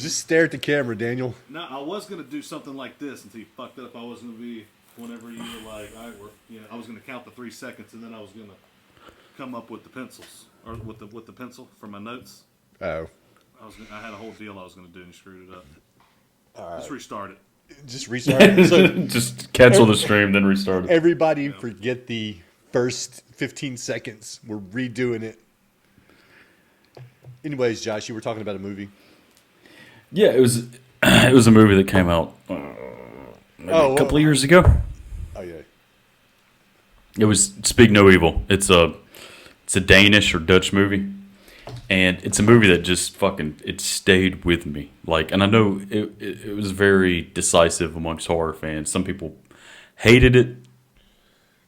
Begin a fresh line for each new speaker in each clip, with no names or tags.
Just stare at the camera, Daniel.
No, I was gonna do something like this until you fucked it up. I was gonna be whenever you were like, all right, I was gonna count the 3 seconds and then I was gonna come up with the pencils or with the pencil for my notes.
Oh.
I had a whole deal I was gonna do and you screwed it up.
All right.
Just restart it.
Just restart it. So
just cancel the stream, then restart it.
everybody forget the first 15 seconds. We're redoing it. Anyways, Josh, you were talking about a movie.
Yeah, it was a movie that came out maybe a couple of years ago.
Oh yeah.
It was Speak No Evil. It's a Danish or Dutch movie, and it's a movie that just it stayed with me. Like, and I know it was very decisive amongst horror fans. Some people hated it.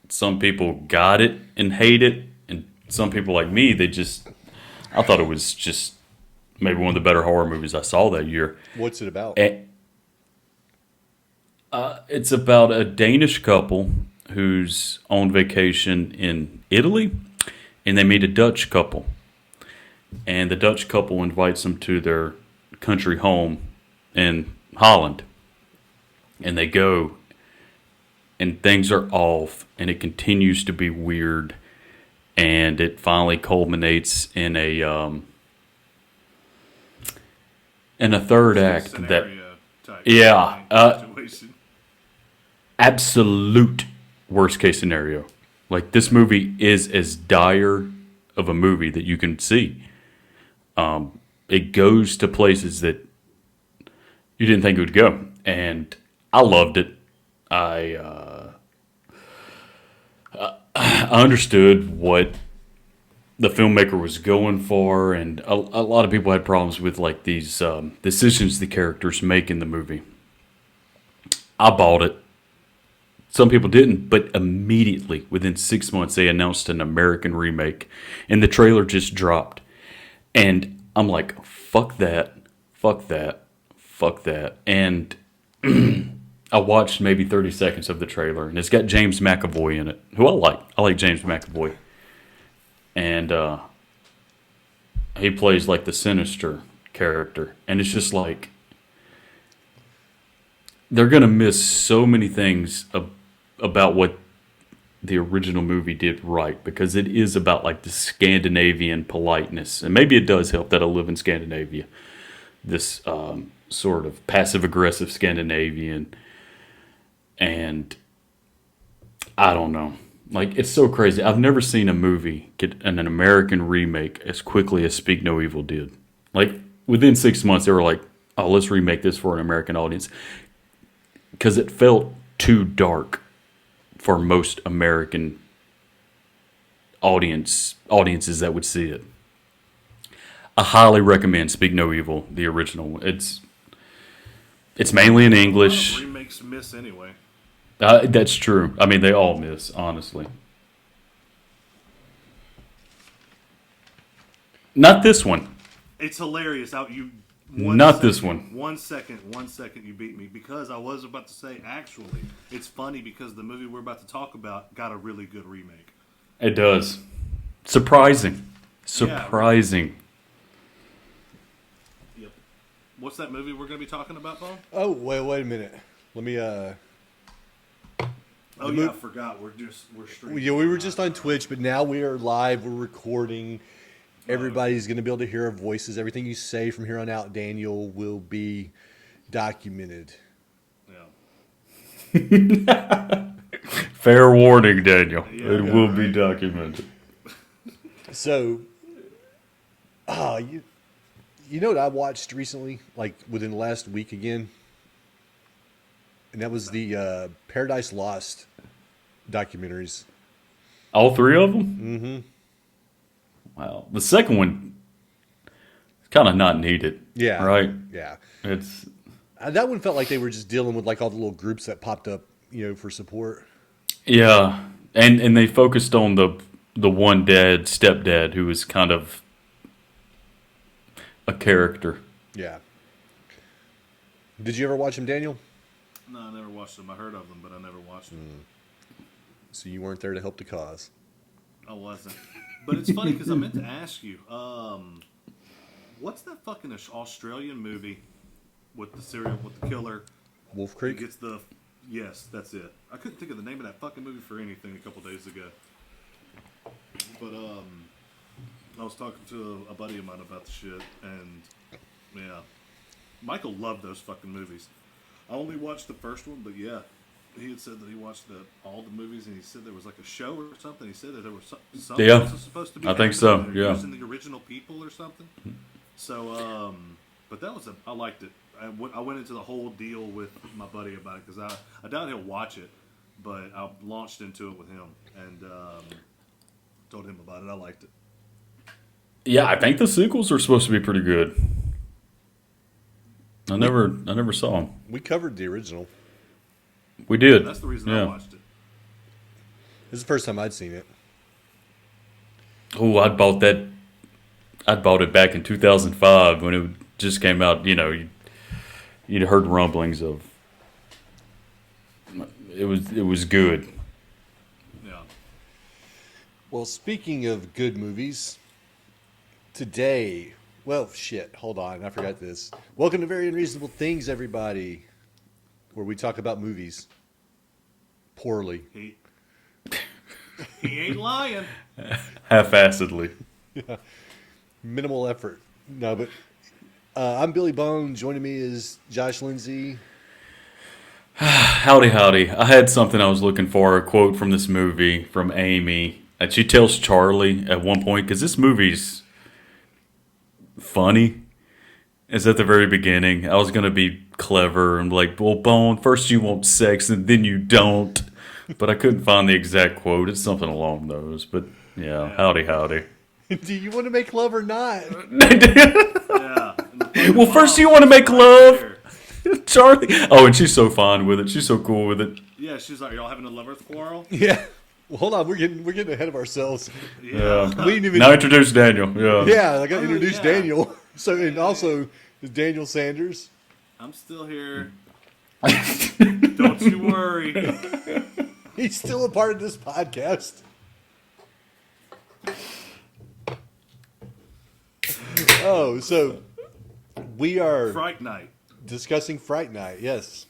Some people got it and hate it, and some people like me, I thought it was just maybe one of the better horror movies I saw that year.
What's it about?
It's about a Danish couple who's on vacation in Italy, and they meet a Dutch couple. And the Dutch couple invites them to their country home in Holland. And they go, and things are off, and it continues to be weird. And it finally culminates in a third act that,
Situation.
absolute worst case scenario. Like, this movie is as dire of a movie that you can see. It goes to places that you didn't think it would go, and I loved it. I understood what the filmmaker was going for, and a lot of people had problems with like these decisions the characters make in the movie. I bought it. Some people didn't, but immediately, within 6 months, they announced an American remake, and the trailer just dropped. And I'm like, fuck that, fuck that, fuck that. And I watched maybe 30 seconds of the trailer, and it's got James McAvoy in it, who I like. I like James McAvoy. And he plays like the sinister character. And it's just like, they're going to miss so many things about what the original movie did right, because it is about like the Scandinavian politeness. And maybe it does help that I live in Scandinavia. This sort of passive-aggressive Scandinavian. And I don't know. Like, it's so crazy. I've never seen a movie get an American remake as quickly as Speak No Evil did. Like, within 6 months, they were like, oh, let's remake this for an American audience. Because it felt too dark for most American audiences that would see it. I highly recommend Speak No Evil, the original. It's mainly in English.
Remakes miss anyway.
That's true. I mean, they all miss, honestly. Not this one.
It's hilarious how you.
This one.
1 second, you beat me, because I was about to say, actually, it's funny because the movie we're about to talk about got a really good remake.
It does. Surprising.
Yeah, right. Yep. What's that movie we're going to be talking about, Paul?
Oh, wait a minute. Let me
I forgot. We're streaming.
Yeah, we were just on Twitch, but now we are live. We're recording. Everybody's going to be able to hear our voices. Everything you say from here on out, Daniel, will be documented.
Yeah.
Fair warning, Daniel.
Yeah,
it will be documented.
So, you know what I watched recently, like within the last week again? And that was the Paradise Lost documentaries.
All three of them?
Mm-hmm.
Wow. The second one is kind of not needed.
Yeah.
Right?
Yeah.
It's
that one felt like they were just dealing with like all the little groups that popped up, for support.
yeah. And they focused on the one stepdad, who was kind of a character.
Yeah. Did you ever watch him, Daniel?
No, I never watched them. I heard of them, but I never watched them.
So you weren't there to help the cause.
I wasn't. But it's funny because I meant to ask you, what's that fucking Australian movie with the killer.
Wolf
He
Creek.
gets the yes, that's it. I couldn't think of the name of that fucking movie for anything a couple days ago. But I was talking to a buddy of mine about the shit, and yeah, Michael loved those fucking movies. I only watched the first one, but yeah, he had said that he watched all the movies, and he said there was like a show or something. He said that there was something
Yeah,
that was supposed to be.
I think so,
happening, and
yeah.
using the original people or something. So, but that was I liked it. I went into the whole deal with my buddy about it because I doubt he'll watch it, but I launched into it with him and told him about it. I liked it.
Yeah, I think the sequels are supposed to be pretty good. I never saw them.
We covered the original.
We did.
That's the reason I watched it.
This is the first time I'd seen it.
Oh, I bought that. I bought it back in 2005 when it just came out. You know, you'd heard rumblings of. It was good.
Yeah.
Well, speaking of good movies, today, well, shit, hold on, I forgot this. Welcome to Very Unreasonable Things, everybody, where we talk about movies poorly.
He ain't lying.
Half-assedly.
Minimal effort. No, but I'm Billy Bone. Joining me is Josh Lindsay.
Howdy, howdy. I had something I was looking for, a quote from this movie from Amy. And she tells Charlie at one point, because this movie's funny. It's at the very beginning. I was going to be clever and like, well, Bone, first you want sex and then you don't. But I couldn't find the exact quote. It's something along those. But yeah, howdy, howdy.
Do you want to make love or not?
Yeah.
Well, first you want to make love. Charlie. Oh, and she's so fine with it. She's so cool with it.
Yeah, she's like, y'all having a lover's quarrel?
Yeah. Well, hold on, we're getting ahead of ourselves.
Yeah.
We didn't even.
Now introduce Daniel. Yeah.
Yeah, I got to introduce
yeah.
Daniel. So, and also is Daniel Sanders.
I'm still here. Don't you worry.
He's still a part of this podcast. Oh, so we are
Fright Night.
discussing Fright Night. Yes,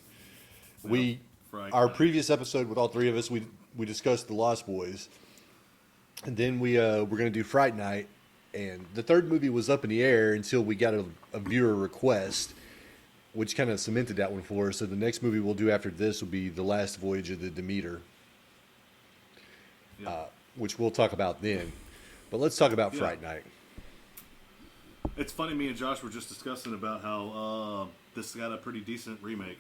our
Night.
previous episode with all three of us, we discussed the Lost Boys, and then we're going to do Fright Night, and the third movie was up in the air until we got a viewer request, which kind of cemented that one for us. So the next movie we'll do after this will be The Last Voyage of the Demeter, which we'll talk about then. But let's talk about Fright Night.
It's funny, me and Josh were just discussing about how this got a pretty decent remake.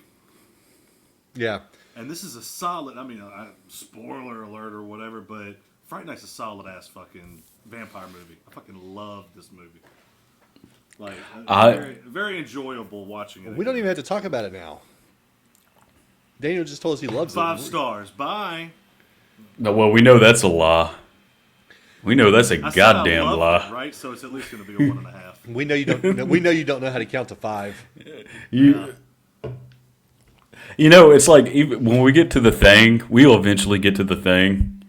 Yeah.
And this is a solid, spoiler alert or whatever, but Fright Night's a solid ass fucking vampire movie. I fucking love this movie. Like, very, very enjoyable watching it.
We don't even have to talk about it now. Daniel just told us he loves
5
it.
stars. Bye.
No, well, we know that's a lie. We know that's a
I said
goddamn
I love
lie.
it, right? So it's at least going to be a 1.5.
We know you don't. We know you don't know how to count to 5.
You know, it's like even when we get to the thing, we'll eventually get to the thing.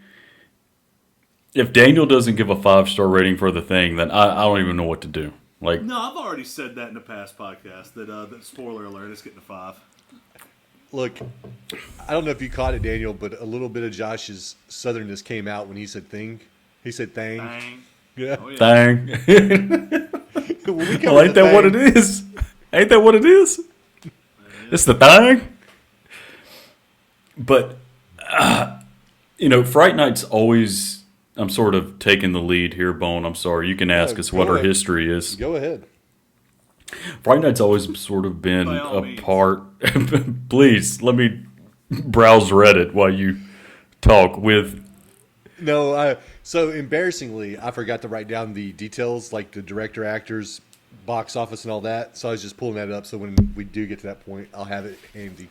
If Daniel doesn't give a 5-star rating for the thing, then I don't even know what to do. Like,
No, I've already said that in the past podcast that spoiler alert, it's getting a 5.
Look, I don't know if you caught it, Daniel, but a little bit of Josh's southernness came out when he said "thing." He said "thing."
Bang.
Yeah.
Oh, yeah.
thing.
When we
Well, ain't that what it is? Ain't that what it is? It's the thing. But, Fright Night's always. I'm sort of taking the lead here, Bone. I'm sorry. You can ask us what our history is.
Go ahead.
Fright Night's always sort of been
By all
a
means.
part. Please, let me browse Reddit while you talk with.
No, so embarrassingly, I forgot to write down the details, like the director, actors, box office, and all that. So I was just pulling that up. So when we do get to that point, I'll have it handy.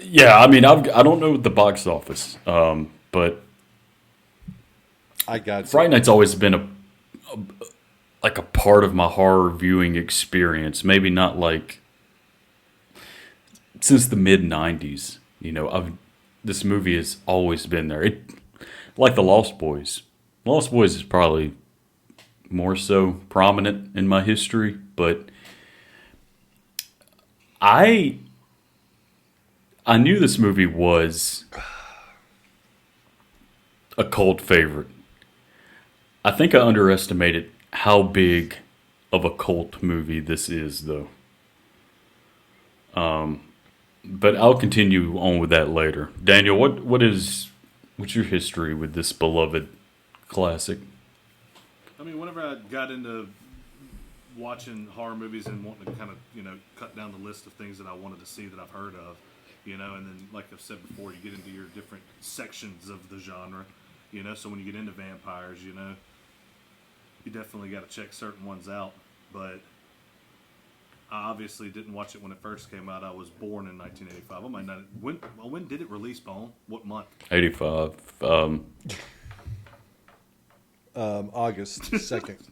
Yeah, I mean, I don't know the box office, but
I got
Fright Night's always been a part of my horror viewing experience. Maybe not like since the mid '90s. This movie has always been there. Like the Lost Boys. Lost Boys is probably more so prominent in my history, but I knew this movie was a cult favorite. I think I underestimated how big of a cult movie this is, though. But I'll continue on with that later. Daniel, what's your history with this beloved classic?
I mean, whenever I got into watching horror movies and wanting to kind of, cut down the list of things that I wanted to see that I've heard of, and then, like I've said before, you get into your different sections of the genre, so when you get into vampires, you definitely got to check certain ones out, but I obviously didn't watch it when it first came out. I was born in 1985. I might not. When did it release, Bone? What month?
85.
August 2nd.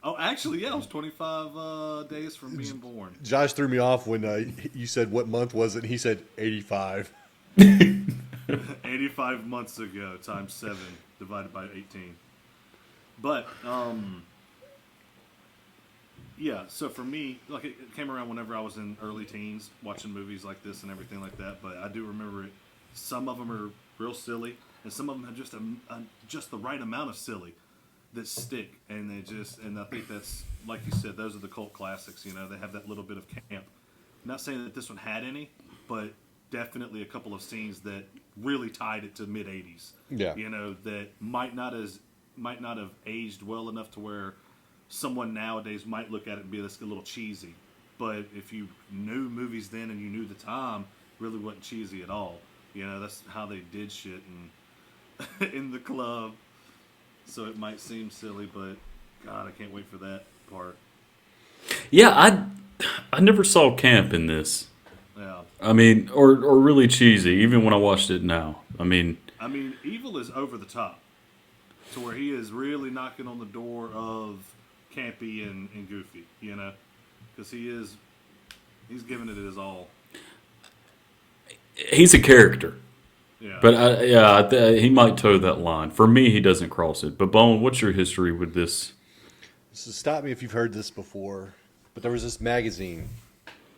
Oh, actually, yeah, it was 25 days from being born.
Josh threw me off when you said what month was it, and he said 85.
85 months ago, times 7, divided by 18. But, yeah, so for me, like it came around whenever I was in early teens, watching movies like this and everything like that. But I do remember it. Some of them are real silly, and some of them have just the right amount of silly that stick. And I think that's, like you said, those are the cult classics. They have that little bit of camp. Not saying that this one had any, but definitely a couple of scenes that really tied it to mid '80s.
Yeah.
That might not have aged well enough to where someone nowadays might look at it and be this a little cheesy. But if you knew movies then and you knew the time, it really wasn't cheesy at all. That's how they did shit in the club. So it might seem silly, but God, I can't wait for that part.
Yeah, I never saw camp in this.
Yeah.
I mean, or really cheesy, even when I watched it now. I mean,
Evil is over the top to where he is really knocking on the door of campy and goofy, because he's giving it his all.
he's a character.
Yeah.
But he might toe that line. For me, he doesn't cross it. But Bone, what's your history with this?
So stop me if you've heard this before, but there was this magazine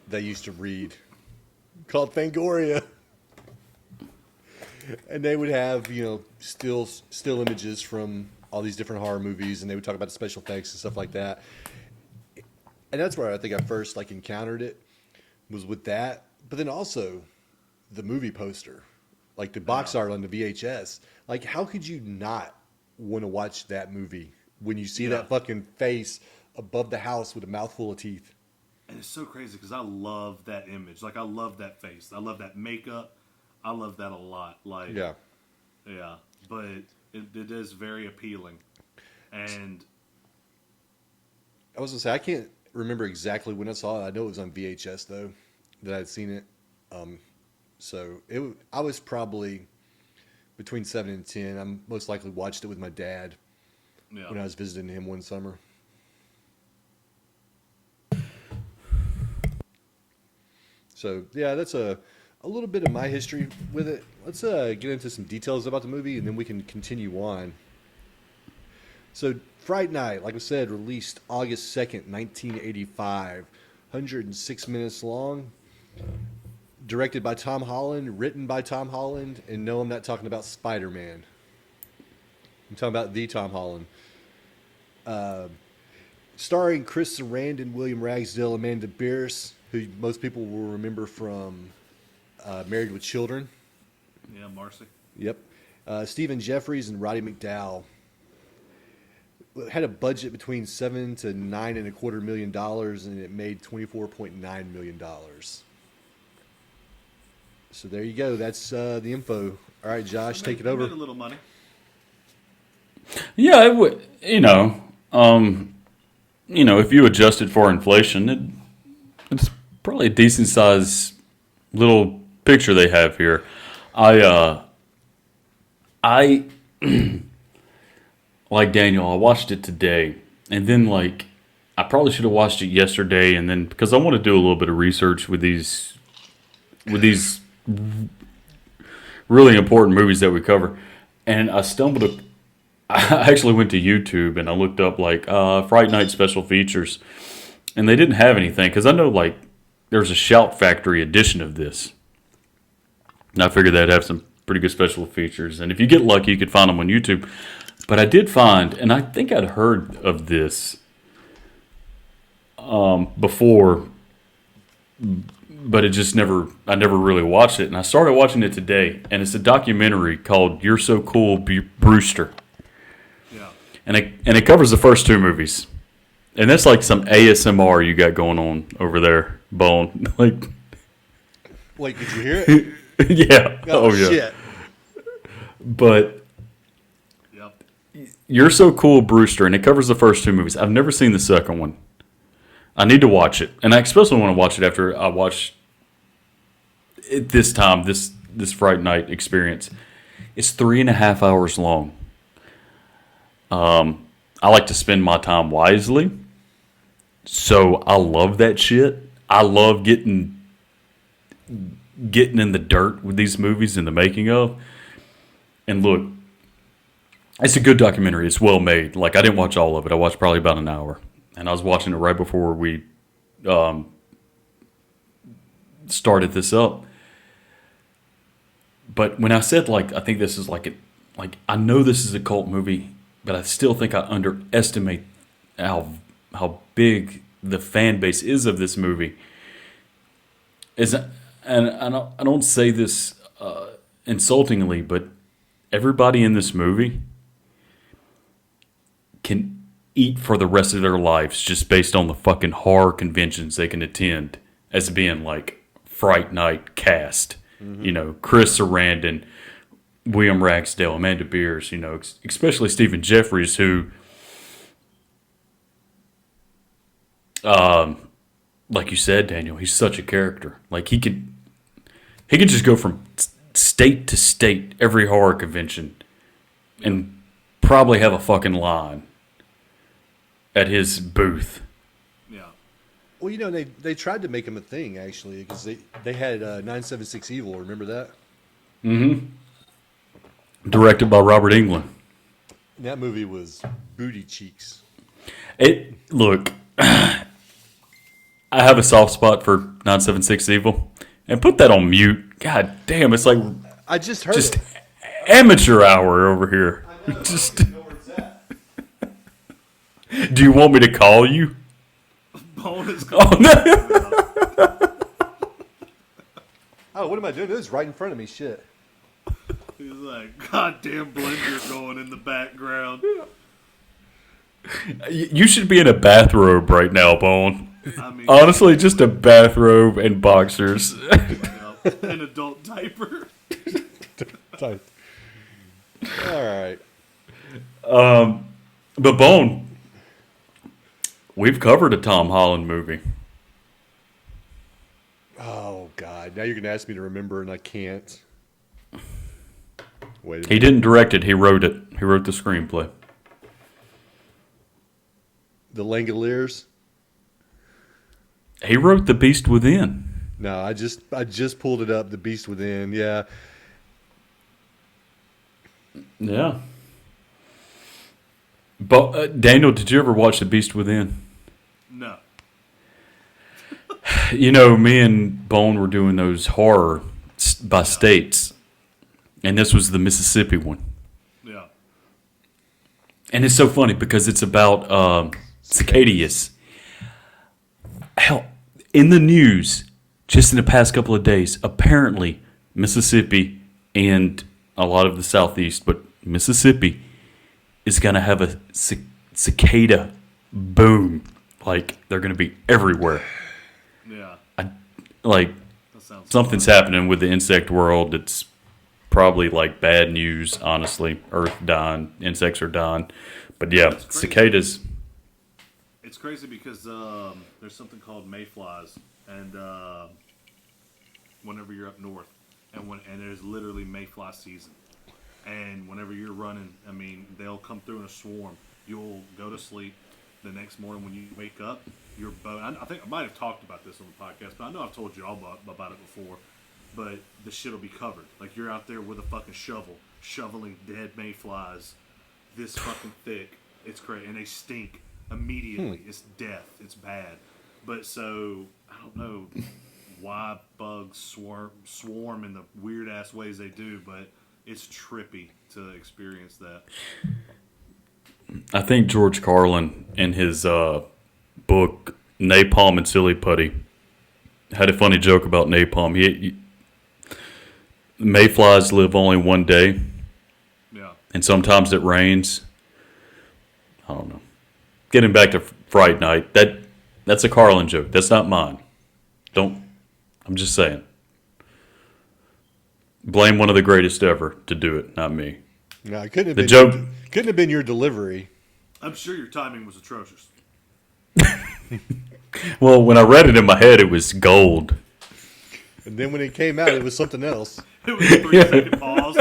that I used to read called Fangoria. And they would have, still images from all these different horror movies, and they would talk about the special effects and stuff like that. And that's where I think I first encountered it, was with that. But then also the movie poster, like the box art on the VHS. Like, how could you not want to watch that movie when you see that fucking face above the house with a mouthful of teeth?
And it's so crazy because I love that image. Like, I love that face. I love that makeup. I love that a lot. Like,
Yeah.
But it is very appealing. And
I was going to say, I can't remember exactly when I saw it. I know it was on VHS, though, that I'd seen it. I was probably between 7 and 10. I most likely watched it with my dad when I was visiting him one summer. So, yeah, that's a little bit of my history with it. Let's get into some details about the movie, and then we can continue on. So, Fright Night, like I said, released August 2nd, 1985. 106 minutes long. Directed by Tom Holland, written by Tom Holland, and no, I'm not talking about Spider-Man. I'm talking about the Tom Holland. Starring Chris Sarandon, William Ragsdale, Amanda Bierce, who most people will remember from Married with Children.
Yeah, Marcy.
Yep. Stephen Jeffries and Roddy McDowall. It had a budget between $7 to $9.25 million, and it made $24.9 million. So there you go. That's the info. All right, Josh, take it over.
Made a little money.
Yeah, it would. If you adjusted for inflation, it's probably a decent sized little picture they have here. I like Daniel, I watched it today, and then I probably should have watched it yesterday, and then because I want to do a little bit of research with these really important movies that we cover, and I actually went to YouTube and I looked up Fright Night special features, and they didn't have anything because I know there's a Shout Factory edition of this. And I figured that'd have some pretty good special features. And if you get lucky, you could find them on YouTube. But I did find, and I think I'd heard of this before, but I never really watched it. And I started watching it today, and it's a documentary called "You're So Cool, Brewster."
Yeah.
And it covers the first two movies. And that's like some ASMR you got going on over there, Bone. Like,
Wait, did you hear it?
yeah.
Oh,
yeah.
shit.
But
Yep.
You're So Cool, Brewster, and it covers the first two movies. I've never seen the second one. I need to watch it, and I especially want to watch it after I watch it this time, this Fright Night experience. It's 3.5 hours long. I like to spend my time wisely, so I love that shit. I love getting in the dirt with these movies and the making of. And look, it's a good documentary. It's well made. Like, I didn't watch all of it. I watched probably about an hour. And I was watching it right before we started this up. But when I said, like, I think this is like I know this is a cult movie, but I still think I underestimate how big the fan base is of this movie. And I don't say this insultingly, but everybody in this movie can eat for the rest of their lives just based on the fucking horror conventions they can attend as being like Fright Night cast. Mm-hmm. You know, Chris Sarandon, William Ragsdale, Amanda Beers, you know, especially Stephen Jeffries, who, like you said, Daniel, he's such a character. Like, he could just go from state to state every horror convention and probably have a fucking line at his booth.
Yeah.
Well, you know, they tried to make him a thing, actually, because they had 976 Evil. Remember that?
Mm-hmm. Directed by Robert Englund.
And that movie was booty cheeks.
Look, I have a soft spot for 976 Evil. And put that on mute. God damn, it's like
I just heard it.
Amateur hour over here.
I know,
Just,
I don't know where it's at.
do you want me to call you?
Bonus.
Oh, no.
Oh, what am I doing? This is right in front of me. Shit.
He's like, goddamn blender going in the background.
You should be in a bathrobe right now, Bone.
I mean,
Honestly, just a bathrobe and boxers.
an adult diaper.
All right.
But Bone, we've covered a Tom Holland movie.
Oh, God. Now you're going to ask me to remember, and I can't. Wait a minute.
He didn't direct it. He wrote it. He wrote the screenplay.
The Langoliers?
He wrote The Beast Within.
No, I just pulled it up. The Beast Within. Yeah.
Yeah. But Daniel, did you ever watch The Beast Within?
No.
You know, me and Bone were doing those horror by states, and this was the Mississippi one.
Yeah.
And it's so funny because it's about cicadas. Hell, in the news, just in the past couple of days, apparently Mississippi and a lot of the Southeast, but Mississippi is going to have a cicada boom. Like, they're going to be everywhere.
Yeah.
Like,
That sounds
something's happening with the insect world. It's probably like bad news, honestly. Earth dying, insects are dying. But yeah,
That's crazy.
cicadas.
It's crazy because there's something called mayflies, and whenever you're up north, and there's literally mayfly season, and whenever you're running, I mean, they'll come through in a swarm. You'll go to sleep. The next morning when you wake up, your boat. I think I might have talked about this on the podcast, but I know I've told you all about it before. But the shit will be covered. Like, you're out there with a fucking shovel, shoveling dead mayflies, this fucking thick. It's crazy, and they stink immediately. It's death. It's bad. But so I don't know why bugs swarm in the weird ass ways they do, but it's trippy to experience that.
I think George Carlin in his book Napalm and Silly Putty had a funny joke about napalm. Mayflies live only one day,
Yeah.
and sometimes it rains. I don't know. Getting back to Fright Night, that's a Carlin joke. That's not mine. I'm just saying. Blame one of the greatest ever to do it, not me.
No, it couldn't have
The
been
joke.
couldn't have been your delivery.
I'm sure your timing was atrocious.
Well, when I read it in my head, it was gold.
And then when it came out, it was something else.
It was a 3-second pause.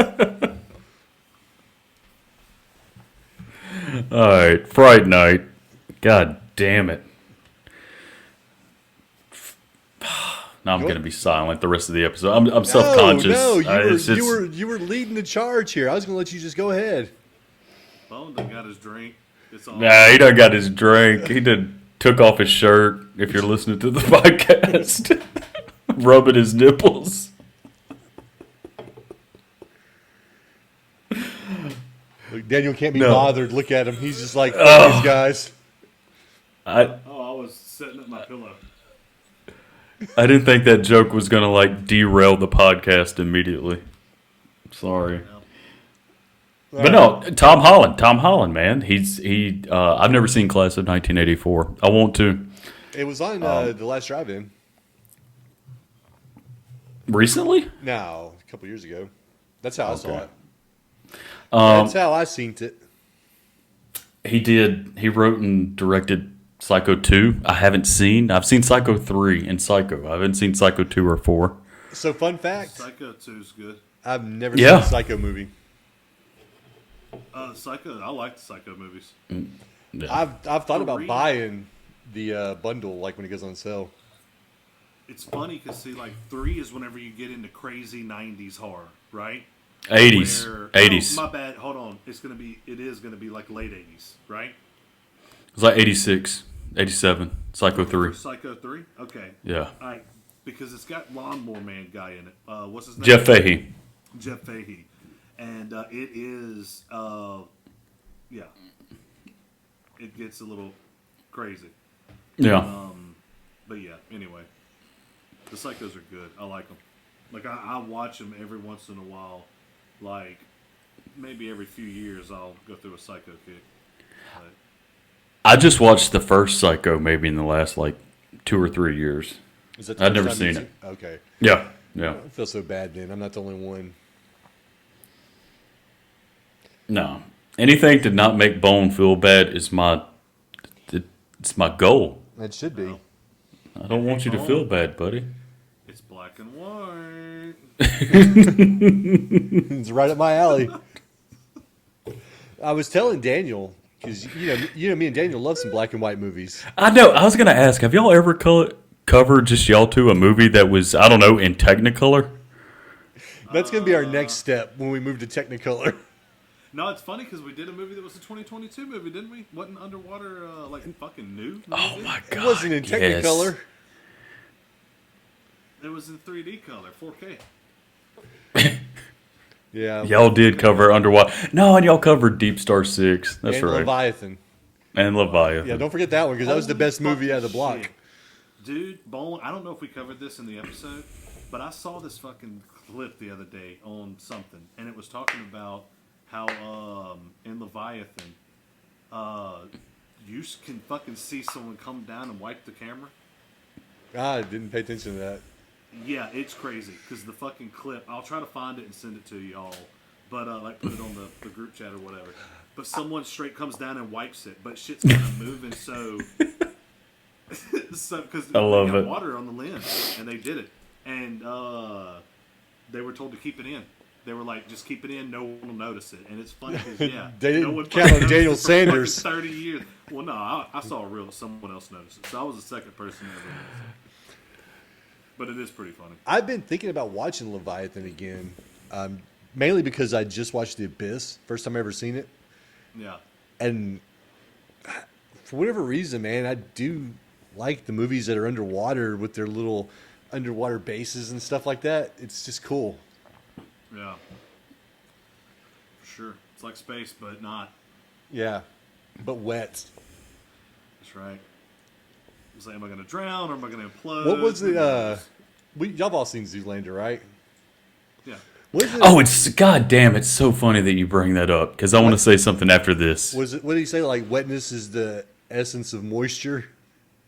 All right, Fright Night. God damn it. Now I'm going to be silent the rest of the episode. I'm self-conscious.
No,
It's just-
you were leading the charge here. I was going to let you just go ahead.
Bone done got his drink. It's all.
Nah, he done got his drink. He done took off his shirt, if you're listening to the podcast. Rubbing his nipples.
Look, Daniel can't be
No.
bothered. Look at him. He's just like, fuck these guys.
I
Oh, I was setting up my pillow.
I didn't think that joke was going to, like, derail the podcast immediately. Sorry. But no, Tom Holland, man. I've never seen Class of 1984. I want to.
It was on The Last Drive-In.
Recently?
No, a couple years ago. That's how I saw
Okay.
it. That's how I seen it.
He wrote and directed Psycho 2. I haven't seen. I've seen Psycho 3 and Psycho. I haven't seen Psycho 2 or 4.
So, fun fact,
Psycho 2's good.
I've never
Yeah.
seen a Psycho movie.
Psycho. I like the Psycho movies.
Yeah.
I've thought about
Three.
buying the bundle, like when it goes on sale.
It's funny because see, like 3 is whenever you get into crazy '90s horror, right?
80s.
Where-
80s.
Oh, my bad. Hold on. It is gonna be like late '80s, right?
It was like 86, 87. Psycho 3.
For Psycho 3. Okay.
Yeah.
All right. Because it's got Lawnmower Man guy in it. What's his name?
Jeff Fahey.
Jeff Fahey. And it is, yeah, it gets a little crazy.
Yeah.
But yeah, anyway, the Psychos are good. I like them. Like I watch them every once in a while. Like maybe every few years, I'll go through a Psycho kick. But,
I just watched the first Psycho maybe in the last, like, 2 or 3 years.
Is that the
I've
first
never
time
seen
you've
it.
Okay.
Yeah. Yeah.
I feel so bad, then. I'm not the only one.
No. Anything to not make Bone feel bad is it's my goal.
It should be.
I don't want you to feel bad, buddy.
it's black and white.
It's right up my alley. I was telling Daniel, because you know, me and Daniel love some black and white movies.
I know. I was gonna ask, have y'all ever covered just y'all two a movie that was, I don't know, in Technicolor?
That's going to be our next step when we move to Technicolor.
No, it's funny because we did a movie that was a 2022 movie, didn't we? Wasn't Underwater like fucking new?
Oh my
It
god!
wasn't in
yes.
Technicolor.
It was in 3D color, 4K.
Yeah.
Y'all did cover Underwater. No, and y'all covered Deep Star 6. That's
and
right.
Leviathan.
And Leviathan.
Yeah, don't forget that one because that was the
Holy
best movie out of the
fucking
block.
shit. Dude, Bone, I don't know if we covered this in the episode, but I saw this fucking clip the other day on something, and it was talking about how in Leviathan, you can fucking see someone come down and wipe the camera.
I didn't pay attention to that.
Yeah, it's crazy because the fucking clip. I'll try to find it and send it to y'all, but like put it on the group chat or whatever. But someone straight comes down and wipes it, but shit's kind of moving so because
I love
got
it.
water on the lens, and they did it, and they were told to keep it in. They were like, just keep it in, no one will notice it. And it's funny because yeah,
They didn't
no one
count
fucking
on Daniel
noticed it for fucking
Sanders.
30 years. Well, no, I saw someone else notice it, so I was the second person ever noticed it. But it is pretty funny.
I've been thinking about watching Leviathan again, mainly because I just watched The Abyss, first time I ever seen it,
Yeah.
and for whatever reason, man, I do like the movies that are underwater with their little underwater bases and stuff like that. It's just cool.
Yeah. For sure. It's like space, but not.
Yeah, but wet.
That's right. It's like, am I going to drown or am I going to implode?
What was the? Y'all have all seen Zoolander, right?
Yeah.
What is it?
Oh, it's God damn! It's so funny that you bring that up because I want to say something after this.
Was it? What did he say? Like wetness is the essence of moisture,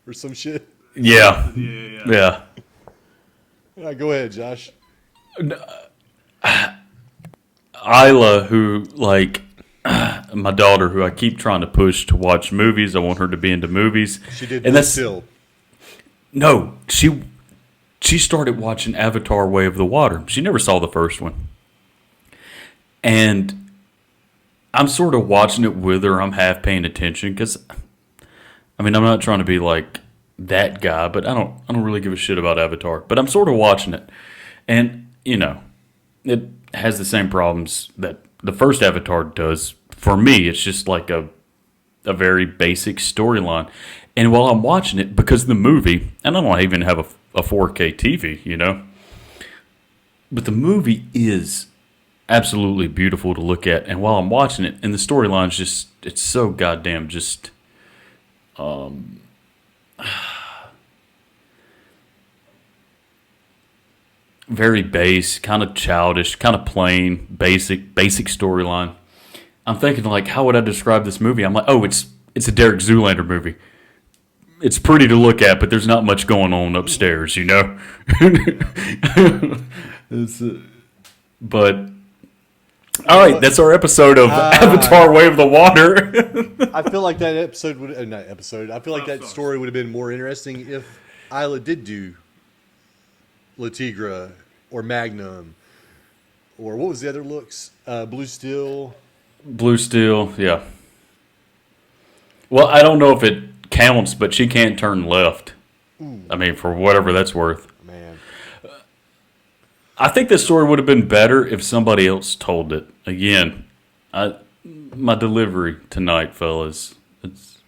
or some shit.
Yeah,
Yeah.
yeah.
Yeah, go ahead, Josh.
Isla, who like my daughter, who I keep trying to push to watch movies. I want her to be into movies.
She did,
and
Blue
that's
Steel.
no. She started watching Avatar: Way of the Water. She never saw the first one, and I'm sort of watching it with her. I'm half paying attention because, I mean, I'm not trying to be like that guy, but I don't really give a shit about Avatar. But I'm sort of watching it, and you know, it has the same problems that the first Avatar does. For me, it's just like a very basic storyline. And while I'm watching it, because the movie, and I don't even have a 4K TV, you know, but the movie is absolutely beautiful to look at. And while I'm watching it, and the storyline's just, it's so goddamn just, very base, kind of childish, kind of plain, basic storyline. I'm thinking like, how would I describe this movie? I'm like, oh, it's a Derek Zoolander movie. It's pretty to look at, but there's not much going on upstairs, you know. But all right, that's our episode of Avatar: Way of the Water.
I feel like that episode would not episode. I feel like that story would have been more interesting if Isla did do La Tigra or Magnum or what was the other looks? Blue Steel.
Blue Steel, yeah. Well, I don't know if it counts, but she can't turn left. I mean, for whatever that's worth.
Man,
I think this story would have been better if somebody else told it. Again, my delivery tonight, fellas, it's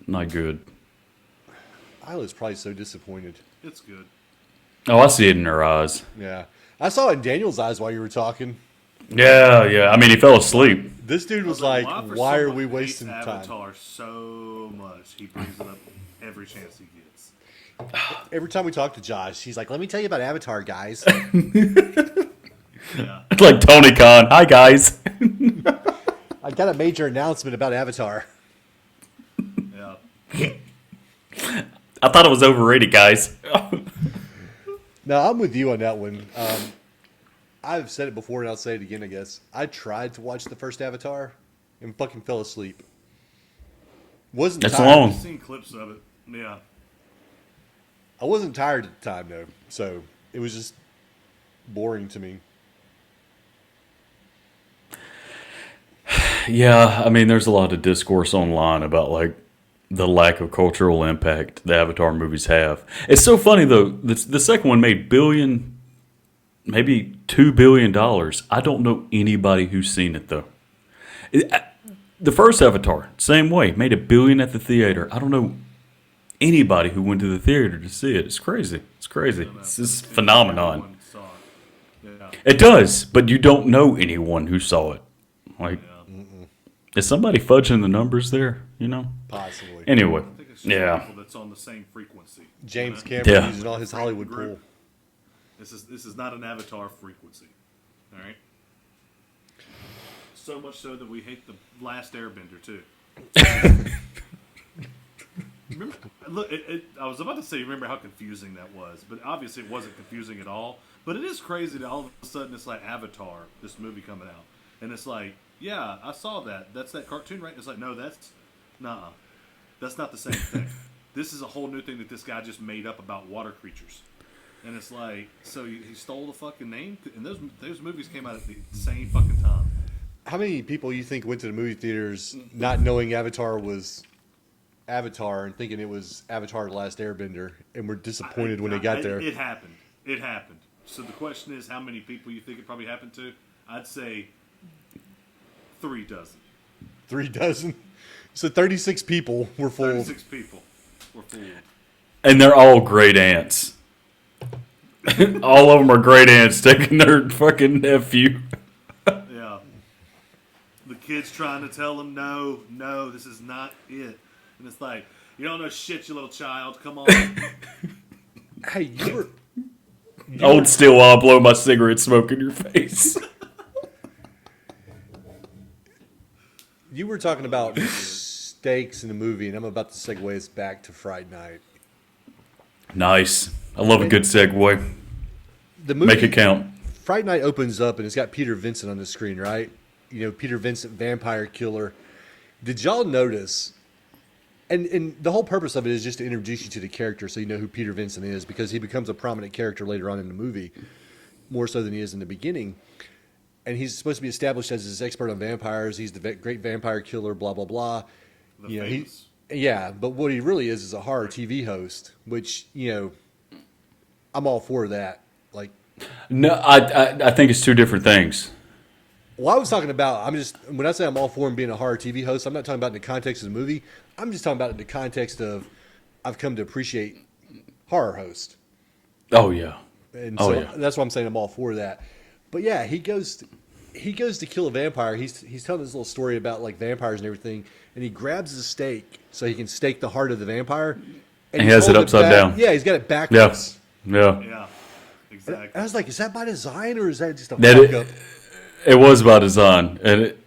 not good.
Isla's probably so disappointed.
It's good.
Oh, I see it in her eyes.
Yeah, I saw it in Daniel's eyes while you were talking.
Yeah. I mean, he fell asleep.
This dude was like, "Why are we wasting time?"
Avatar so much. He brings it up every chance he gets.
Every time we talk to Josh, he's like, "Let me tell you about Avatar, guys."
Yeah.
Like Tony Khan. Hi, guys.
I got a major announcement about Avatar.
Yeah.
I thought it was overrated, guys.
No, I'm with you on that one. I've said it before and I'll say it again, I guess. I tried to watch the first Avatar and fucking fell asleep. Wasn't
That's
tired.
long.
I've seen clips of it. Yeah.
I wasn't tired at the time, though. So it was just boring to me.
Yeah, I mean, there's a lot of discourse online about like the lack of cultural impact the Avatar movies have. It's so funny though. The second one made maybe $2 billion. I don't know anybody who's seen it though. The first Avatar, same way, made $1 billion at the theater. I don't know anybody who went to the theater to see it. It's crazy. It's crazy. It's this phenomenon.
Everyone saw it. Yeah.
It does, but you don't know anyone who saw it. Like, is somebody fudging the numbers there? You know.
Possibly.
Anyway,
I think it's just
yeah.
people that's on the same frequency.
James
You know?
Cameron
Yeah.
using all his Hollywood pull.
This is not an Avatar frequency. All right. So much so that we hate the last Airbender too. Remember, look, I was about to say, remember how confusing that was, but obviously it wasn't confusing at all. But it is crazy that all of a sudden it's like Avatar, this movie coming out, and it's like, yeah, I saw that. That's that cartoon, right? It's like, no, that's not the same thing. This is a whole new thing that this guy just made up about water creatures. And it's like, so he stole the fucking name? And those movies came out at the same fucking time.
How many people you think went to the movie theaters not knowing Avatar was Avatar and thinking it was Avatar: The Last Airbender and were disappointed when they got there?
It happened. It happened. So the question is, how many people you think it probably happened to? I'd say 3 dozen.
3 dozen. So 36 people were fooled.
36 people were fooled.
And they're all great aunts. All of them are great aunts taking their fucking nephew.
Yeah. The kid's trying to tell him, no, this is not it. And it's like, you don't know shit, you little child. Come on.
Hey, you
Hold still while I blow my cigarette smoke in your face.
were talking about stakes in the movie, and I'm about to segue us back to Fright Night.
Nice. I love a good segue.
The movie,
Make it count.
Fright Night opens up, and it's got Peter Vincent on the screen, right? You know, Peter Vincent, vampire killer. Did y'all notice? And the whole purpose of it is just to introduce you to the character so you know who Peter Vincent is, because he becomes a prominent character later on in the movie, more so than he is in the beginning. And he's supposed to be established as this expert on vampires. He's the great vampire killer, blah, blah, blah.
Famous.
Yeah, but what he really is a horror TV host, which, you know, I'm all for that. Like,
No, I think it's two different things.
well, I was talking about, when I say I'm all for him being a horror TV host, I'm not talking about in the context of the movie. I'm just talking about in the context of I've come to appreciate horror host.
Oh, yeah.
And
Oh,
so
yeah.
that's why I'm saying I'm all for that. But yeah, he goes to kill a vampire. He's telling this little story about like vampires and everything, and he grabs a stake so he can stake the heart of the vampire.
And he has it
holding
upside
back-
down.
Yeah, he's got it backwards.
Yeah.
Yeah. Exactly.
I was like, is that by design or is that just a
That
fuck
it-
up?
It was by design. And it,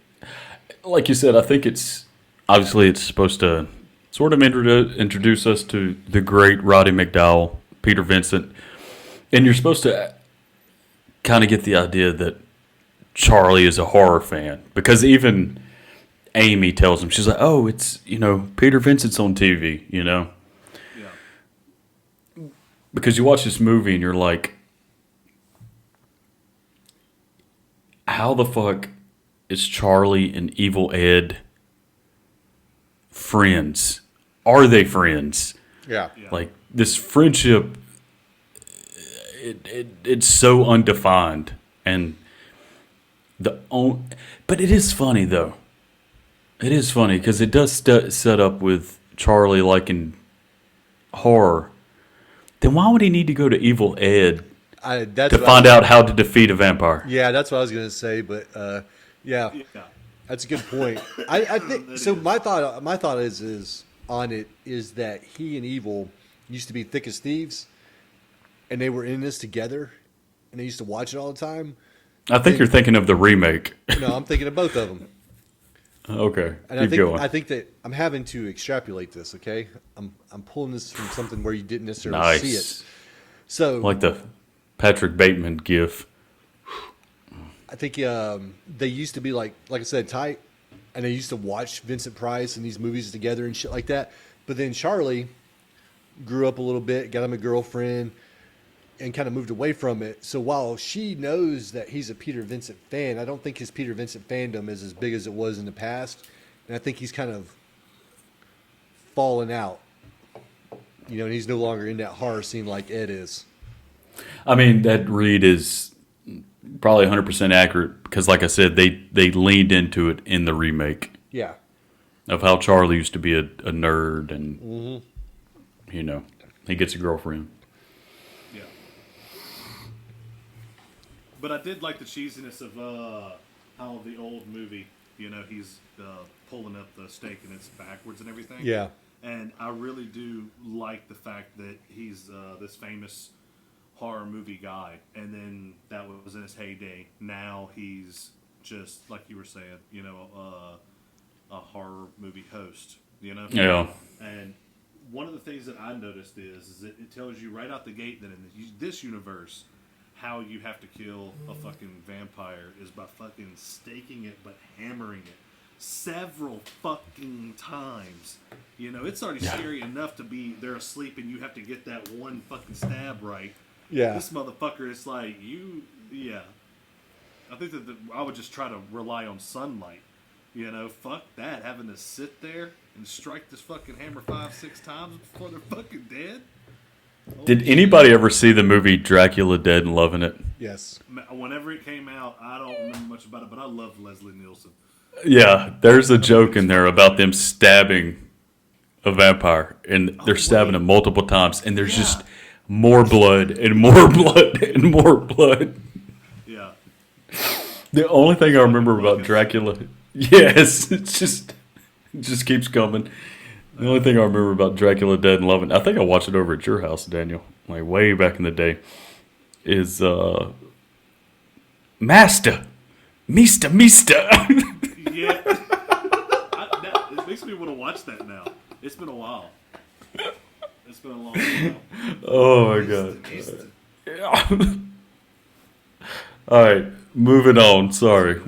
like you said, I think it's supposed to sort of introduce us to the great Roddy McDowell, Peter Vincent. And you're supposed to kind of get the idea that Charlie is a horror fan, because even Amy tells him, she's like, oh, it's, Peter Vincent's on TV,
Yeah.
because you watch this movie and you're like, how the fuck is Charlie and Evil Ed friends? Are they friends?
Yeah.
Like, this friendship, it's so undefined. And but it is funny, though. It is funny because it does set up with Charlie liking horror. Then why would he need to go to Evil Ed to find out how to defeat a vampire?
Yeah, that's what I was going to say, but yeah,
Yeah.
that's a good point. I think so. My thought is on it is that he and Evil used to be thick as thieves, and they were in this together, and they used to watch it all the time.
I think you're thinking of the remake.
No, I'm thinking of both of them.
Okay,
And
keep going.
I think that I'm having to extrapolate this. Okay, I'm pulling this from something where you didn't necessarily see
Nice.
it. So
Like the Patrick Bateman gif.
I think they used to be like I said, tight, and they used to watch Vincent Price and these movies together and shit like that. But then Charlie grew up a little bit, got him a girlfriend, and kind of moved away from it. So while she knows that he's a Peter Vincent fan, I don't think his Peter Vincent fandom is as big as it was in the past. And I think he's kind of fallen out. And he's no longer in that horror scene like Ed is.
I mean, that read is probably 100% accurate because, like I said, they leaned into it in the remake
Yeah.
of how Charlie used to be a nerd and, he gets a girlfriend.
Yeah. But I did like the cheesiness of how the old movie, he's pulling up the stake and it's backwards and everything.
Yeah.
And I really do like the fact that he's this famous horror movie guy, and then that was in his heyday. Now he's just, like you were saying, a horror movie host,
Yeah.
And one of the things that I noticed is that it tells you right out the gate that in this universe, how you have to kill a fucking vampire is by fucking staking it, but hammering it several fucking times. It's already scary enough to be they're asleep and you have to get that one fucking stab right.
Yeah.
This motherfucker is like, I think that I would just try to rely on sunlight. Fuck that. Having to sit there and strike this fucking hammer 5-6 times before they're fucking dead.
Did anybody ever see the movie Dracula Dead and Loving It?
Yes.
Whenever it came out, I don't remember much about it, but I love Leslie Nielsen.
Yeah, there's a joke in there about them stabbing a vampire, and they're stabbing
wait.
him multiple times, and there's
Yeah.
just more blood and more blood and more blood.
Yeah.
The only thing I remember about Dracula, yes, it just keeps coming. The only thing I remember about Dracula Dead and Loving, I think I watched it over at your house, Daniel, like way back in the day, is Master. Mista.
Yeah. It makes me want to watch that now. It's been a while. It's been a long while.
Oh my god. All right, moving on. Sorry,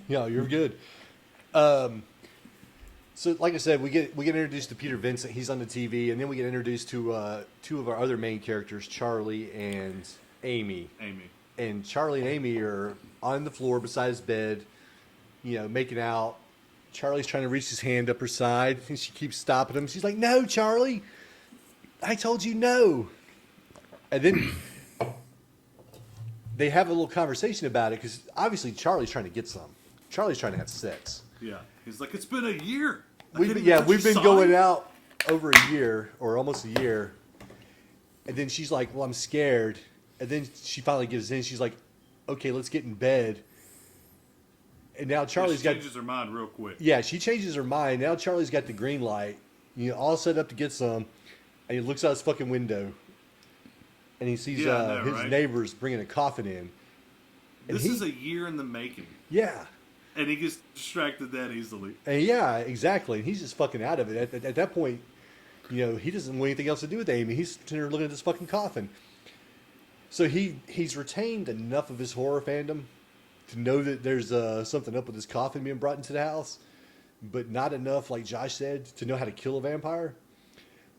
Yeah, you're good. So, like I said, we get introduced to Peter Vincent. He's on the TV, and then we get introduced to two of our other main characters, Charlie and Amy. And Charlie and Amy are on the floor beside his bed, making out. Charlie's trying to reach his hand up her side, and she keeps stopping him. She's like, "No, Charlie, I told you no." And then they have a little conversation about it because obviously Charlie's trying to get some. Charlie's trying to have sex.
Yeah. He's like, it's been a year.
We've been going out over a year or almost a year. And then she's like, "Well, I'm scared." And then she finally gives in. She's like, "Okay, let's get in bed." And now Charlie's
she changes her mind real quick.
Yeah, she changes her mind. Now Charlie's got the green light, all set up to get some. And he looks out his fucking window. And he sees his neighbors bringing a coffin in. And
this is a year in the making.
Yeah.
And he gets distracted that easily.
And yeah, exactly. And he's just fucking out of it. At that point, he doesn't want anything else to do with Amy. He's sitting there looking at this fucking coffin. So he's retained enough of his horror fandom to know that there's something up with this coffin being brought into the house, but not enough, like Josh said, to know how to kill a vampire.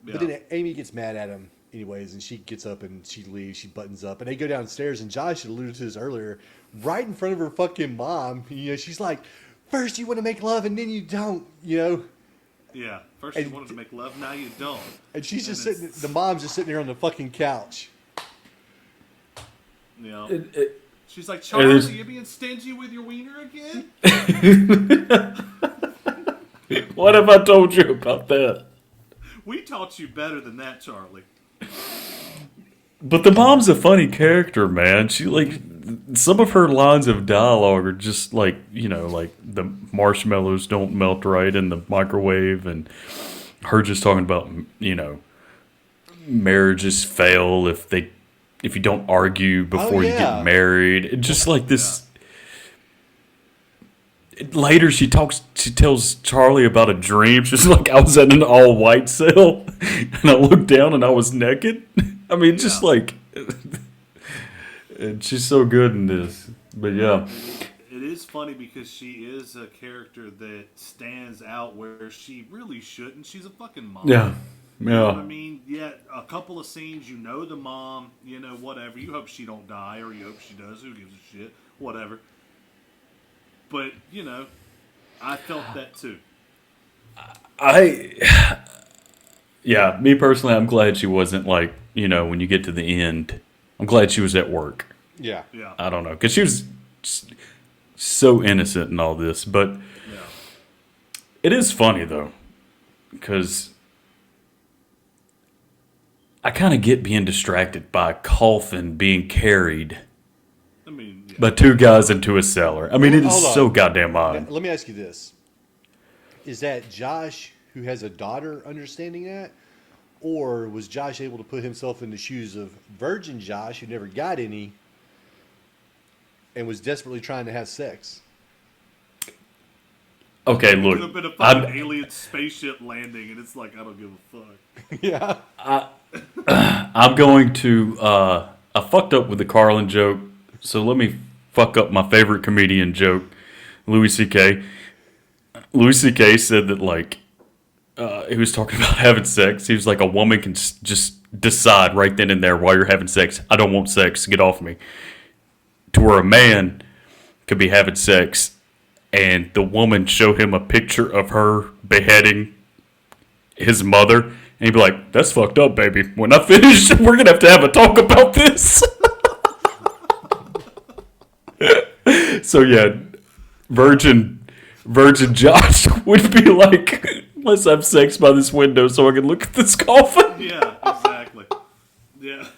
Yeah. But then Amy gets mad at him anyways, and she gets up and she leaves. She buttons up, and they go downstairs. And Josh had alluded to this earlier, right in front of her fucking mom. She's like, "First you want to make love, and then you don't."
Yeah. First you wanted to make love, now you don't.
And she's just sitting. The mom's just sitting there on the fucking couch.
She's like, "Charlie, you being stingy with your wiener again?"
What have I told you about that?
We taught you better than that, Charlie.
But the mom's a funny character, man. She some of her lines of dialogue are just like the marshmallows don't melt right in the microwave, and her just talking about marriages fail if you don't argue before you get married. It's just like this. Later, she tells Charlie about a dream. She's like, "I was at an all-white sale, and I looked down and I was naked." I mean, just like, and she's so good in this. But yeah,
it is funny because she is a character that stands out where she really shouldn't. She's a fucking mom.
Yeah.
You know what I mean? Yeah, a couple of scenes, the mom, whatever. You hope she don't die, or you hope she does. Who gives a shit? Whatever. But, I felt that too.
Yeah, me personally, I'm glad she wasn't like, when you get to the end, I'm glad she was at work.
Yeah.
I don't know, because she was so innocent in all this. But it is funny, though, because I kind of get being distracted by a coffin being carried by two guys into a cellar. I mean, it is so goddamn odd.
Let me ask you this. Is that Josh, who has a daughter, understanding that? Or was Josh able to put himself in the shoes of virgin Josh, who never got any, and was desperately trying to have sex?
Okay,
It
look.
could have been a fucking alien spaceship landing, and it's like, I don't give a fuck.
Yeah.
I'm going to... I fucked up with the Carlin joke, so let me fuck up my favorite comedian joke, Louis C.K. Louis C.K. said that, he was talking about having sex. He was like, a woman can just decide right then and there while you're having sex, I don't want sex, get off me. To where a man could be having sex, and the woman show him a picture of her beheading his mother, and he'd be like, "That's fucked up, baby. When I finish, we're going to have a talk about this." So yeah, Virgin Josh would be like Let's have sex by this window so I can look at this coffin.
Yeah, exactly. Yeah,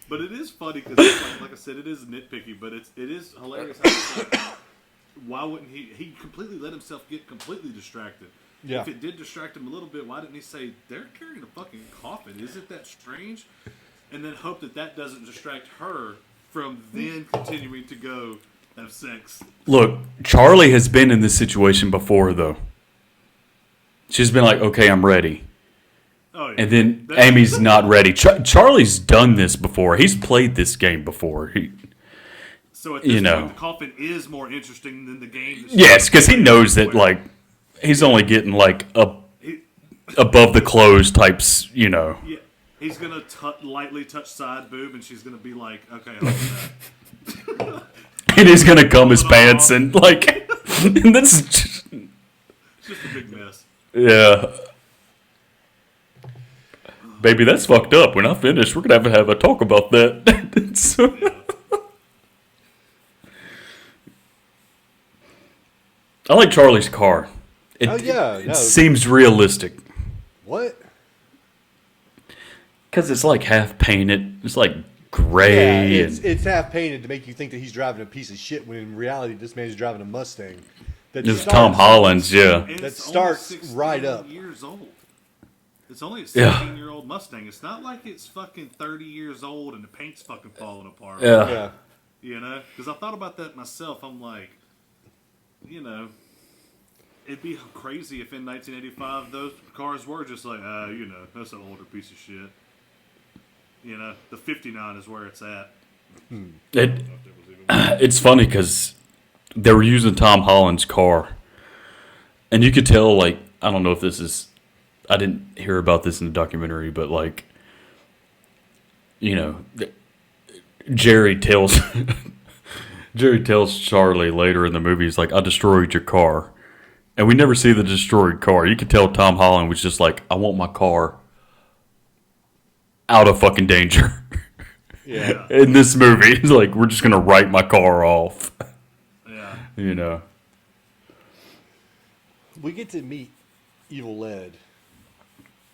but it is funny because, like I said, it is nitpicky, but it is hilarious. How it's like, why wouldn't he? He completely let himself get completely distracted.
Yeah.
If it did distract him a little bit, why didn't he say, "They're carrying a fucking coffin"? Isn't that strange? And then hope that doesn't distract her from then continuing to go have sex.
Look, Charlie has been in this situation before, though. She's been like, okay, I'm ready.
Oh, yeah.
And then Amy's not ready. Charlie's done this before. He's played this game before.
So at this point, the coffin is more interesting than the game.
Yes, because he knows that, like, he's only getting, like, above the clothes types,
Yeah. He's going to lightly touch side boob, and she's going to be like, okay, I'll do that.
And he's going to cum his pants, and, like, and that's just...
It's just a big mess.
Yeah. Baby, that's fucked up. When I finish, we're going to have a talk about that. So... I like Charlie's car. It seems realistic.
What?
Because it's like half painted. It's like gray.
Yeah, it's half painted to make you think that he's driving a piece of shit when in reality this man's driving a Mustang.
It's Tom Holland's, yeah.
That starts right up.
Years old. It's only a 16-year-old Mustang. It's not like it's fucking 30 years old and the paint's fucking falling apart.
Yeah.
You know? Because I thought about that myself. I'm like, you know, it'd be crazy if in 1985 those cars were just like, you know, that's an older piece of shit. You know, the 59 is where it's at.
It's funny because they were using Tom Holland's car. And you could tell, like, I don't know if this is... I didn't hear about this in the documentary, but, like, you know, Jerry tells Charlie later in the movie, he's like, I destroyed your car. And we never see the destroyed car. You could tell Tom Holland was just like, I want my car out of fucking danger.
Yeah.
In this movie, it's like, we're just going to write my car off.
Yeah.
You know.
We get to meet Evil Ed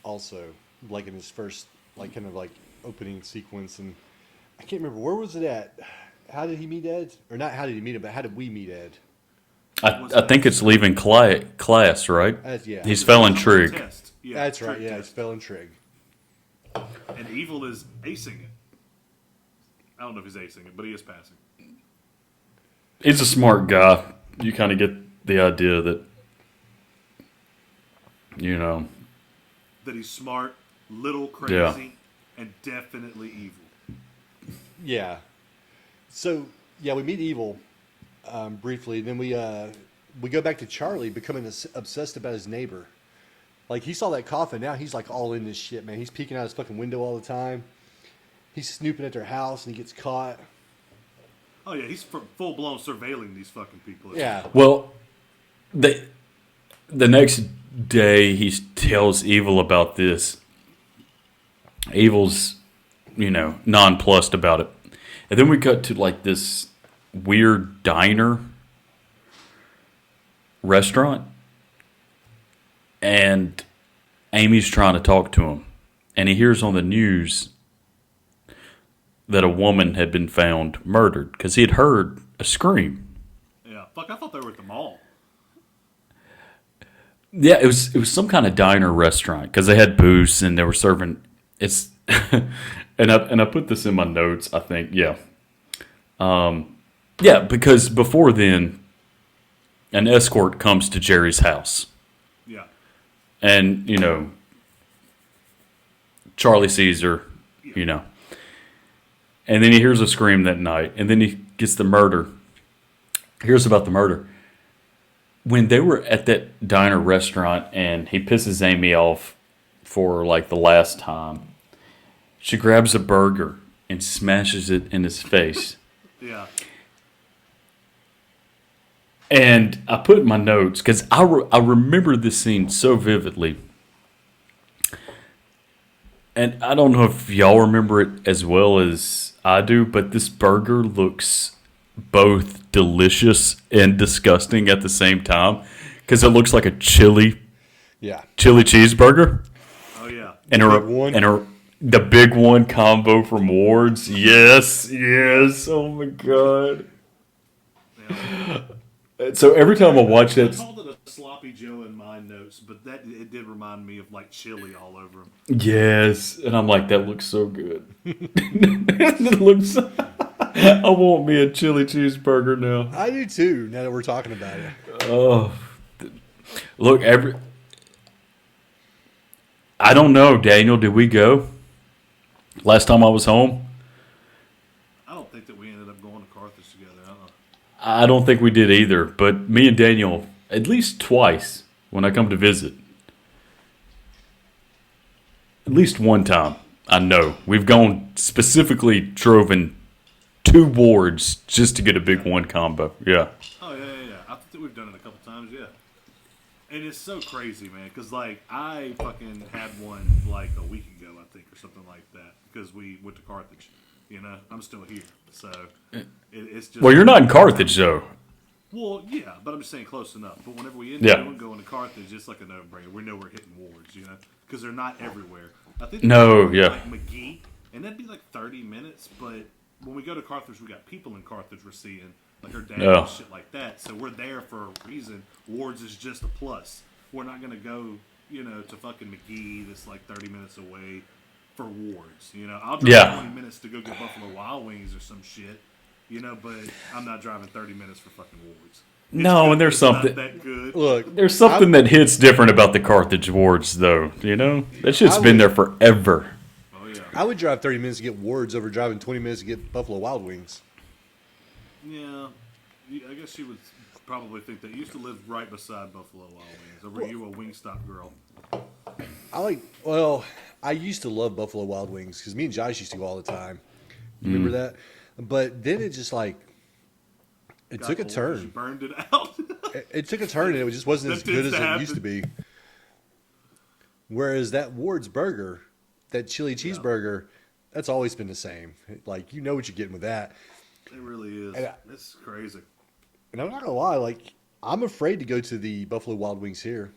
also, like in his first, like, kind of like opening sequence. And I can't remember, where was it at? How did he meet Ed? Or not how did he meet him, but how did we meet Ed?
I think it's leaving class, right?
Yeah.
He's fell in trig.
Yeah,
that's right, yeah, he's fell in trig.
And Evil is acing it. I don't know if he's acing it, but he is passing.
He's a smart guy. You kind of get the idea that, you know.
That he's smart, little crazy, and definitely evil.
Yeah. So, yeah, we meet Evil briefly. Then we go back to Charlie becoming obsessed about his neighbor. Like, he saw that coffin. Now he's, like, all in this shit, man. He's peeking out his fucking window all the time. He's snooping at their house, and he gets caught.
Oh, yeah, he's full-blown surveilling these fucking people.
Yeah.
Well, the next day, he tells Evil about this. Evil's, you know, nonplussed about it. And then we cut to, like, this weird diner restaurant. And Amy's trying to talk to him. And he hears on the news that a woman had been found murdered. Because he had heard a scream.
Yeah, fuck, I thought they were at the mall.
Yeah, it was some kind of diner restaurant. Because they had booths and they were serving... It's... and I put this in my notes, I think. Yeah. Yeah, because before then, an escort comes to Jerry's house.
Yeah.
And, you know, Charlie sees her, you know. And then he hears a scream that night. And then he gets the murder. Hears about the murder. When they were at that diner restaurant and he pisses Amy off for, like, the last time, she grabs a burger and smashes it in his face.
Yeah.
And I put in my notes, because I remember this scene so vividly. And I don't know if y'all remember it as well as I do, but this burger looks both delicious and disgusting at the same time. Because it looks like a chili
Yeah.
Chili cheeseburger.
Oh yeah.
And the big one combo from Ward's. Yes. Oh my god.
Yeah.
So every time I watch
I
that,
called it a sloppy Joe in my notes, but it did remind me of like chili all over him.
yes, and I'm like, that looks so good. It looks. I want me a chili cheeseburger now.
I do too. Now that we're talking about it.
Oh, look, I don't know, Daniel. Did we go last time I was home?
I don't think that we ended up going to Carthage together. I don't know.
I don't think we did either. But me and Daniel, at least twice when I come to visit, at least one time, I know we've gone specifically driven 2 wards just to get a big one combo. Yeah.
Oh yeah. I think that we've done it a couple times. Yeah. And it's so crazy, man, because, like, I fucking had one, like, a week ago, I think, or something like that, because we went to Carthage. You know? I'm still here. So, it's just...
Well, you're not in Carthage, though.
Well, yeah, but I'm just saying close enough. But whenever we end
Yeah.
up going to Carthage, it's like a no-brainer. We know we're hitting wards, you know? Because they're not everywhere. I think
No,
they're
yeah.
like McGee, and that'd be like 30 minutes, but when we go to Carthage, we got people in Carthage we're seeing, like her dad
Oh.
and shit like that. So we're there for a reason. Wards is just a plus. We're not going to go, you know, to fucking McGee that's like 30 minutes away for wards. You know, I'll drive
Yeah.
20 minutes to go get Buffalo Wild Wings or some shit, you know, but I'm not driving 30 minutes for fucking wards.
No, and there's
It's not
something.
that good.
Look,
There's something that hits different about the Carthage wards, though. You know, that shit's been there forever.
Oh yeah.
I would drive 30 minutes to get Wards over driving 20 minutes to get Buffalo Wild Wings.
Yeah, I guess you would probably think that. You used to live right beside Buffalo Wild Wings. Or were you a Wingstop girl?
I used to love Buffalo Wild Wings because me and Josh used to go all the time. You remember that? But then it just like, it
Got
took a
old 'cause you
turn.
burned it out.
It took a turn and it just wasn't as
That
good as
tends to
it used to be. Whereas that Ward's burger, that chili cheeseburger, that's always been the same. Like, you know what you're getting with that.
It really is.
And
It's crazy.
And I'm not gonna lie, like, I'm afraid to go to the Buffalo Wild Wings here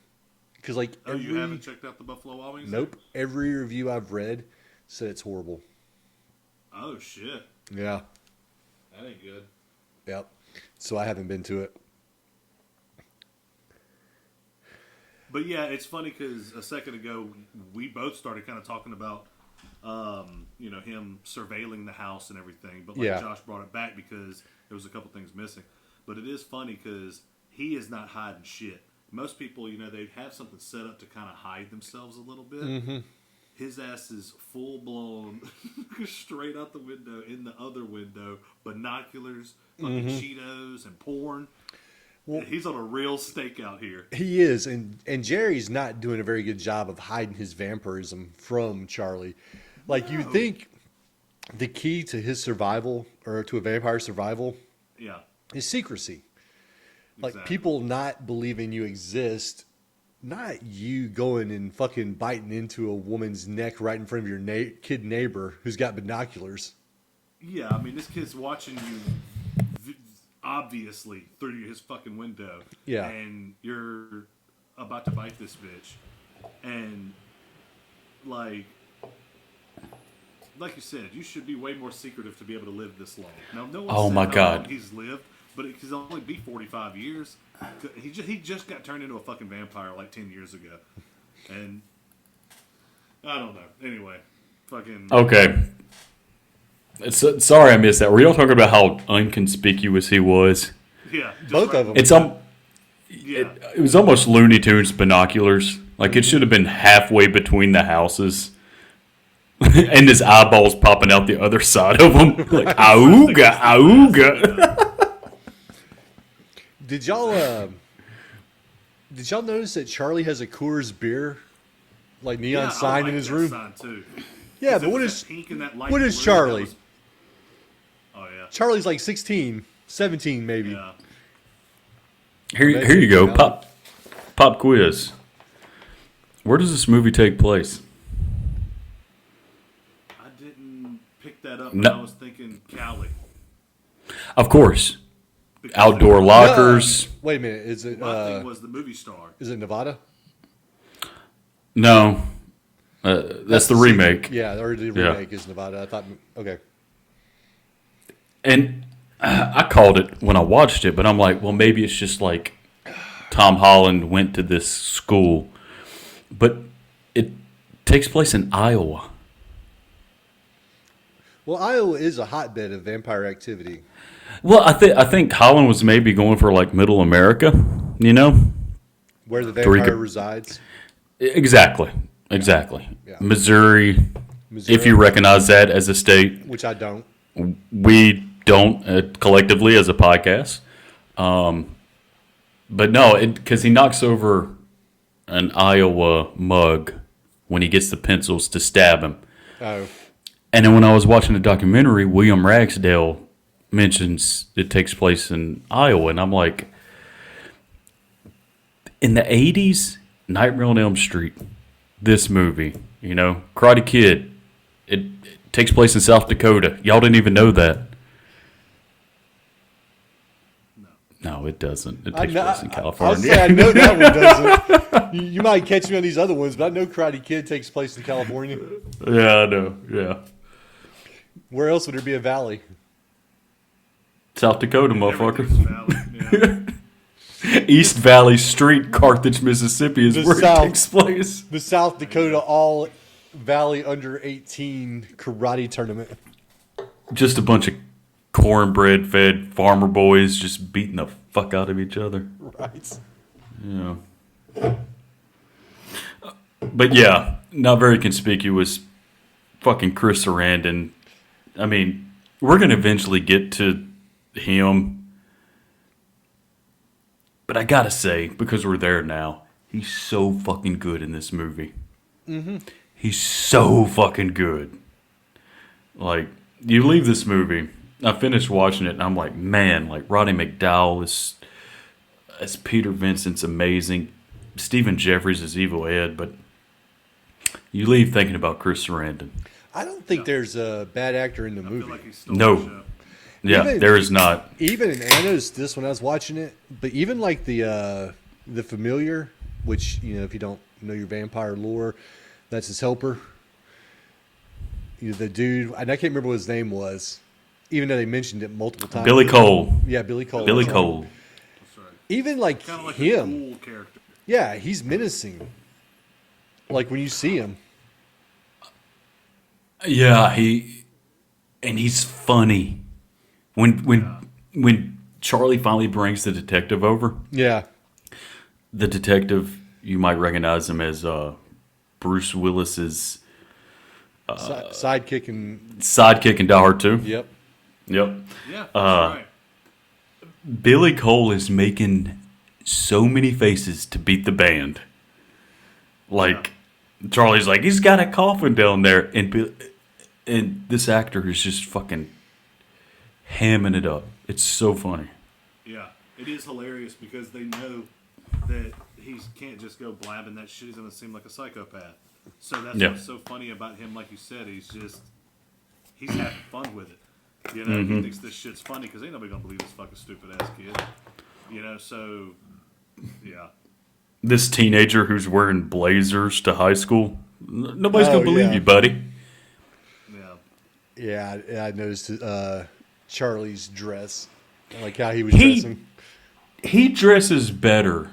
because, like,
Oh, you haven't checked out the Buffalo Wild Wings?
nope, every review I've read said it's horrible.
Oh shit,
Yeah,
that ain't good.
yep. So I haven't been to it.
But yeah, it's funny because a second ago we both started kind of talking about, you know, him surveilling the house and everything. But like
Yeah.
Josh brought it back because there was a couple things missing. But it is funny because he is not hiding shit. Most people, you know, they have something set up to kind of hide themselves a little bit.
Mm-hmm.
His ass is full blown, straight out the window, in the other window, binoculars, fucking Cheetos, and porn.
Well,
He's on a real stake out here.
he is, and Jerry's not doing a very good job of hiding his vampirism from Charlie. Like, you think the key to his survival, or to a vampire's survival,
Yeah.
is secrecy. Like,
Exactly.
people not believing you exist, not you going and fucking biting into a woman's neck right in front of your kid neighbor who's got binoculars.
Yeah, I mean, this kid's watching you obviously through his fucking window.
Yeah.
And you're about to bite this bitch. And, like you said, you should be way more secretive to be able to live this long. Now, no one
Oh
said
my
how
God.
long he's lived, but it could only be 45 years. He just got turned into a fucking vampire like 10 years ago. And, I don't know. Anyway, fucking...
Okay. Sorry I missed that. Were y'all talking about how inconspicuous he was?
Yeah. just
Both
right-
of them.
It's
Yeah.
it was almost Looney Tunes binoculars. Like, it should have been halfway between the houses. And his eyeballs popping out the other side of him. Like, auga, auga.
Did y'all notice that Charlie has a Coors beer, like neon
Yeah, I
sign
like
in his
that
room?
sign, too.
Yeah,
'Cause
but
it
what
was
is
that pink and that light
what is
blue,
Charlie?
that was- Oh, yeah.
Charlie's like 16, 17 maybe.
Yeah.
Here you go. Pop quiz. Where does this movie take place?
I didn't pick that up,
No.
but I was thinking Cali.
Of course.
Because
Outdoor lockers.
Wait a minute, is it
My thing was the movie star.
is it Nevada?
No, that's the remake.
Yeah, or the remake is Nevada. I thought, okay.
And I called it when I watched it, but I'm like, well, maybe it's just like Tom Holland went to this school, but it takes place in Iowa.
Well, Iowa is a hotbed of vampire activity.
Well, I think Holland was maybe going for like Middle America,
Where the
Where you
vampire
could-
resides.
Exactly.
Yeah.
Missouri, if you recognize that as a state.
Which I don't.
We don't collectively as a podcast. But no, because he knocks over an Iowa mug when he gets the pencils to stab him.
Oh.
And then when I was watching the documentary, William Ragsdale mentions it takes place in Iowa. And I'm like, in the 80s, Nightmare on Elm Street, this movie, Karate Kid, it takes place in South Dakota. Y'all didn't even know that. No, it doesn't. It takes place in California.
I know that one doesn't. You might catch me on these other ones, but I know Karate Kid takes place in California.
Yeah, I know. Yeah.
Where else would there be a valley?
South Dakota, motherfucker.
Everything's valid, yeah.
East Valley Street, Carthage, Mississippi is
The
where
South.
it takes place.
The South Dakota All Valley Under 18 Karate Tournament.
Just a bunch of cornbread-fed farmer boys just beating the fuck out of each other.
Right.
Yeah. But yeah, not very conspicuous. Fucking Chris Sarandon. I mean, we're going to eventually get to him. But I got to say, because we're there now, he's so fucking good in this movie. Mm-hmm. He's so fucking good. Like, you leave this movie, I finished watching it, and I'm like, man, like, Roddy McDowall as Peter Vincent's amazing. Stephen Jeffries is Evil Ed, but you leave thinking about Chris Sarandon.
I don't think there's a bad actor in the
I
movie.
feel like he stole
No.
the show.
Yeah,
Even-
there is not.
Even, and I noticed this when I was watching it, but even like the familiar, which, if you don't know your vampire lore, that's his helper. The dude, and I can't remember what his name was, even though they mentioned it multiple times.
Billy Cole.
Yeah, Billy Cole.
Billy
That's right.
Cole.
That's right.
Even like
Kind of like
him.
a cool character.
Yeah, he's menacing. Like when you see him.
Yeah, he's funny. When Charlie finally brings the detective over,
Yeah.
the detective, you might recognize him as Bruce Willis's
Sidekick and
sidekick in Die Hard 2.
yep.
Yep.
Yeah, that's right.
Billy Cole is making so many faces to beat the band. Like, Charlie's like, he's got a coffin down there. And this actor is just fucking hamming it up. It's so funny.
Yeah, it is hilarious because they know that he can't just go blabbing that shit. He's going to seem like a psychopath. So that's
Yeah.
what's so funny about him. Like you said, he's having fun with it. He thinks this shit's funny because ain't nobody going to believe this fucking stupid ass kid. So, yeah.
This teenager who's wearing blazers to high school, nobody's going to believe
yeah.
you, buddy.
Yeah.
Yeah, I noticed Charlie's dress. Like how he was
He-
dressing.
He dresses better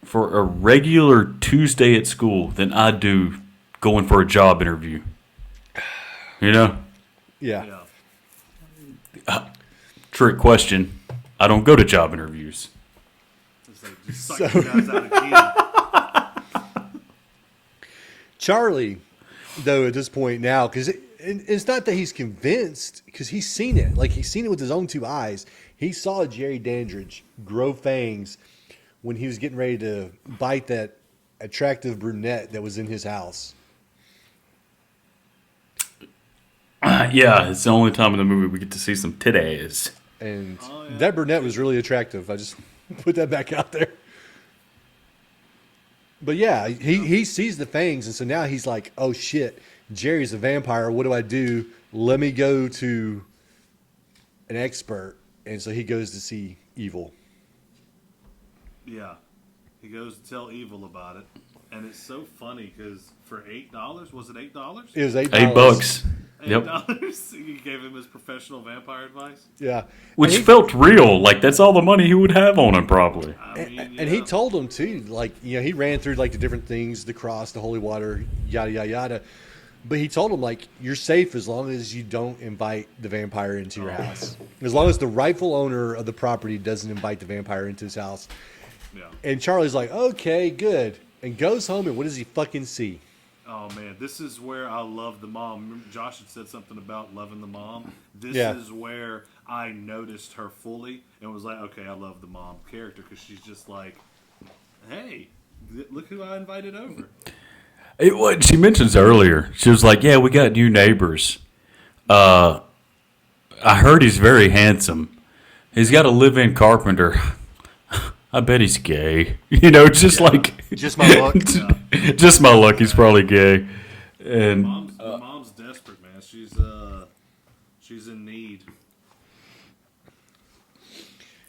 for a regular Tuesday at school than I do going for a job interview.
Yeah.
Yeah.
Trick question. I don't go to job interviews.
It's like, just suck you guys out again.
Charlie, though, at this point now, because it's not that he's convinced, because he's seen it. Like, he's seen it with his own two eyes. He saw Jerry Dandridge grow fangs when he was getting ready to bite that attractive brunette that was in his house.
Yeah, it's the only time in the movie we get to see some titties.
And
Oh, yeah.
that brunette was really attractive. I just put that back out there. But yeah, he sees the fangs, and so now he's like, oh shit, Jerry's a vampire. What do I do? Let me go to an expert. And so he goes to see Evil.
Yeah. He goes to tell Evil about it. And it's so funny because for $8, was it $8?
It was $8.
$8. Yep.
$8. You gave him his professional vampire advice.
Yeah.
Which felt real. Like, that's all the money he would have on him, probably.
I mean,
And he told him too, like, he ran through like the different things, the cross, the holy water, yada yada yada. But he told him, like, you're safe as long as you don't invite the vampire into your house. As long as the rightful owner of the property doesn't invite the vampire into his house.
Yeah.
And Charlie's like, okay, good. And goes home, and what does he fucking see?
Oh man, this is where I love the mom. Remember Josh had said something about loving the mom. This is where I noticed her fully and was like, okay, I love the mom character because she's just like, hey, look who I invited over.
What she mentions earlier, she was like, "Yeah, we got new neighbors. I heard he's very handsome. He's got a live-in carpenter. I bet he's gay. Just like
Just my luck.
just my luck. He's probably gay." And
The mom's desperate, man. She's in need.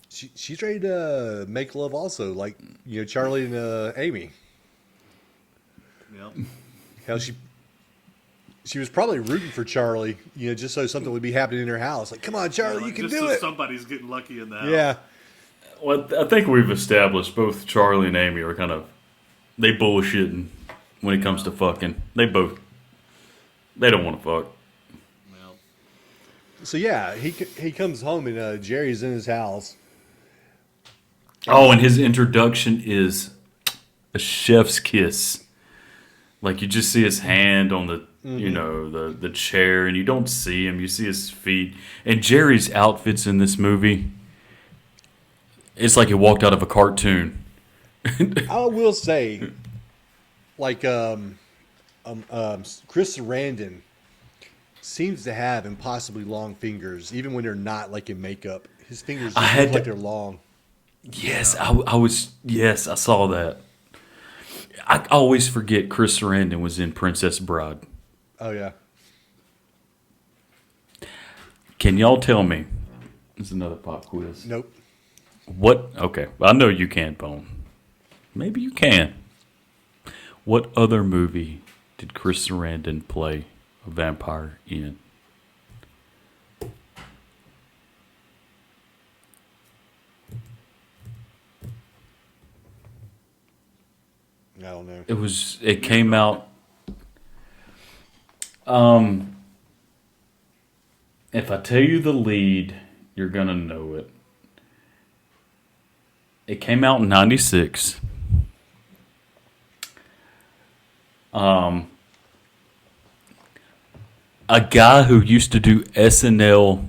She's ready to make love also, like, Charlie and Amy.
Yep.
How she was probably rooting for Charlie, just so something would be happening in her house. Like, come on, Charlie, you can
just
do
so
it.
somebody's getting lucky in the house.
Yeah.
well, I think we've established both Charlie and Amy are kind of they bullshitting when it comes to fucking. They don't want to fuck.
Well,
So yeah, he comes home and Jerry's in his house.
Oh, and his introduction is a chef's kiss. Like, you just see his hand on the, the chair, and you don't see him. You see his feet. And Jerry's outfits in this movie, it's like he walked out of a cartoon.
I will say, like, Chris Sarandon seems to have impossibly long fingers, even when they're not, like, in makeup. His fingers just look like they're long.
Yes, I saw that. I always forget Chris Sarandon was in Princess Bride.
Oh, yeah.
Can y'all tell me? This is another pop quiz.
Nope.
What? Okay, I know you can't, Bone. Maybe you can. What other movie did Chris Sarandon play a vampire in?
I don't know.
It came out. If I tell you the lead, you're gonna know it. It came out in '96. A guy who used to do SNL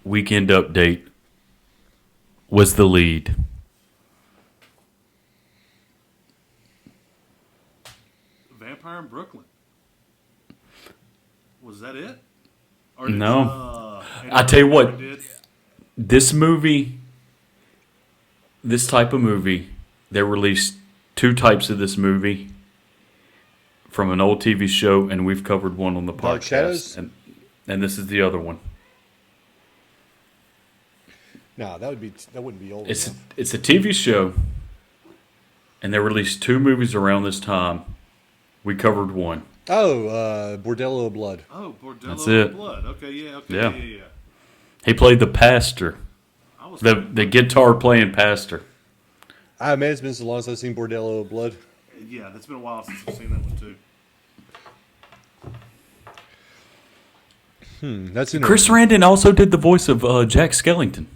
Weekend Update was the lead.
Vampire in Brooklyn. Was that it? Or
No. I tell you what, this type of movie, they released two types of this movie from an old TV show, and we've covered one on the
Dark
podcast.
Shadows?
And this is the other one.
No, that wouldn't be old enough.
It's a TV show, and they released two movies around this time. We covered one.
Oh, Bordello of Blood.
Oh, Bordello
That's
of
it.
Blood. Okay, yeah, okay,
Yeah.
yeah.
He played the pastor,
I was
the guitar playing pastor.
Man, it's been so long since I've seen Bordello of Blood.
yeah, that's been a while since I've seen that one too.
That's in
Chris Sarandon also did the voice of Jack Skellington.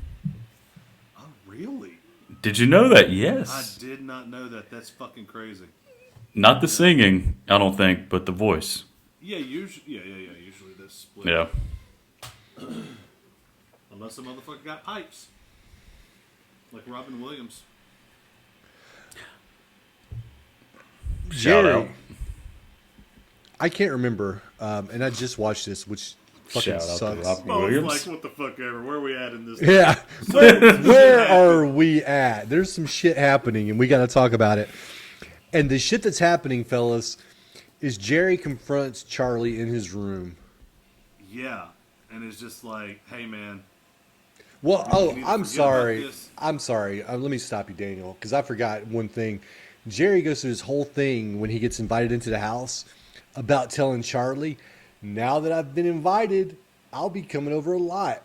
Oh, really?
Did you know that?
I
Yes.
did not know that. That's fucking crazy.
Not the singing, I don't think, but the voice.
Yeah, usually, usually that's split.
Yeah.
Unless the motherfucker got pipes, like Robin Williams.
Shout out.
I can't remember, and I just watched this, which fucking
Shout out to
sucks.
Robin
I was
Williams.
like, what the fuck ever? Where are we at in this?
Yeah, where are we at? There's some shit happening, and we got to talk about it. And the shit that's happening, fellas, is Jerry confronts Charlie in his room.
Yeah, and it's just like, hey man.
Well,
You need to
I'm
forget
sorry.
about this.
I'm sorry. Let me stop you, Daniel, because I forgot one thing. Jerry goes through his whole thing when he gets invited into the house about telling Charlie, now that I've been invited, I'll be coming over a lot.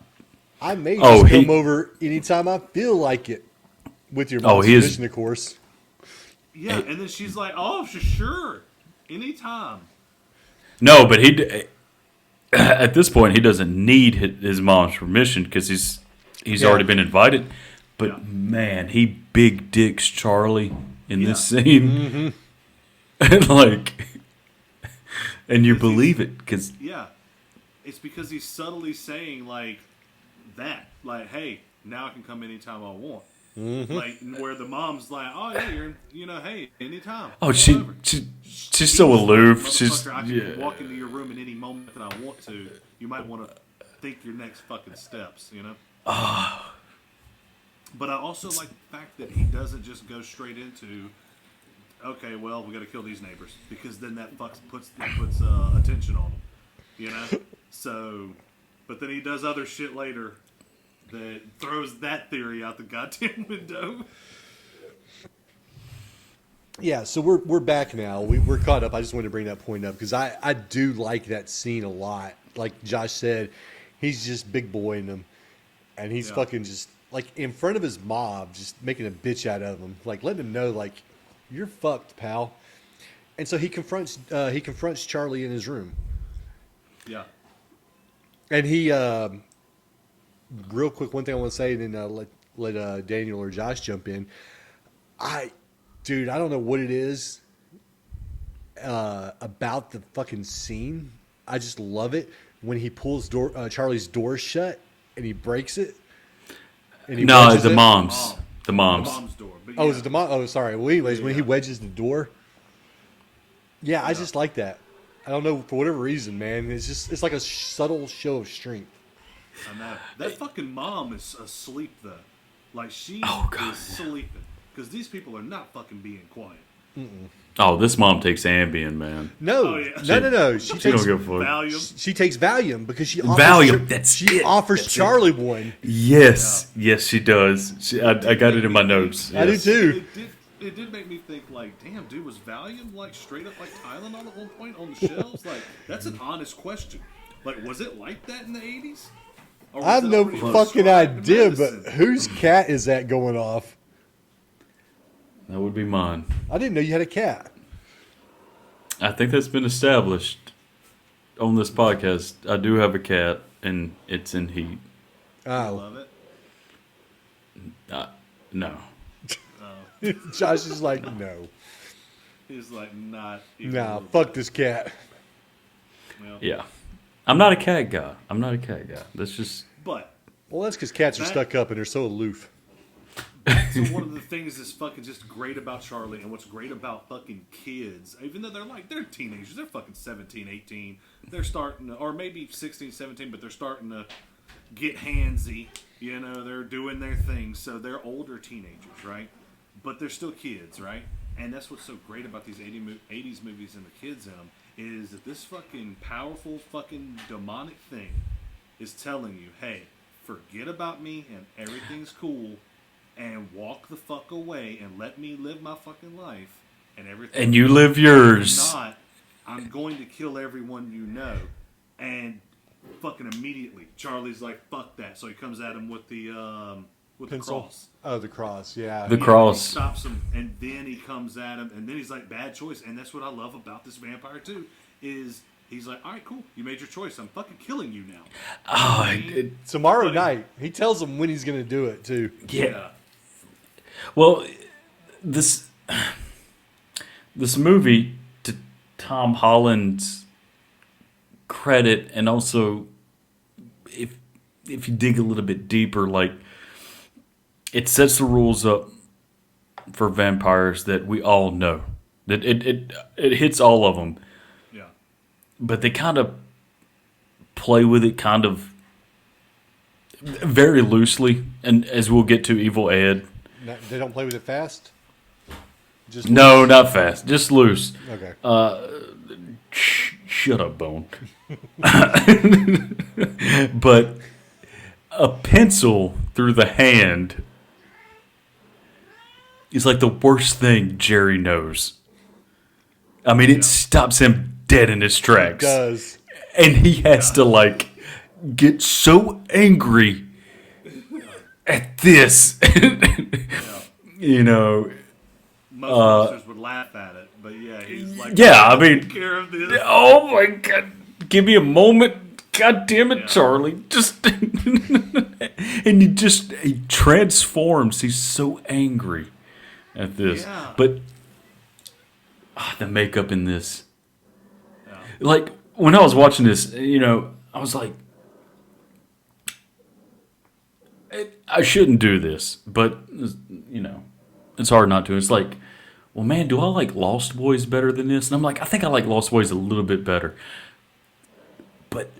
I may just come over anytime I feel like it. With your mom's permission, of course.
Yeah, and then she's like, "Oh, sure, anytime."
No, but at this point he doesn't need his mom's permission because he's already been invited. But man, he big dicks Charlie in this scene, and and you believe it because
it's because he's subtly saying like that, like, "Hey, now I can come anytime I want." Like where the mom's like, "Oh yeah, hey, anytime."
Oh, she's so aloof.
I can walk into your room at any moment that I want to. You might want to think your next fucking steps, But I also like the fact that he doesn't just go straight into, okay, well, we got to kill these neighbors because then that puts attention on them, So, but then he does other shit later that throws that theory out the goddamn window.
Yeah, so we're back now. We're caught up. I just wanted to bring that point up because I do like that scene a lot. Like Josh said, he's just big boy in them, and he's fucking just like in front of his mob, just making a bitch out of him, like letting him know like you're fucked, pal. And so he confronts Charlie in his room. Yeah, and he real quick, one thing I want to say, and then let Daniel or Josh jump in. Dude, I don't know what it is about the fucking scene. I just love it when he pulls Charlie's door shut and he breaks it. And he
it's the mom's. The mom's
door.
Oh, is it the mom? Oh, sorry. Well, anyways, when he wedges the door. Yeah, I just like that. I don't know, for whatever reason, man. It's like a subtle show of strength.
I know. That fucking mom is asleep, though. Like, she is sleeping. Because these people are not fucking being quiet.
Mm-mm.
Oh, this mom takes Ambien, man.
No. She takes
Valium.
She takes Valium because she offers Charlie one.
Yes,
she does. I got it in my notes.
I do too.
It did make me think, like, damn, dude, was Valium like straight up like Tylenol at one point on the shelves? Like, that's an honest question. Like, was it like that in the 80s?
I have no fucking idea, but whose cat is that going off?
That would be mine.
I didn't know you had a cat.
I think that's been established on this podcast. I do have a cat, and it's in heat.
Oh. I love it?
No.
Oh.
Josh is like, no.
He's like, not
even. Nah, fuck this cat.
Well,
yeah. I'm not a cat guy. That's just...
But...
Well, that's because cats are stuck up and they're so aloof.
So one of the things that's fucking just great about Charlie and what's great about fucking kids, even though they're teenagers, they're fucking 17, 18, they're starting to, or maybe 16, 17, but they're starting to get handsy, they're doing their thing, so they're older teenagers, right? But they're still kids, right? And that's what's so great about these 80s movies and the kids in them, is that this fucking powerful fucking demonic thing is telling you, hey, forget about me and everything's cool, and walk the fuck away and let me live my fucking life and everything.
And you live yours.
I'm going to kill everyone you know. And fucking immediately, Charlie's like, fuck that. So he comes at him with the cross.
Oh, the cross, yeah.
The cross.
He stops him, and then he comes at him, and then he's like, bad choice. And that's what I love about this vampire, too, is... He's like, all right, cool. You made your choice. I'm fucking killing you now.
Oh,
tomorrow night. He tells him when he's going to do it, too.
Yeah. Well, this movie, to Tom Holland's credit, and also if you dig a little bit deeper, like, it sets the rules up for vampires that we all know. That it hits all of them. But they kind of play with it kind of very loosely, and as we'll get to Evil Ed.
They don't play with it fast?
Just no, loose? Not fast. Just loose.
Okay.
Shut up, Bone. But a pencil through the hand is like the worst thing Jerry knows. I mean, it stops him dead in his tracks.
It does.
And he has to like get so angry at this. You know.
Most producers would laugh at it, but yeah, he's like,
Yeah, I mean,
take care of this.
oh my God, give me a moment. God damn it, Charlie. Just and he transforms. He's so angry at this.
Yeah.
But the makeup in this. Like when I was watching this, I was like I shouldn't do this, but it's hard not to. It's like, well, man, do I like Lost Boys better than this? And I'm like, I think I like Lost Boys a little bit better. But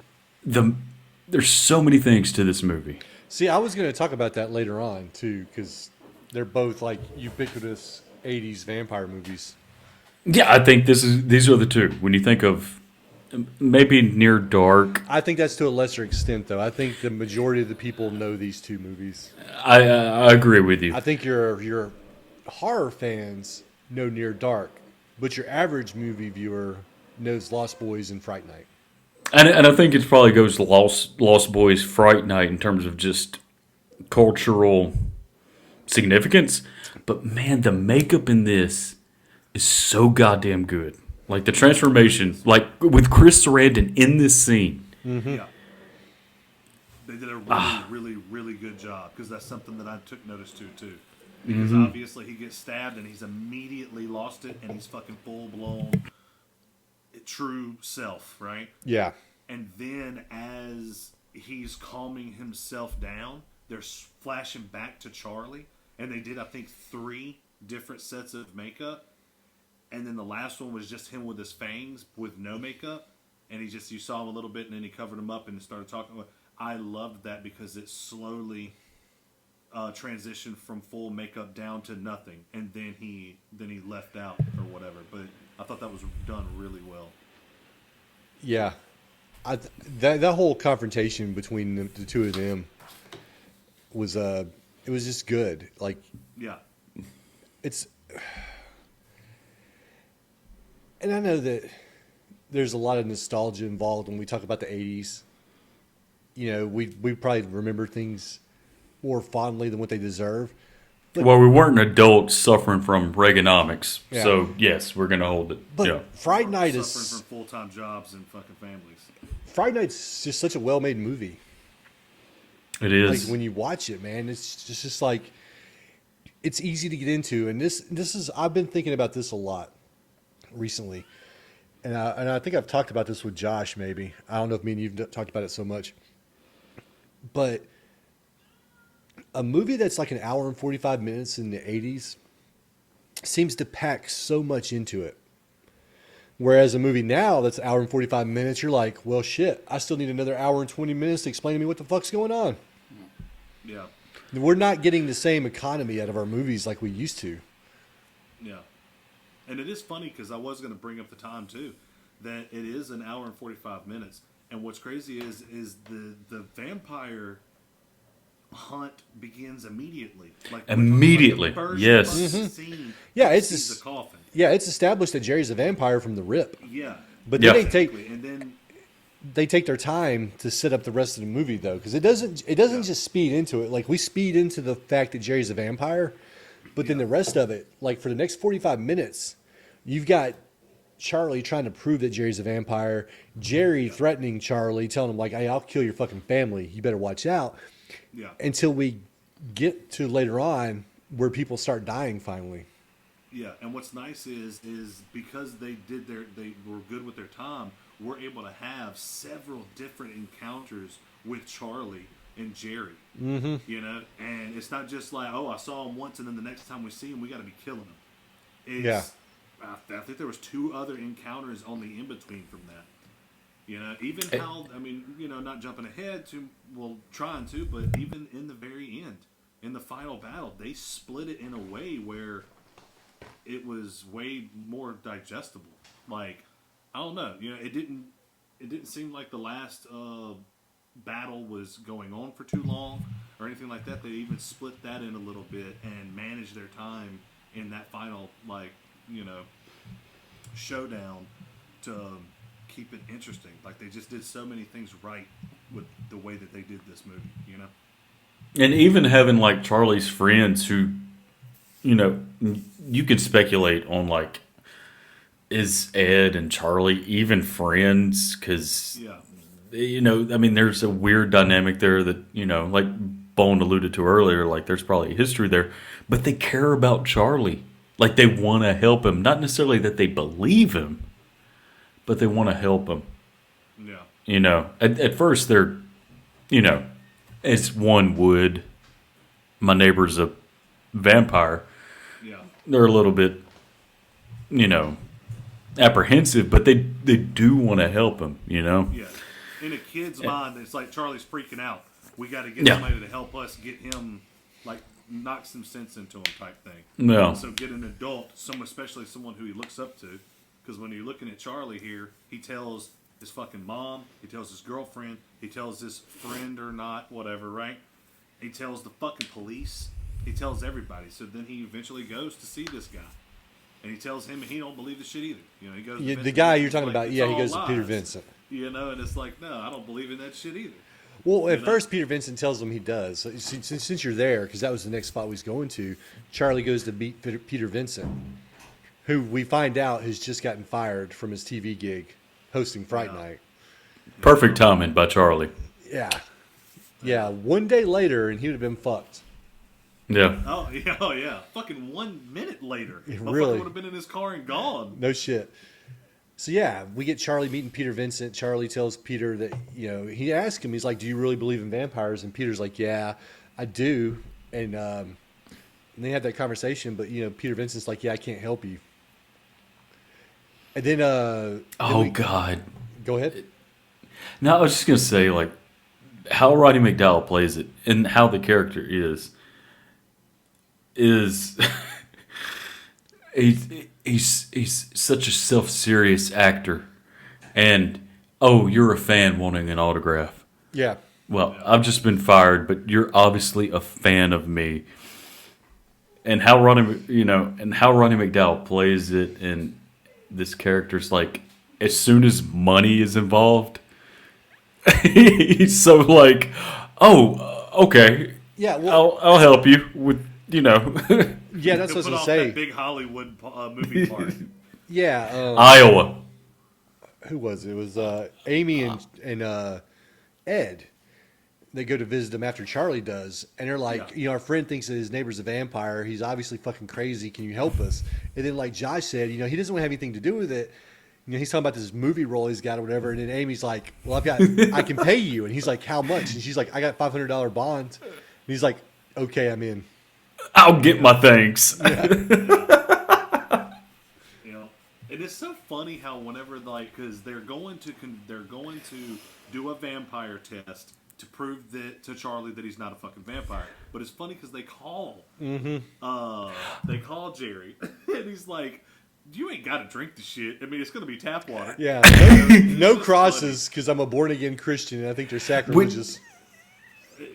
there's so many things to this movie.
See, I was going to talk about that later on too, because they're both like ubiquitous '80s vampire movies.
Yeah, I think these are the two. When you think of maybe Near Dark,
I think that's to a lesser extent, though. I think the majority of the people know these two movies.
I agree with you.
I think your horror fans know Near Dark, but your average movie viewer knows Lost Boys and Fright Night.
And I think it probably goes Lost Boys, Fright Night in terms of just cultural significance. But man, the makeup in this is so goddamn good. Like the transformation, like with Chris Sarandon in this scene.
Mm-hmm.
Yeah. They did a really, really, really good job because that's something that I took notice to too. Because obviously he gets stabbed and he's immediately lost it and he's fucking full blown true self, right?
Yeah.
And then as he's calming himself down, they're flashing back to Charlie, and they did, I think, 3 different sets of makeup, and then the last one was just him with his fangs with no makeup, and you saw him a little bit, and then he covered him up and started talking. I loved that because it slowly transitioned from full makeup down to nothing, and then he left out or whatever. But I thought that was done really well.
Yeah. That whole confrontation between the two of them was it was just good. Like,
Yeah.
it's, and I know that there's a lot of nostalgia involved when we talk about the 80s. We probably remember things more fondly than what they deserve.
Well, we weren't adults suffering from Reaganomics,
Yeah.
so yes, we're gonna hold it.
But
Yeah.
Fright Night
Suffering
is
from full-time jobs and fucking families.
Fright Night's just such a well-made movie.
It is.
Like when you watch it, man, it's just like it's easy to get into. And this is I've been thinking about this a lot recently, and I think I've talked about this with Josh. Maybe I don't know if me and you've talked about it so much, but a movie that's like an hour and 45 minutes in the 80s seems to pack so much into it. Whereas a movie now that's an hour and 45 minutes, you're like, well, shit, I still need another hour and 20 minutes to explain to me what the fuck's going on.
Yeah.
We're not getting the same economy out of our movies like we used to.
Yeah. And it is funny because I was going to bring up the time too, that it is an hour and 45 minutes. And what's crazy is the vampire hunt begins immediately. Like
Immediately,
the first
yes.
fucking scene,
Yeah,
he
it's
sees
just-
the coffin.
Yeah, it's established that Jerry's a vampire from the rip.
Yeah.
But
Yeah.
then
And then
they take their time to set up the rest of the movie though, because it doesn't just speed into it. Like we speed into the fact that Jerry's a vampire, but then the rest of it, like for the next 45 minutes, you've got Charlie trying to prove that Jerry's a vampire, Jerry threatening Charlie, telling him like, "Hey, I'll kill your fucking family. You better watch out."
yeah.
Until we get to later on where people start dying finally.
Yeah, and what's nice is because they were good with their time, we're able to have several different encounters with Charlie and Jerry. Mm-hmm. And it's not just like, oh, I saw him once, and then the next time we see him, we got to be killing him. It's, I think there was 2 other encounters on the in between from that. Even how, not jumping ahead trying to, but even in the very end, in the final battle, they split it in a way where it was way more digestible. Like, I don't know, it didn't seem like the last battle was going on for too long or anything like that. They even split that in a little bit and managed their time in that final, like, showdown to keep it interesting. Like, they just did so many things right with the way that they did this movie,
And even having like Charlie's friends who, you could speculate on like, is Ed and Charlie even friends? Because, I mean, there's a weird dynamic there that, like Bone alluded to earlier, like there's probably a history there, but they care about Charlie. Like they want to help him. Not necessarily that they believe him, but they want to help him.
Yeah.
At first they're, as one would, my neighbor's a vampire.
Yeah.
They're a little bit, apprehensive, but they do want to help him,
Yeah. In a kid's mind, it's like Charlie's freaking out. We got to get somebody to help us get him, like, knock some sense into him type thing.
No.
So get an adult, especially someone who he looks up to, because when you're looking at Charlie here, he tells his fucking mom, he tells his girlfriend, he tells his friend or not, whatever, right? He tells the fucking police. He tells everybody. So then he eventually goes to see this guy. And he tells him he don't believe the shit either. He goes to
the guy you're talking
like,
about,
it's
he
all
goes to Peter
lies.
Vincent.
And it's like, no, I don't believe in that shit either.
Well, at first, Peter Vincent tells him he does. So, since you're there, because that was the next spot we was going to, Charlie goes to meet Peter Vincent, who we find out has just gotten fired from his TV gig hosting Fright Night.
Perfect timing by Charlie.
Yeah. Yeah, one day later, and he would have been fucked.
Yeah.
Oh, yeah. Fucking 1 minute later.
Really?
Would have been in his car and gone.
No shit. So, yeah, we get Charlie meeting Peter Vincent. Charlie tells Peter that, he asks him, he's like, do you really believe in vampires? And Peter's like, yeah, I do. And they have that conversation, but, Peter Vincent's like, yeah, I can't help you. And then,
God.
Go ahead.
No, I was just going to say, like, how Roddy McDowell plays it and how the character is he's such a self-serious actor. And, you're a fan wanting an autograph.
Yeah.
Well, I've just been fired, but you're obviously a fan of me. And how Roddy McDowell plays it, and this character's like, as soon as money is involved, he's so like, okay,
Yeah, well,
I'll help you with,
yeah, that's what I was
He'll
going
put
to
off
say.
that big Hollywood movie part.
Yeah.
Iowa.
Who was it? It was Amy and Ed. They go to visit him after Charlie does, and they're like, our friend thinks that his neighbor's a vampire. He's obviously fucking crazy. Can you help us? And then, like Josh said, he doesn't want to have anything to do with it. He's talking about this movie role he's got or whatever. And then Amy's like, well, I can pay you. And he's like, how much? And she's like, I got $500 bond. And he's like, okay, I'm in.
I'll get my thanks.
And it's so funny how whenever, like, because they're going to do a vampire test to prove that to Charlie that he's not a fucking vampire. But it's funny because they call Jerry, and he's like, you ain't got to drink the shit. I mean, it's going to be tap water.
Yeah, no crosses because I'm a born again Christian and I think they're sacrilegious.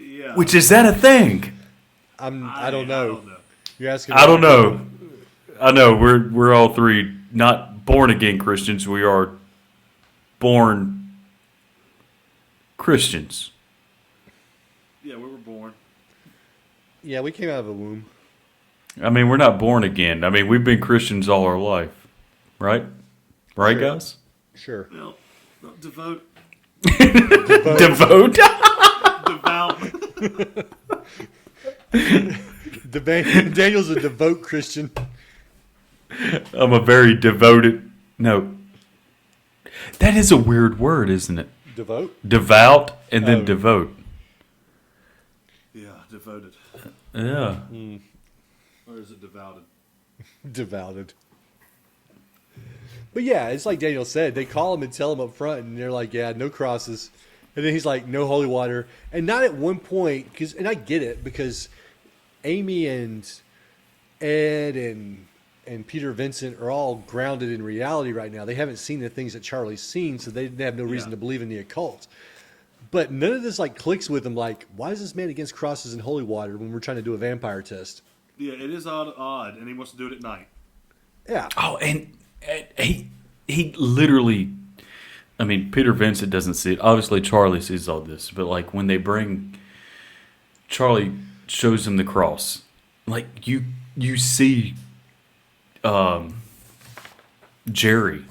Yeah.
Which is that a thing?
I don't know. You're asking.
I don't know. I know we're all three not born again Christians. We are born Christians.
Yeah, we were born.
Yeah, we came out of a womb.
I mean, we're not born again. I mean, we've been Christians all our life, right? Right,
Sure.
guys?
Sure.
No, devote.
Devote.
Devout.
Daniel's a devout Christian.
I'm a very devoted. No, that is a weird word, isn't it?
Devout?
Devout and then devote.
Yeah, devoted.
Yeah.
Or is it devoted?
Devoted. But yeah, it's like Daniel said. They call him and tell him up front, and they're like, yeah, no crosses. And then he's like, no holy water. And not at one point, and I get it, because Amy and Ed and Peter Vincent are all grounded in reality right now. They haven't seen the things that Charlie's seen, so they have no reason to believe in the occult. But none of this like clicks with them. Like, why is this man against crosses and holy water when we're trying to do a vampire test?
Yeah, it is odd, and he wants to do it at night.
Yeah.
Oh, and he literally, I mean, Peter Vincent doesn't see it. Obviously, Charlie sees all this, but like when they bring Charlie, shows him the cross, like you see, Jerry,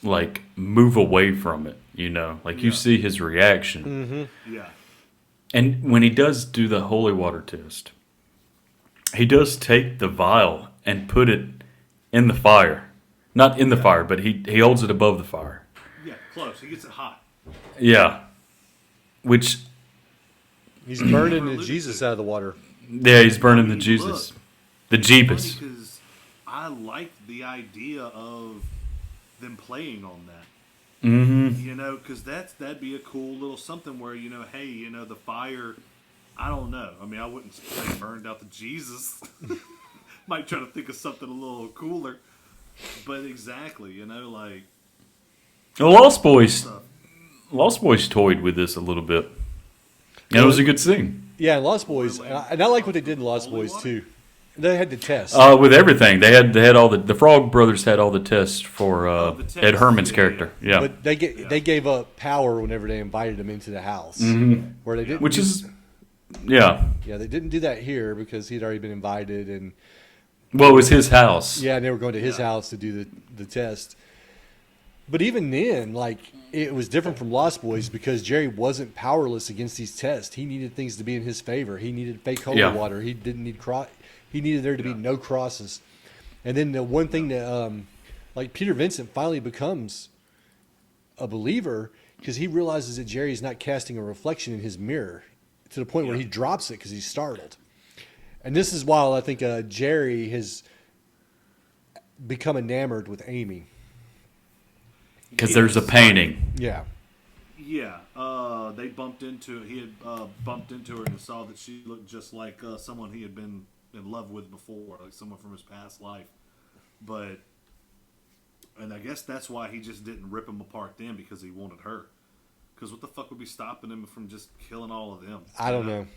like move away from it. You know, like you see his reaction.
Mm-hmm.
Yeah.
And when he does do the holy water test, he does take the vial and put it in the fire. Not in the fire, but he holds it above the fire.
Yeah, close. He gets it hot.
Yeah. Which,
He's burning the Jesus out of the water.
yeah, he's burning the Jesus. The Jeebus.
Because I like the idea of them playing on that.
Mm-hmm.
You know, because that'd be a cool little something where, you know, hey, you know, the fire, I don't know. I mean, I wouldn't say burned out the Jesus. Might try to think of something a little cooler. But exactly, you know, like...
The Lost Boys toyed with this a little bit. And it was a good scene.
Yeah, and Lost Boys, and I like what they did in Lost Boys too. They had the test.
With everything, they had all the Frog Brothers had all the tests for
the tests.
Ed Herman's
Yeah,
character. Yeah,
But they gave up power whenever they invited him into the house. Where they didn't
which
do-
is yeah.
they didn't do that here because he'd already been invited, and
Well, it was his house.
and they were going to his house to do the test. But even then, like, it was different from Lost Boys because Jerry wasn't powerless against these tests. He needed things to be in his favor. He needed fake holy water. He didn't need He needed there to be no crosses. And then the one thing that, like, Peter Vincent finally becomes a believer because he realizes that Jerry's not casting a reflection in his mirror to the point where he drops it because he's startled. And this is why I think Jerry has become enamored with Amy.
Because there's a painting.
Yeah.
Yeah, they bumped into... He had bumped into her and saw that she looked just like someone he had been in love with before, like someone from his past life. But... And I guess that's why he just didn't rip him apart then, because he wanted her. Because what the fuck would be stopping him from just killing all of them?
I don't know.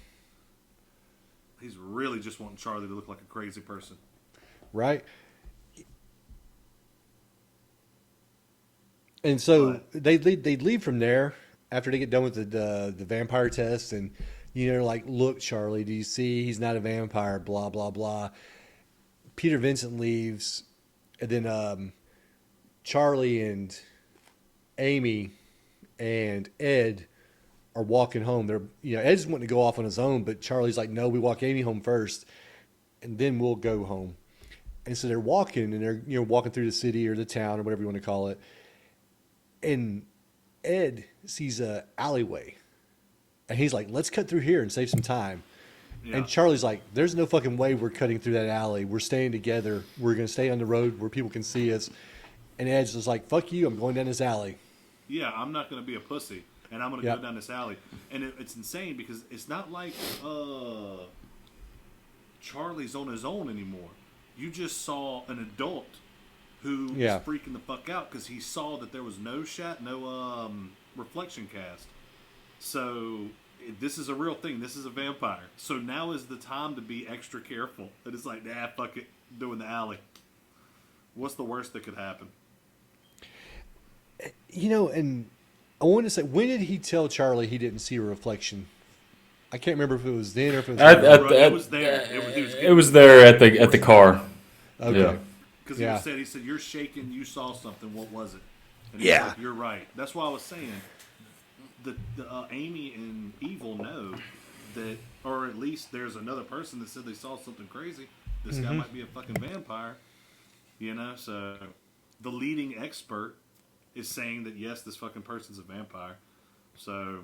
He's really just wanting Charlie to look like a crazy person.
Right? And so they leave from there after they get done with the vampire test, and like, look, Charlie, do you see he's not a vampire? Blah blah blah. Peter Vincent leaves, and then Charlie and Amy and Ed are walking home. They're Ed's wanting to go off on his own, but Charlie's like, no, we walk Amy home first, and then we'll go home. And so they're walking, and they're walking through the city or the town or whatever you want to call it. And Ed sees a alleyway, and he's like, let's cut through here and save some time. Yeah. And Charlie's like, there's no fucking way we're cutting through that alley. We're staying together. We're going to stay on the road where people can see us. And Ed's just like, fuck you, I'm going down this alley.
Yeah, I'm not going to be a pussy, and I'm going to go down this alley. And it's insane because it's not like Charlie's on his own anymore. You just saw an adult who was freaking the fuck out because he saw that there was no reflection cast. So this is a real thing. This is a vampire. So now is the time to be extra careful. And it's like, nah, fuck it, doing the alley. What's the worst that could happen?
And I want to say, when did he tell Charlie he didn't see a reflection? I can't remember if it was then or if it was
it was there.
It was there at the car.
Okay.
Yeah.
Because he said, you're shaking, you saw something, what was it? And he's like, you're right. That's why I was saying, the Amy and Evil know that, or at least there's another person that said they saw something crazy. This guy might be a fucking vampire. So the leading expert is saying that, yes, this fucking person's a vampire. So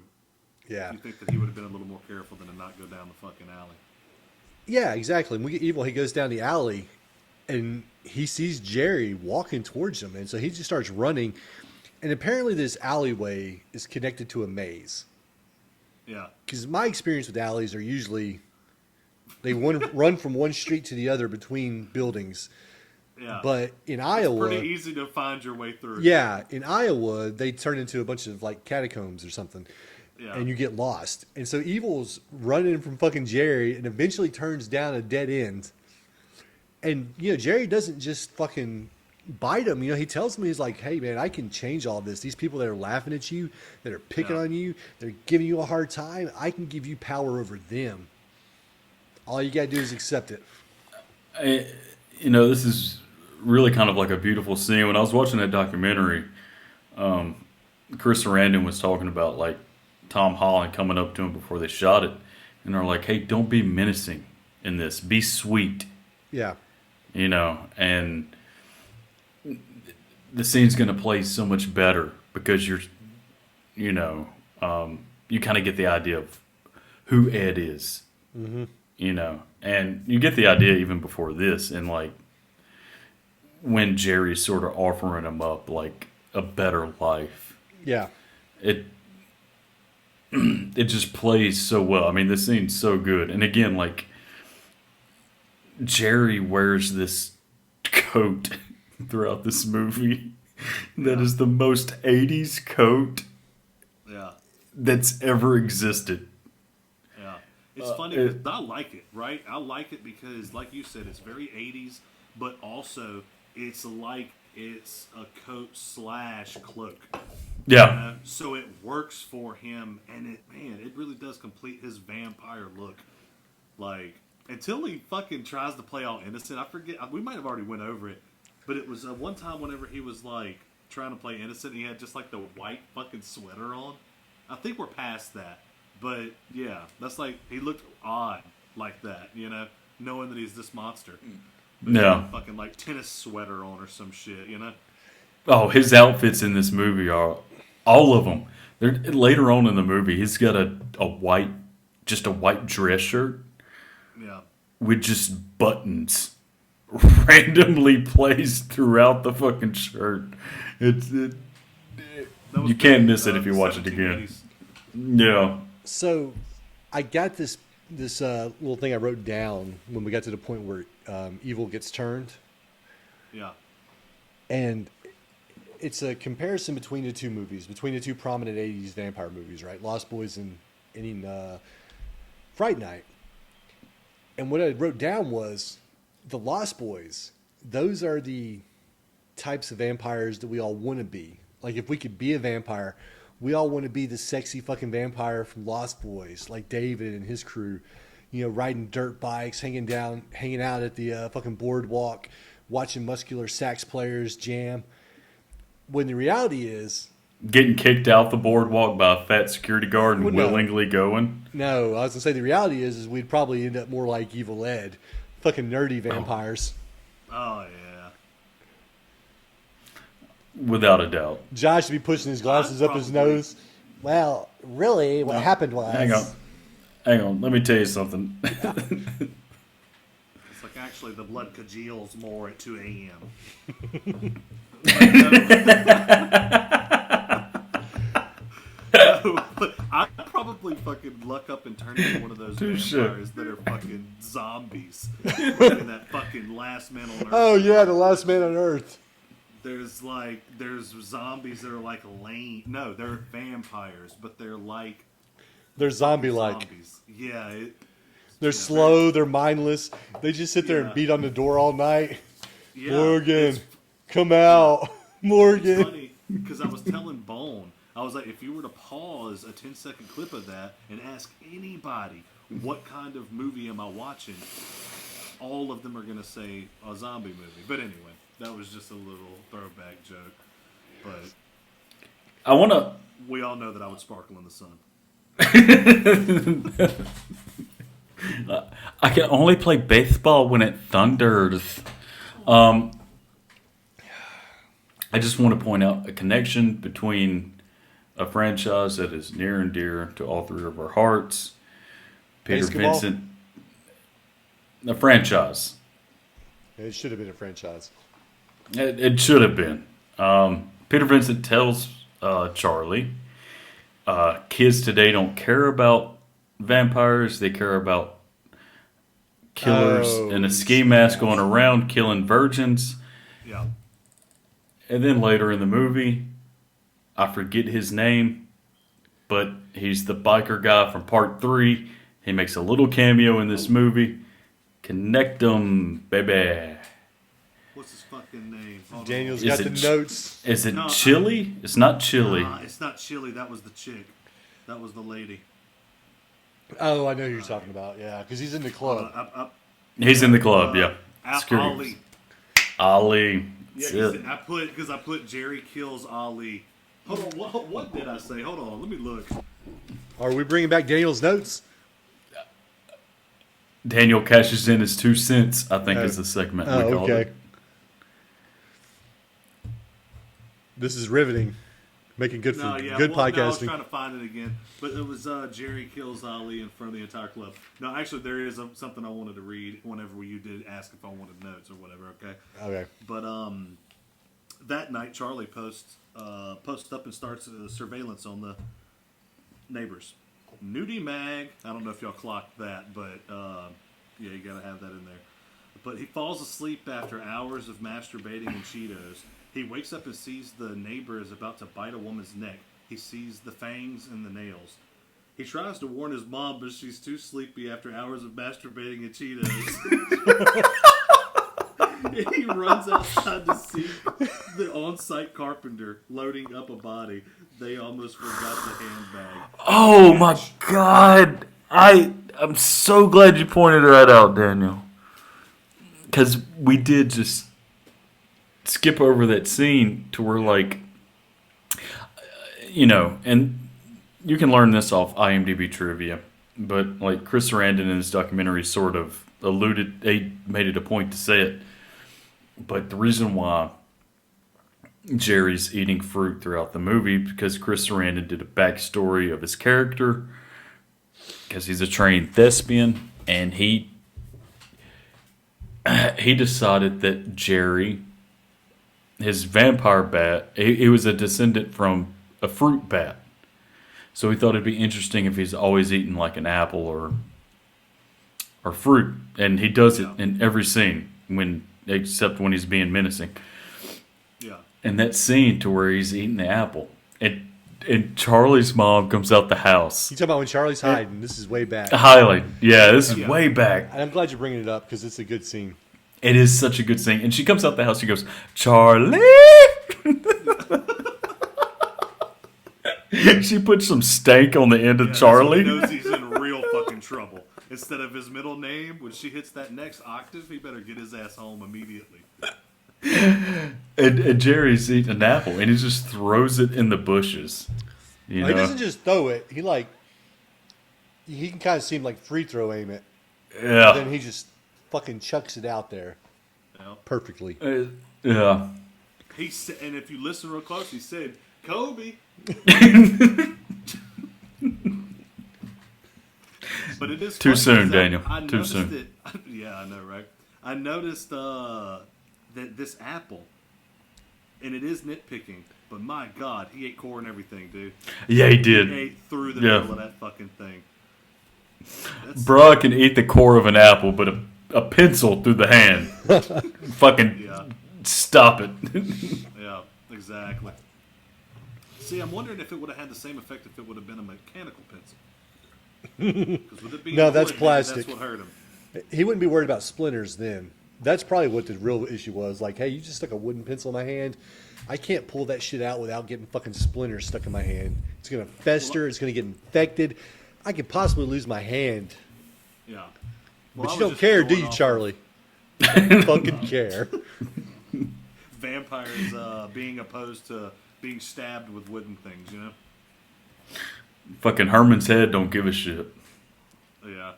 you think that he would have been a little more careful than to not go down the fucking alley.
Yeah, exactly. When we get Evil, he goes down the alley, and he sees Jerry walking towards him, and so he just starts running. And apparently this alleyway is connected to a maze.
Yeah.
Because my experience with alleys are usually they run from one street to the other between buildings. Yeah. But in Iowa...
It's pretty easy to find your way through.
Yeah. In Iowa, they turn into a bunch of, like, catacombs or something.
Yeah.
and you get lost. And so Evil's running from fucking Jerry and eventually turns down a dead end. And, Jerry doesn't just fucking bite him. He tells me, he's like, hey, man, I can change all this. These people that are laughing at you, that are picking on you, they're giving you a hard time, I can give you power over them. All you got to do is accept it.
This is really kind of like a beautiful scene. When I was watching that documentary, Chris Sarandon was talking about, like, Tom Holland coming up to him before they shot it. And they're like, hey, don't be menacing in this. Be sweet.
Yeah.
And the scene's going to play so much better because you kind of get the idea of who Ed is, and you get the idea even before this, and like when Jerry's sort of offering him up like a better life.
Yeah.
It just plays so well. I mean, this scene's so good. And again, like, Jerry wears this coat throughout this movie that is the most 80s coat that's ever existed.
Yeah. It's funny because I like it, right? I like it because, like you said, it's very 80s, but also it's like it's a coat / cloak.
Yeah.
So it works for him, and it really does complete his vampire look. Like, until he fucking tries to play all innocent. I forget, we might have already went over it, but it was one time whenever he was like trying to play innocent, and he had just like the white fucking sweater on. I think we're past that, but yeah, that's like, he looked odd like that, knowing that he's this monster. But he's got a fucking like tennis sweater on or some shit,
Oh, his outfits in this movie are all of them. Later on in the movie, he's got a white dress shirt.
Yeah.
With just buttons randomly placed throughout the fucking shirt. You can't miss it if you watch it again.
1780s.
Yeah.
So I got this little thing I wrote down when we got to the point where Evil gets turned.
Yeah.
And it's a comparison between the two movies, between the two prominent 80s vampire movies, right? Lost Boys and Fright Night. And what I wrote down was the Lost Boys. Those are the types of vampires that we all want to be. Like, if we could be a vampire, we all want to be the sexy fucking vampire from Lost Boys, like David and his crew, riding dirt bikes, hanging out at the fucking boardwalk, watching muscular sax players jam. When the reality is,
getting kicked out the boardwalk by a fat security guard and
Well, no.
willingly going.
no, I was gonna say the reality is we'd probably end up more like Evil Ed, fucking nerdy vampires.
Oh, yeah.
Without a doubt.
Josh would be pushing his glasses up his
Probably.
nose. Well, really, what happened was...
Hang on. Let me tell you something.
It's like, actually, the blood congeals more at 2 a.m. No, but I'd probably fucking luck up and turn into one of those vampires that are fucking zombies. In that fucking Last Man on Earth.
Oh, yeah, the last man on Earth.
There's zombies that are like lame. No, they're vampires, but they're like
They're zombie-like.
zombies. Yeah.
They're slow, they're mindless. They just sit there and beat on the door all night.
Yeah,
Morgan,
it's
come out. Morgan.
funny because I was telling Bone, I was like, if you were to pause a 10-second clip of that and ask anybody what kind of movie am I watching, all of them are going to say a zombie movie. But anyway, that was just a little throwback joke. But we all know that I would sparkle in the sun.
I can only play baseball when it thunders. I just want to point out a connection between a franchise that is near and dear to all three of our hearts. Peter
Basketball?
Vincent. A franchise.
It should have been a franchise.
It should have been. Peter Vincent tells Charlie, kids today don't care about vampires. They care about killers in a ski mask going around killing virgins.
Yeah.
And then later in the movie, I forget his name. but he's the biker guy from Part 3. He makes a little cameo in this movie. Connect 'em, baby.
What's his fucking name? Hold
Daniel's
Is
got
it
the notes.
Is it
No,
Chili? It's not Chili.
It's not Chili. That was the chick. That was the lady.
Oh, I know who you're talking about. Yeah, because he's in the club.
He's in the club, yeah.
Ali.
Ali.
Yeah,
That's it.
I put Jerry kills Ali. Hold on, what did I say? Hold on, let me look.
Are we bringing back Daniel's notes?
Daniel cashes in his 2 cents, I think
Oh.
is the segment we
Oh,
called
okay.
it.
This is riveting. Making good
No,
for
yeah,
good
no, I was
podcasting.
trying to find it again, but it was Jerry kills Ali in front of the entire club. No, actually, there is something I wanted to read whenever you did ask if I wanted notes or whatever. Okay,
Okay.
but that night Charlie posts up and starts surveillance on the neighbors. Nudie mag. I don't know if y'all clocked that, but yeah, you gotta have that in there. But he falls asleep after hours of masturbating and Cheetos. He wakes up and sees the neighbor is about to bite a woman's neck. He sees the fangs and the nails. He tries to warn his mom, but she's too sleepy after hours of masturbating and Cheetos. He runs outside to see the on-site carpenter loading up a body. They almost forgot the handbag.
Oh my God! I'm so glad you pointed that out, Daniel. Because we did just skip over that scene to where, like, and you can learn this off IMDb trivia, but like Chris Sarandon in his documentary sort of he made it a point to say it. But the reason why Jerry's eating fruit throughout the movie because Chris Sarandon did a backstory of his character because he's a trained thespian, and he decided that Jerry, his vampire bat, he was a descendant from a fruit bat. So he thought it'd be interesting if he's always eating like an apple or fruit, and he does it in every scene except when he's being menacing.
Yeah.
And that scene to where he's eating the apple, and Charlie's mom comes out the house.
You talking about when Charlie's hiding? This is way back.
Highly, yeah, this is way back.
And I'm glad you're bringing it up because it's a good scene.
It is such a good scene. And she comes out the house, she goes, Charlie! She puts some stank on the end of Charlie.
So he knows he's in real fucking trouble. Instead of his middle name, when she hits that next octave, he better get his ass home immediately.
And Jerry's eating an apple, and he just throws it in the bushes. You
He
know?
doesn't just throw it. He can kind of seem like free throw aim it.
Yeah.
Then he just fucking chucks it out there
Yeah.
perfectly.
Yeah.
He said, and if you listen real close, he said, Kobe. But it is
Too
funny
soon,
'cause
Daniel.
I
Too
noticed
soon.
it. Yeah, I know, right? I noticed that this apple, and it is nitpicking, but my God, he ate core and everything, dude.
Yeah, he
He
did.
ate through the
Yeah.
middle of that fucking thing. That's,
Bruh can eat the core of an apple, but a pencil through the hand. Fucking
Yeah,
stop it.
yeah, exactly. See, I'm wondering if it would have had the same effect if it would have been a mechanical pencil. 'Cause with it being
No, that's
wood,
plastic.
That's what hurt him.
He wouldn't be worried about splinters then. That's probably what the real issue was. Like, hey, you just stuck a wooden pencil in my hand. I can't pull that shit out without getting fucking splinters stuck in my hand. It's going to fester. It's going to get infected. I could possibly lose my hand.
Yeah.
But
I
you
was
don't
just
care, do
going
you,
off
Charlie? You fucking care.
Vampires being opposed to being stabbed with wooden things, you know?
Fucking Herman's head don't give a shit.
Yeah.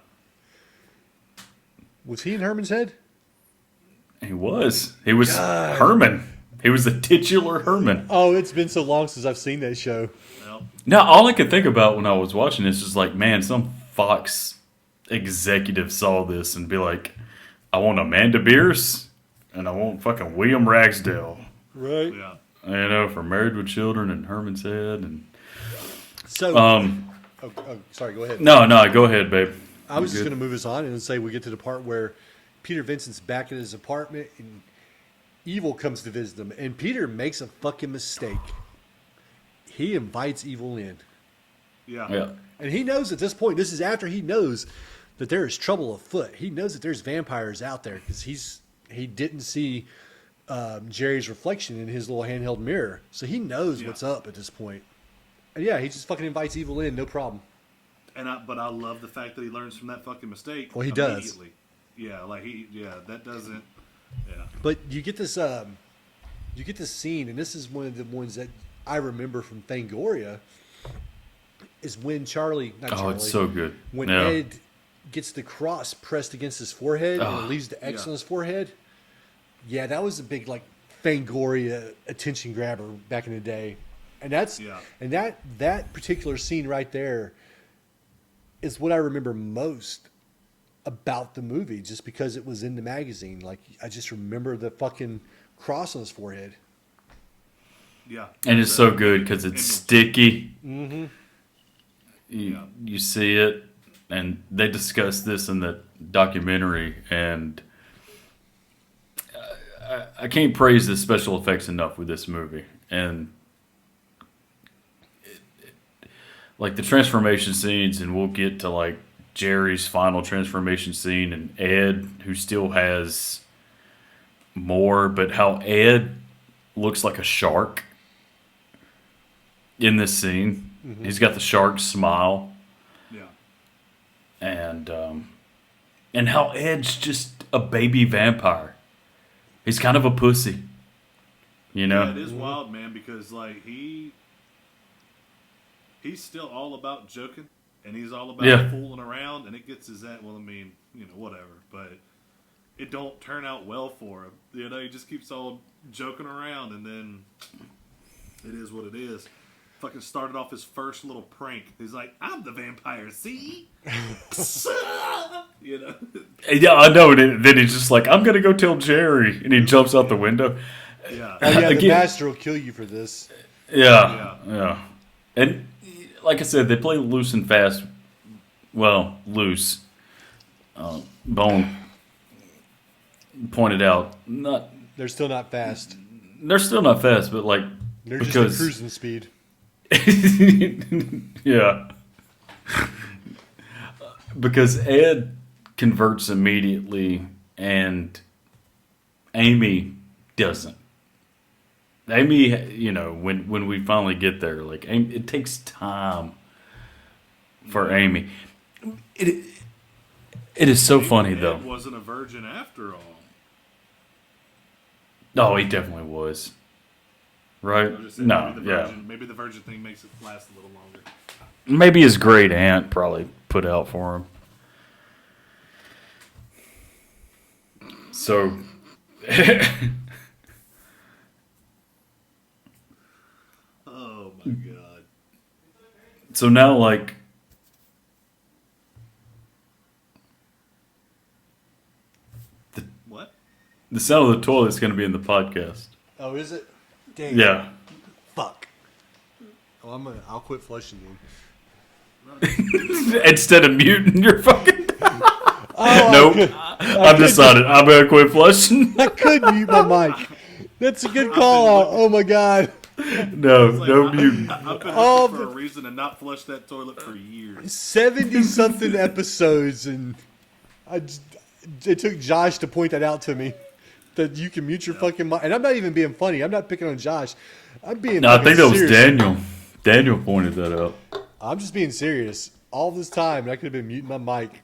Was he in Herman's head?
He was. He was
God.
Herman. He was the titular Herman.
Oh, it's been so long since I've seen that show.
Well,
Now, all I could think about when I was watching this is like, man, some Fox executive saw this and be like, I want Amanda Bierce and I want fucking William Ragsdale.
Right.
yeah.
You know, for Married with Children and Herman's Head. And
So, sorry, go ahead.
no, go ahead, babe.
I was just
Good.
going to move us on and say we get to the part where Peter Vincent's back at his apartment and Evil comes to visit him. And Peter makes a fucking mistake. He invites Evil in.
Yeah.
And he knows at this point, this is after he knows that there is trouble afoot. He knows that there's vampires out there because he didn't see Jerry's reflection in his little handheld mirror. So he knows what's up at this point. And yeah, he just fucking invites evil in, no problem.
But I love the fact that he learns from that fucking mistake.
Well, he does.
Yeah, that doesn't. Yeah.
But you get this scene, and this is one of the ones that I remember from Fangoria, is when Charlie,
it's so good.
When Ed gets the cross pressed against his forehead and it leaves the X on his forehead. Yeah, that was a big like Fangoria attention grabber back in the day. And that particular scene right there is what I remember most about the movie, just because it was in the magazine. Like, I just remember the fucking cross on his forehead.
Yeah.
And it's so good because it's sticky.
Mm-hmm.
You see it, and they discuss this in the documentary, and I can't praise the special effects enough with this movie. And like the transformation scenes, and we'll get to like Jerry's final transformation scene, and Ed, who still has more, but how Ed looks like a shark in this scene. Mm-hmm. He's got the shark smile.
Yeah.
And how Ed's just a baby vampire. He's kind of a pussy. You know?
Yeah, it is wild, man, because like he's still all about joking, and he's all about fooling around, and it gets his ass. Well, I mean, whatever, but it don't turn out well for him. He just keeps all joking around, and then it is what it is. Fucking started off his first little prank. He's like, "I'm the vampire, see?"
Yeah, I know. And then he's just like, "I'm gonna go tell Jerry," and he jumps out the window.
Yeah.
Oh yeah, the master will kill you for this.
Yeah. And like I said, they play loose and fast. Well, loose. Bone pointed out,
they're still not fast.
They're still not fast, but like
they're just at cruising speed.
Yeah. Because Ed converts immediately and Amy doesn't. Amy, when we finally get there, like it takes time for Amy. It is so funny though.
Ed wasn't a virgin after all.
No, he definitely was. Right?
Maybe the virgin thing makes it last a little longer.
Maybe his great aunt probably put out for him. So,
oh my god.
So now, like,
what?
The sound of the toilet is going to be in the podcast.
Oh, is it? Damn.
Yeah.
Fuck. Oh, I'll quit flushing you.
Instead of muting your fucking. Nope. I've decided I'm gonna quit flushing.
I could mute my mic. That's a good call out. Oh my god.
No muting.
I've been looking for a reason to not flush that toilet for years.
70-something episodes, and it took Josh to point that out to me. That you can mute your fucking mic. And I'm not even being funny. I'm not picking on Josh. I'm being
No, I think that was
serious.
Daniel. Daniel pointed that out.
I'm just being serious. All this time, I could have been muting my mic.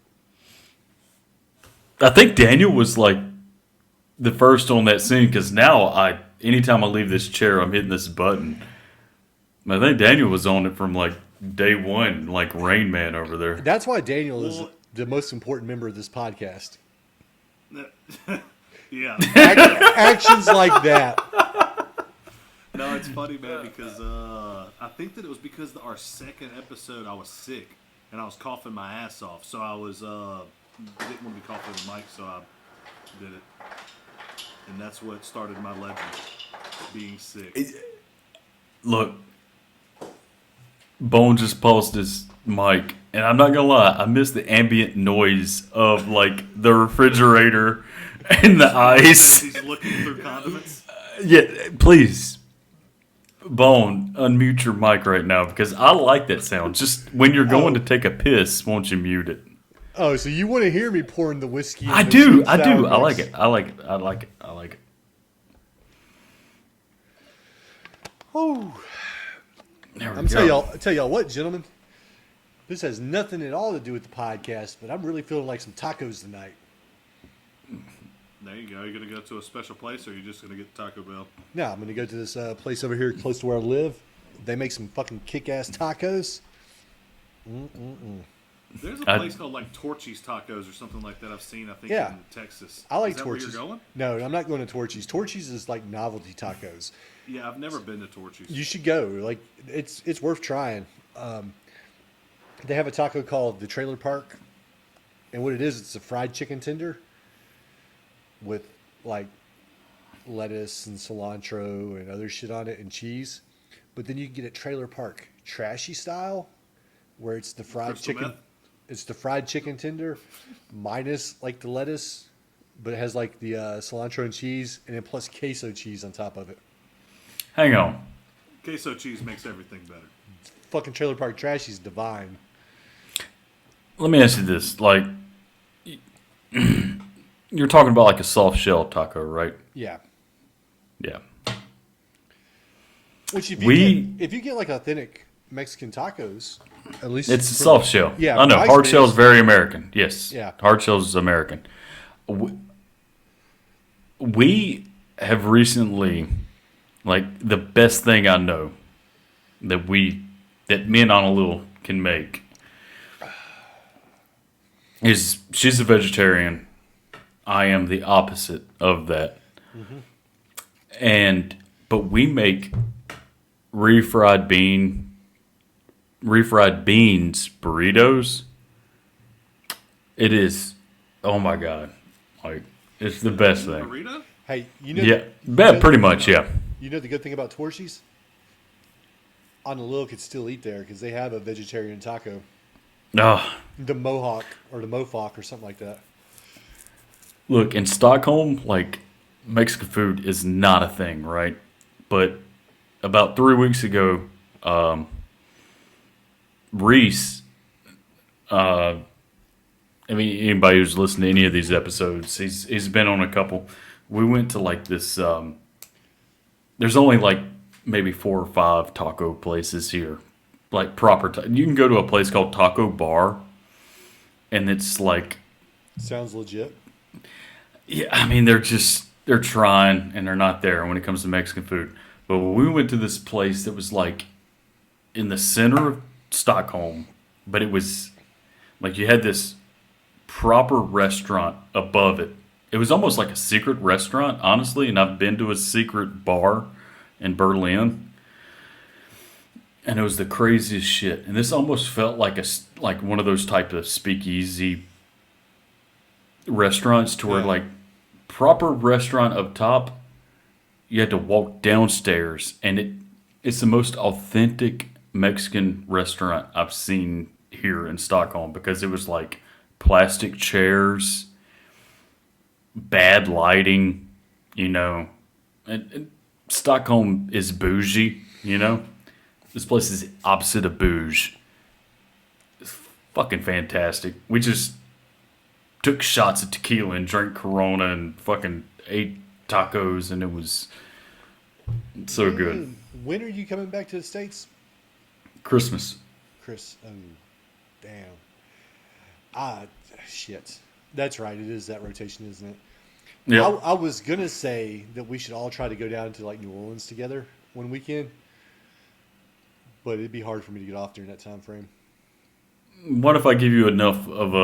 I think Daniel was like the first on that scene because now anytime I leave this chair, I'm hitting this button. I think Daniel was on it from like day one, like Rain Man over there.
That's why Daniel is the most important member of this podcast.
Yeah.
Actions like that.
No, it's funny, man, because I think that it was because our second episode I was sick and I was coughing my ass off, so I was didn't want to be coughing the mic, so I did it, and that's what started my legend, being sick.
Look, Bone just paused his mic, and I'm not gonna lie, I missed the ambient noise of like the refrigerator and the ice.
He's looking through condiments.
Yeah, please. Bone, unmute your mic right now because I like that sound. Just when you're going to take a piss, won't you mute it?
Oh, so you want to hear me pouring the whiskey?
I
the
do.
sweet
I do.
sour
I like
mix?
it. I like it. I like it. I like it.
Oh,
There we
I'm
go.
tell y'all what, gentlemen. This has nothing at all to do with the podcast, but I'm really feeling like some tacos tonight.
There you go. Are you gonna go to a special place, or are you just gonna get Taco Bell?
Now I'm gonna go to this place over here close to where I live. They make some fucking kick-ass tacos.
There's a place called like Torchy's Tacos or something like that. I've seen. I think
Yeah.
in Texas.
I like
Is that
Torchy's.
Where you're going?
No, I'm not going to Torchy's. Torchy's is like novelty tacos.
Yeah, I've never been to Torchy's.
You should go. Like it's worth trying. They have a taco called the Trailer Park, and what it is, it's a fried chicken tender with like lettuce and cilantro and other shit on it and cheese. But then you can get it Trailer Park trashy style, where it's the fried
Crystal
chicken.
meth?
It's the fried chicken tender minus like the lettuce, but it has like the cilantro and cheese, and then plus queso cheese on top of it.
Hang on.
Queso cheese makes everything better.
Fucking Trailer Park trashy is divine.
Let me ask you this: like, you're talking about like a soft shell taco, right?
Yeah.
Yeah.
Which if you get like authentic Mexican tacos, at least
It's a soft shell.
Yeah,
I know.
my
Hard shell is
experience-
very American. Yes.
Yeah.
Hard shell is American. We have recently, like, the best thing I know that me and Honolulu can make is she's a vegetarian. I am the opposite of that. But we make refried beans burritos. It is, oh my god, like it's the best thing.
Burrito?
Hey, you know,
Yeah, pretty much, yeah.
You know the good thing about Torchy's? Honolulu could still eat there because they have a vegetarian taco,
Ah,
the Mohawk or the Mofoc or something like that.
look, in Stockholm, like Mexican food is not a thing, right? But about 3 weeks ago, Reese, I mean, anybody who's listened to any of these episodes, he's been on a couple. We went to like this. There's only like maybe 4 or 5 taco places here, like proper. You can go to a place called Taco Bar, and it's like,
Sounds legit.
yeah, I mean, they're trying and they're not there when it comes to Mexican food. But when we went to this place that was like in the center of Stockholm, but it was like you had this proper restaurant above it. It was almost like a secret restaurant, honestly. And I've been to a secret bar in Berlin, and it was the craziest shit. And this almost felt like like one of those type of speakeasy restaurants to where
Yeah.
like proper restaurant up top, you had to walk downstairs, and it's the most authentic Mexican restaurant I've seen here in Stockholm because it was like plastic chairs, bad lighting, and Stockholm is bougie, This place is opposite of bouge. It's fucking fantastic. We just took shots of tequila and drank Corona and fucking ate tacos, and it was so good.
When are you coming back to the States,
Christmas.
Chris? Oh, damn. Shit. That's right. It is that rotation, isn't it?
Yeah.
I was going to say that we should all try to go down to like New Orleans together one weekend, but it'd be hard for me to get off during that time frame.
What if I give you enough of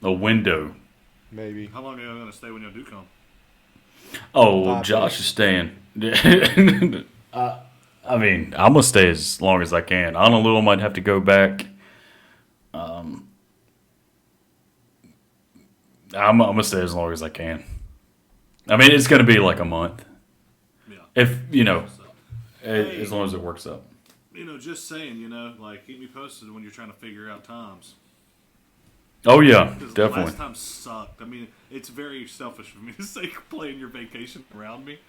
a window?
Maybe.
How long are you going to stay when you do come?
Oh,
5
Josh
days.
is staying. I mean, I'm gonna stay as long as I can. Honolulu might have to go back. I'm gonna stay as long as I can. I mean, it's gonna be like a month,
Yeah.
if
So,
as long as it works out.
just saying, like keep me posted when you're trying to figure out times.
Oh yeah,
Because the last
definitely.
time sucked. I mean, it's very selfish for me to say playing your vacation around me.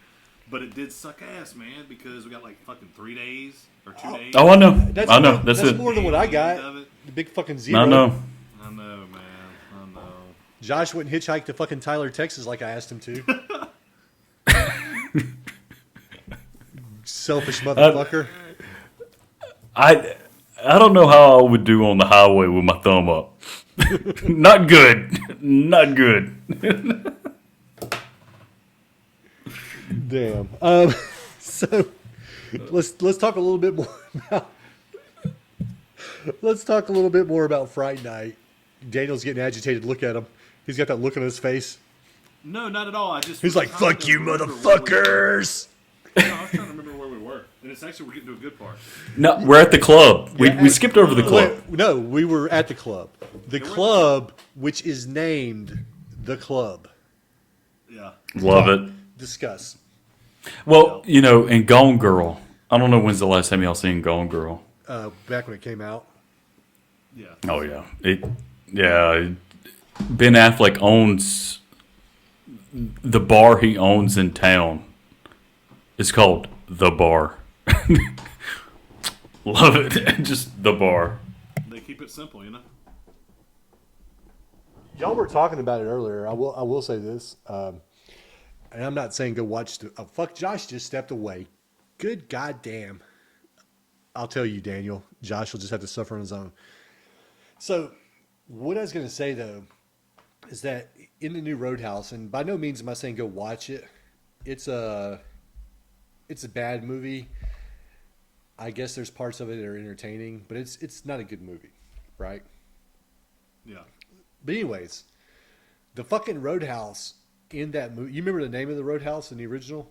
But it did suck ass, man, because we got like fucking 3 days or 2 days.
Oh, I know.
That's
I know.
more,
That's
that's
it.
more than what I got.
Of it.
The big fucking zero.
I know.
I know, man. I know.
Josh went and hitchhiked to fucking Tyler, Texas, like I asked him to. Selfish motherfucker.
I don't know how I would do on the highway with my thumb up. Not good. Not good.
Damn. So let's talk a little bit more about. Let's talk a little bit more about Fright Night. Daniel's getting agitated. Look at him. He's got that look on his face.
No, not at all. I just.
He's
was
like,
trying
"Fuck
to
you,
remember where we were.
motherfuckers!"
No, I was trying to remember where we were, and it's actually we're getting to a good part.
No, we're at the club. We
Yeah,
skipped over the club.
Wait, no, we were at the club. The club, which is named the club.
Yeah.
Love it.
Discuss.
Well, you know, in Gone Girl, I don't know when's the last time y'all seen Gone Girl.
Back when it came out.
Yeah.
Oh yeah, Ben Affleck owns the bar he owns in town. It's called The Bar. Love it. Just The Bar.
They keep it simple, you know.
Y'all were talking about it earlier. I will say this, and I'm not saying go watch the. Oh, fuck! Josh just stepped away. Good goddamn. I'll tell you, Daniel. Josh will just have to suffer on his own. So, what I was going to say though is that in the new Roadhouse, and by no means am I saying go watch it. It's a bad movie. I guess there's parts of it that are entertaining, but it's not a good movie, right?
Yeah.
But anyways, the fucking Roadhouse in that movie. You remember the name of the Roadhouse in the original?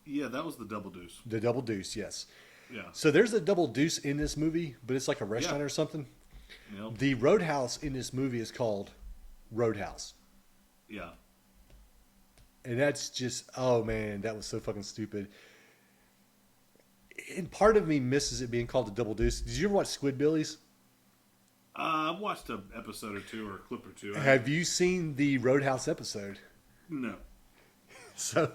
Yeah, that was the Double Deuce.
The Double Deuce, yes.
Yeah.
So there's a Double Deuce in this movie, but it's like a restaurant or something.
Yep.
The Roadhouse in this movie is called Roadhouse.
Yeah.
And that's just, oh man, that was so fucking stupid. And part of me misses it being called the Double Deuce. Did you ever watch Squidbillies?
I've watched an episode or two or a clip or two.
Have you seen the Roadhouse episode?
No.
So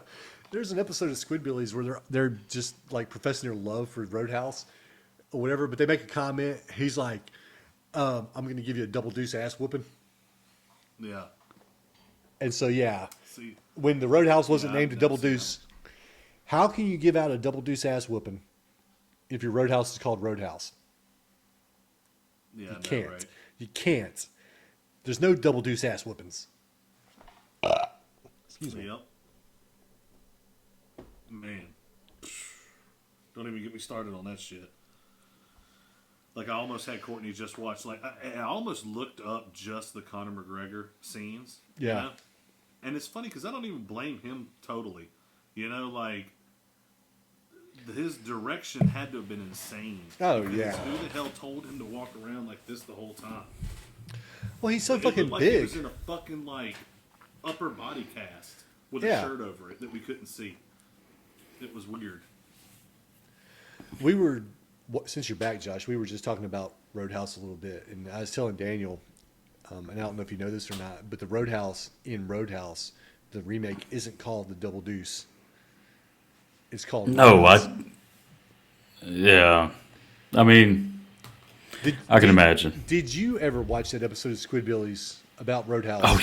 there's an episode of Squidbillies where they're just like professing their love for Roadhouse or whatever, but they make a comment. He's like, I'm going to give you a Double Deuce ass whooping.
Yeah.
And so, yeah,
See.
when the Roadhouse wasn't
Yeah,
named a
I've
Double
never seen
Deuce, how can you give out a Double Deuce ass whooping if your Roadhouse is called Roadhouse?
Yeah.
You
no,
can't.
Right.
You can't. There's no Double Deuce ass whoopings. Excuse me.
Yep. Man. Don't even get me started on that shit. Like, I almost had Courtney just watch, like, I almost looked up just the Conor McGregor scenes.
Yeah.
You know? And it's funny because I don't even blame him totally. You know, like, his direction had to have been insane.
Oh,
Because
yeah.
Who the hell told him to walk around like this the whole time?
Well, he's so
It
fucking
looked like he
big.
was in a fucking, like, upper body cast with
Yeah.
a shirt over it that we couldn't see. It was weird.
We were, since you're back, Josh, we were just talking about Roadhouse a little bit. And I was telling Daniel, and I don't know if you know this or not, but the Roadhouse in Roadhouse, the remake isn't called the Double Deuce. It's called
No,
Roadhouse.
Yeah. I mean, I can imagine.
Did you ever watch that episode of Squidbillies about Roadhouse?
Oh,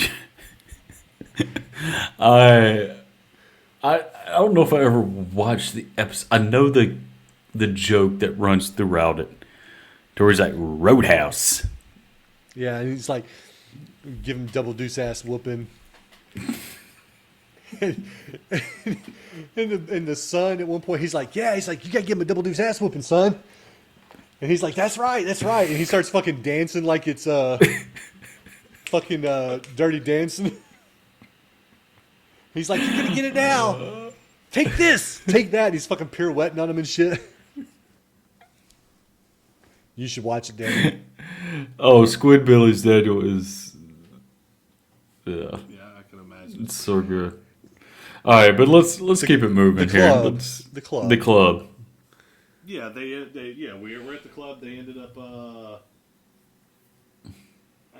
yeah. I don't know if I ever watched the episode. I know the joke that runs throughout it. To where he's like, Roadhouse.
Yeah, and he's like, give him Double Deuce ass whooping. and the son at one point, he's like, yeah, he's like, you gotta give him a Double Deuce ass whooping, son. And he's like, that's right. And he starts fucking dancing like it's fucking Dirty Dancing. He's like, you're gonna get it now. Take this. Take that. And he's fucking pirouetting on him and shit. You should watch it, Danny.
Oh, Squidbillies Daniel is... Yeah.
Yeah, I can imagine.
It's so good. All right, but let's keep it moving
the
here.
club.
Let's-
The club.
The club.
Yeah, we were at the club. They ended up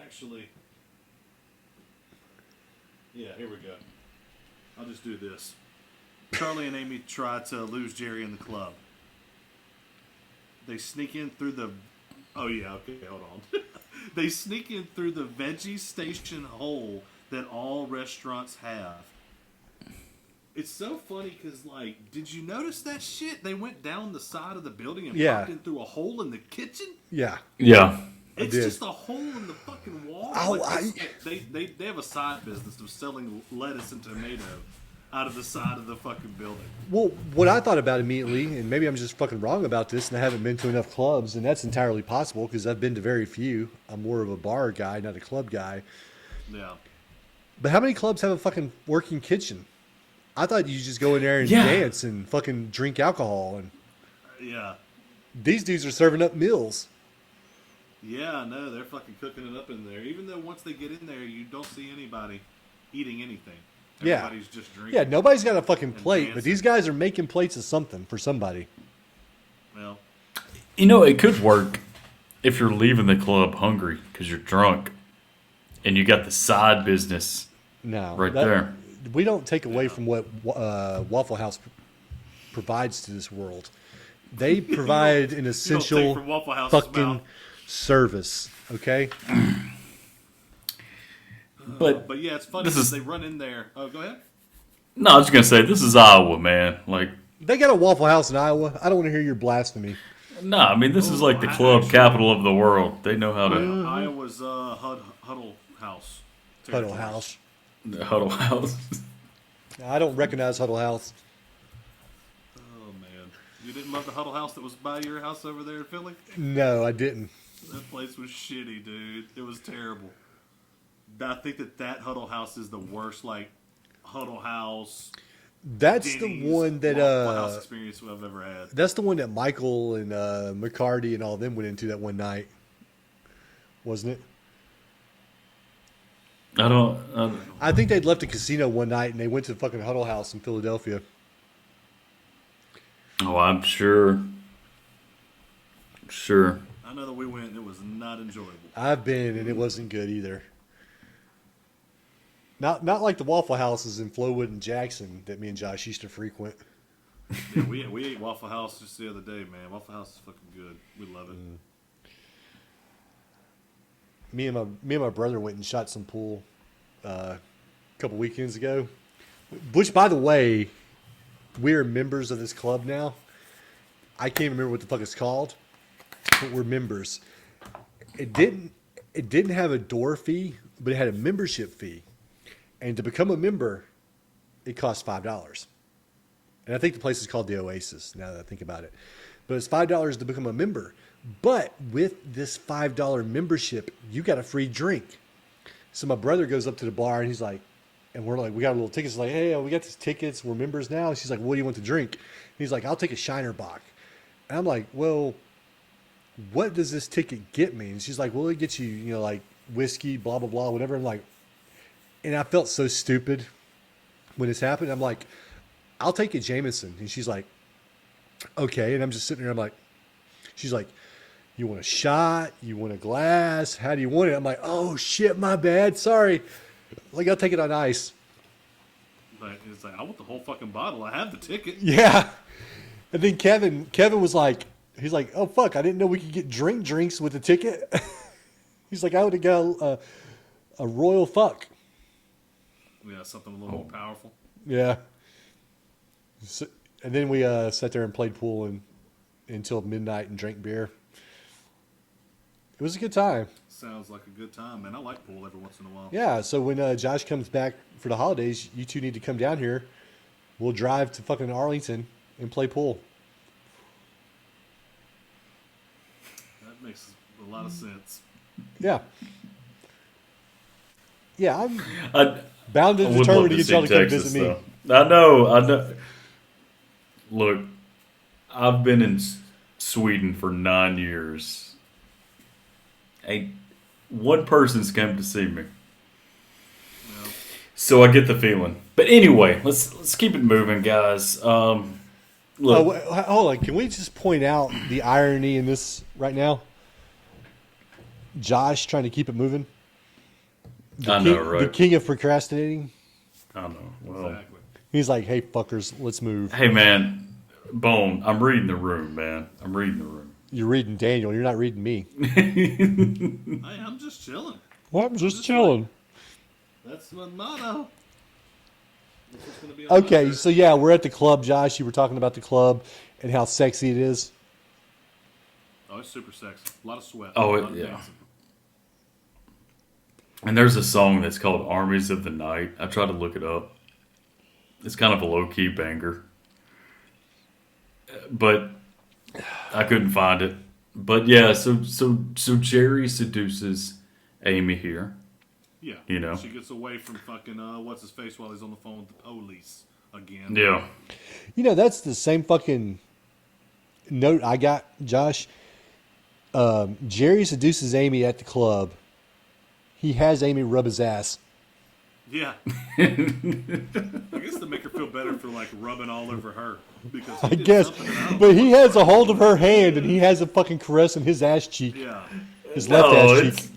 actually. Yeah, here we go. I'll just do this. Charlie and Amy try to lose Jerry in the club. They sneak in through the... Oh, yeah, okay, hold on. They sneak in through the veggie station hole that all restaurants have. It's so funny because, like, did you notice that shit? They went down the side of the building and popped in through a hole in the kitchen?
Yeah.
Yeah.
It's just a hole in the fucking wall. They have a side business of selling lettuce and tomato out of the side of the fucking building.
Well, what I thought about immediately, and maybe I'm just fucking wrong about this, and I haven't been to enough clubs, and that's entirely possible because I've been to very few. I'm more of a bar guy, not a club guy.
Yeah.
But how many clubs have a fucking working kitchen? I thought you just go in there and dance and fucking drink alcohol. And
yeah.
These dudes are serving up meals.
Yeah, no, they're fucking cooking it up in there. Even though once they get in there, you don't see anybody eating anything. Everybody's just drinking.
Yeah, nobody's got a fucking plate,
dancing.
but these guys are making plates of something for somebody.
Well,
You know, it could work if you're leaving the club hungry because you're drunk and you got the side business
No.
there.
We don't take away from what Waffle House provides to this world. They provide an essential
from Waffle House's
fucking
mouth.
service, okay?
But
yeah, it's funny
this
because
is-
they run in there. Oh, go ahead.
no, I was going to say, this is Iowa, man. Like,
They got a Waffle House in Iowa. I don't want to hear your blasphemy.
no, I mean, this is like the club capital of the world. They know how to...
Iowa's Huddle House.
Huddle House.
The Huddle House.
I don't recognize Huddle House.
Oh, man. You didn't love the Huddle House that was by your house over there in Philly?
No, I didn't.
That place was shitty, dude. It was terrible. I think that Huddle House is the worst, like, Huddle House...
That's
Denny's
the one that
Waffle House experience I've ever had.
that's the one that Michael and McCarty and all them went into that one night, wasn't it? I think they'd left a casino one night and they went to the fucking Huddle House in Philadelphia.
Oh, I'm sure. Sure.
I know that we went and it was not enjoyable.
I've been and it wasn't good either. Not like the Waffle Houses in Flowood and Jackson that me and Josh used to frequent.
Yeah, we ate Waffle House just the other day, man. Waffle House is fucking good. We love it.
Me and my brother went and shot some pool a couple weekends ago. Which, by the way, we're members of this club now. I can't remember what the fuck it's called, but we're members. It didn't have a door fee, but it had a membership fee. And to become a member, it costs $5. And I think the place is called the Oasis, now that I think about it. But it's $5 to become a member. But with this $5 membership, you got a free drink. So my brother goes up to the bar and he's like, and we're like, we got a little tickets. Like, hey, we got these tickets. We're members now. And she's like, what do you want to drink? And he's like, I'll take a Shiner Bock. And I'm like, well, what does this ticket get me? And she's like, well, it gets you, like whiskey, blah, blah, blah, whatever. I'm like, and I felt so stupid when this happened. I'm like, I'll take a Jameson. And she's like, okay. And I'm just sitting there. I'm like, she's like, you want a shot? You want a glass? How do you want it? I'm like, oh shit, my bad. Sorry. Like, I'll take it on ice.
But it's like, I want the whole fucking bottle. I have the ticket.
Yeah. And then Kevin was like, he's like, oh fuck, I didn't know we could get drinks with the ticket. He's like, I would have got a royal fuck.
Yeah, something a little more powerful.
Yeah. So, and then we sat there and played pool until midnight and drank beer. It was a good time.
Sounds like a good time, man. I like pool every once in a while.
Yeah, so when Josh comes back for the holidays, you two need to come down here. We'll drive to fucking Arlington and play pool.
That makes a lot of sense.
Yeah. Yeah, I'm
I
bound and
would love
determined to get
see
y'all to come
Texas,
visit me.
though. I know. Look, I've been in Sweden for 9 years. One person's come to see me.
Well,
So I get the feeling. But anyway, let's keep it moving, guys. Look,
Hold on. Can we just point out the irony in this right now? Josh trying to keep it moving.
I know, right?
The king of procrastinating.
I know. Well,
exactly.
He's like, "Hey, fuckers, let's move."
Hey, man, Bone, I'm reading the room, man. I'm reading the room.
You're reading Daniel. You're not reading me.
Hey, I'm just chilling.
Well, I'm just chilling.
That's my motto. This is gonna be on
Okay,
my
so yeah, we're at the club, Josh. You were talking about the club and how sexy it is.
Oh, it's super sexy. A lot of sweat.
Oh,
a lot of
yeah.
dancing.
And there's a song that's called Armies of the Night. I tried to look it up. It's kind of a low-key banger. But I couldn't find it. But yeah, so Jerry seduces Amy here.
Yeah.
You know.
She gets away from fucking, what's his face while he's on the phone with the police again.
Yeah.
You know, that's the same fucking note I got, Josh. Jerry seduces Amy at the club. He has Amy rub his ass.
Yeah. I guess to make her feel better for like rubbing all over her. Because he
I
did
guess.
something and I don't
But
know
he
what
has
the
a
fuck
hold of
he was
her hand
doing.
and he has a fucking caress in his ass cheek.
Yeah.
His left ass cheek.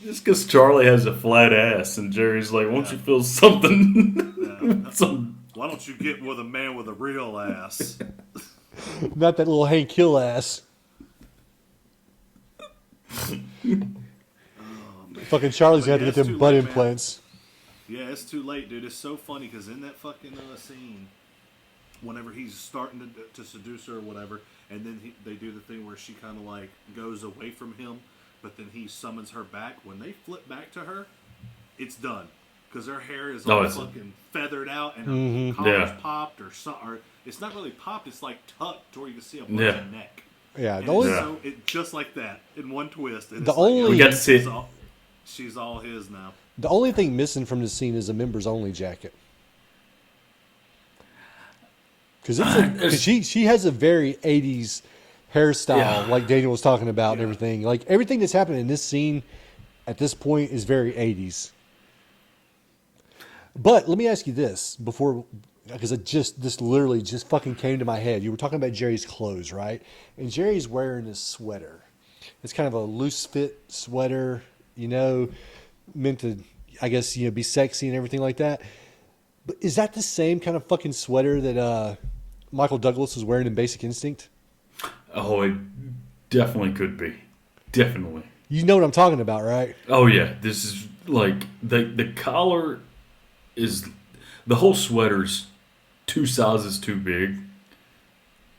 It's because Charlie has a flat ass, and Jerry's like, "Won't you feel something?" Some
Why don't you get with a man with a real ass?
Not that little Hank Hill ass. Fucking Charlie's
But
gonna have
yeah,
to get
it's
them
too
butt
late, man.
implants.
Yeah, it's too late, dude. It's so funny because in that fucking scene, whenever he's starting to seduce her or whatever, and then they do the thing where she kind of like goes away from him, but then he summons her back. When they flip back to her, it's done because her hair is all
it's-
fucking feathered out and her collar's
Yeah.
popped or something. Or it's not really popped; it's like tucked to where you can see a bunch
Yeah.
of neck.
Yeah,
And
the only
it's so, just like that in one twist. And
The
it's like,
only-
We got to see it.
she's all his now.
the only thing missing from the scene is a members only jacket. Because she has a very 80s hairstyle,
Yeah.
like Daniel was talking about and
Yeah.
everything. Like everything that's happening in this scene at this point is very 80s. But let me ask you this before, because this literally just fucking came to my head. You were talking about Jerry's clothes, right? And Jerry's wearing this sweater. It's kind of a loose fit sweater, you know, meant to, I guess, you know, be sexy and everything like that. But is that the same kind of fucking sweater that Michael Douglas was wearing in Basic Instinct?
Oh, it definitely could be. Definitely.
You know what I'm talking about, right?
Oh yeah, this is like the collar is the whole sweater's 2 sizes too big.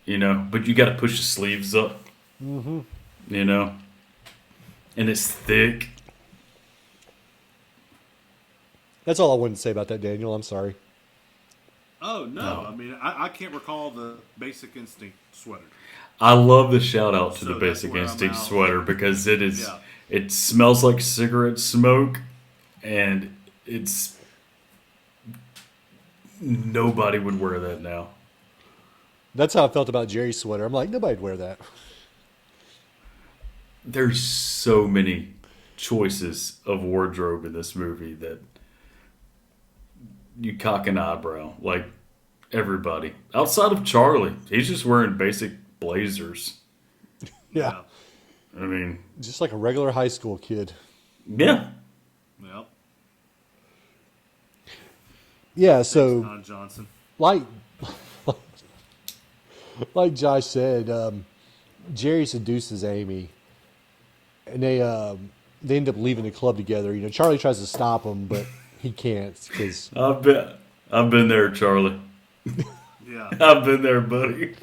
You know, but you got to push the sleeves up. Mm-hmm. You know, and it's thick.
That's all I wanted to say about that, Daniel. I'm sorry.
Oh no! I mean, I can't recall the Basic Instinct sweater.
I love the shout out to
So
the
that's
Basic
where I'm
Instinct
out.
sweater because it is.
Yeah.
It smells like cigarette smoke, and it's nobody would wear that now.
That's how I felt about Jerry's sweater. I'm like, nobody'd wear that.
There's so many choices of wardrobe in this movie that you cock an eyebrow. Like everybody outside of Charlie, he's just wearing basic blazers.
Yeah.
I mean,
Just like a regular high school kid.
yeah.
Yep.
Yeah, so
Don Johnson.
like like Josh said, Jerry seduces Amy, and they end up leaving the club together. You know, Charlie tries to stop him, but he can't because
I've been there, Charlie.
Yeah.
I've been there, buddy.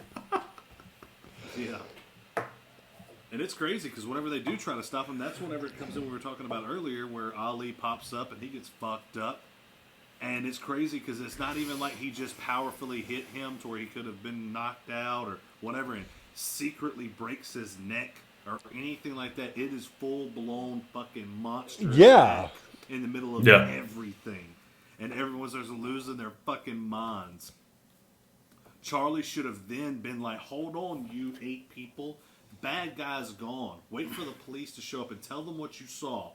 Yeah. And it's crazy because whenever they do try to stop him, that's whenever it comes in. We were talking about earlier, where Ali pops up and he gets fucked up. And it's crazy because it's not even like he just powerfully hit him to where he could have been knocked out or whatever and secretly breaks his neck or anything like that. It is full blown fucking monster
Yeah.
attack in the middle of
Yeah.
everything. And everyone's just losing their fucking minds. Charlie should have then been like, hold on, you 8 people. Bad guy's gone. Wait for the police to show up and tell them what you saw.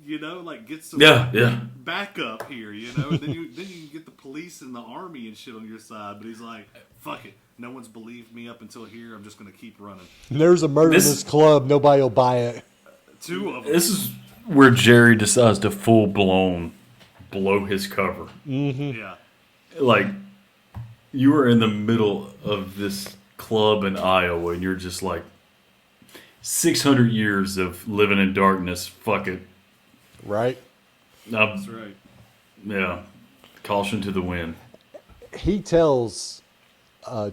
You know, like get some
Yeah.
backup here, you know, and then you can get the police and the army and shit on your side. But he's like, fuck it. No one's believed me up until here. I'm just going to keep running.
there's a murder in
This-
this club. Nobody will buy it.
2 of them.
This is where Jerry decides to full blown blow his cover.
Yeah.
Like You were in the middle of this club in Iowa, and you're just like 600 years of living in darkness. Fuck it.
Right?
That's right.
Yeah. Caution to the wind.
He tells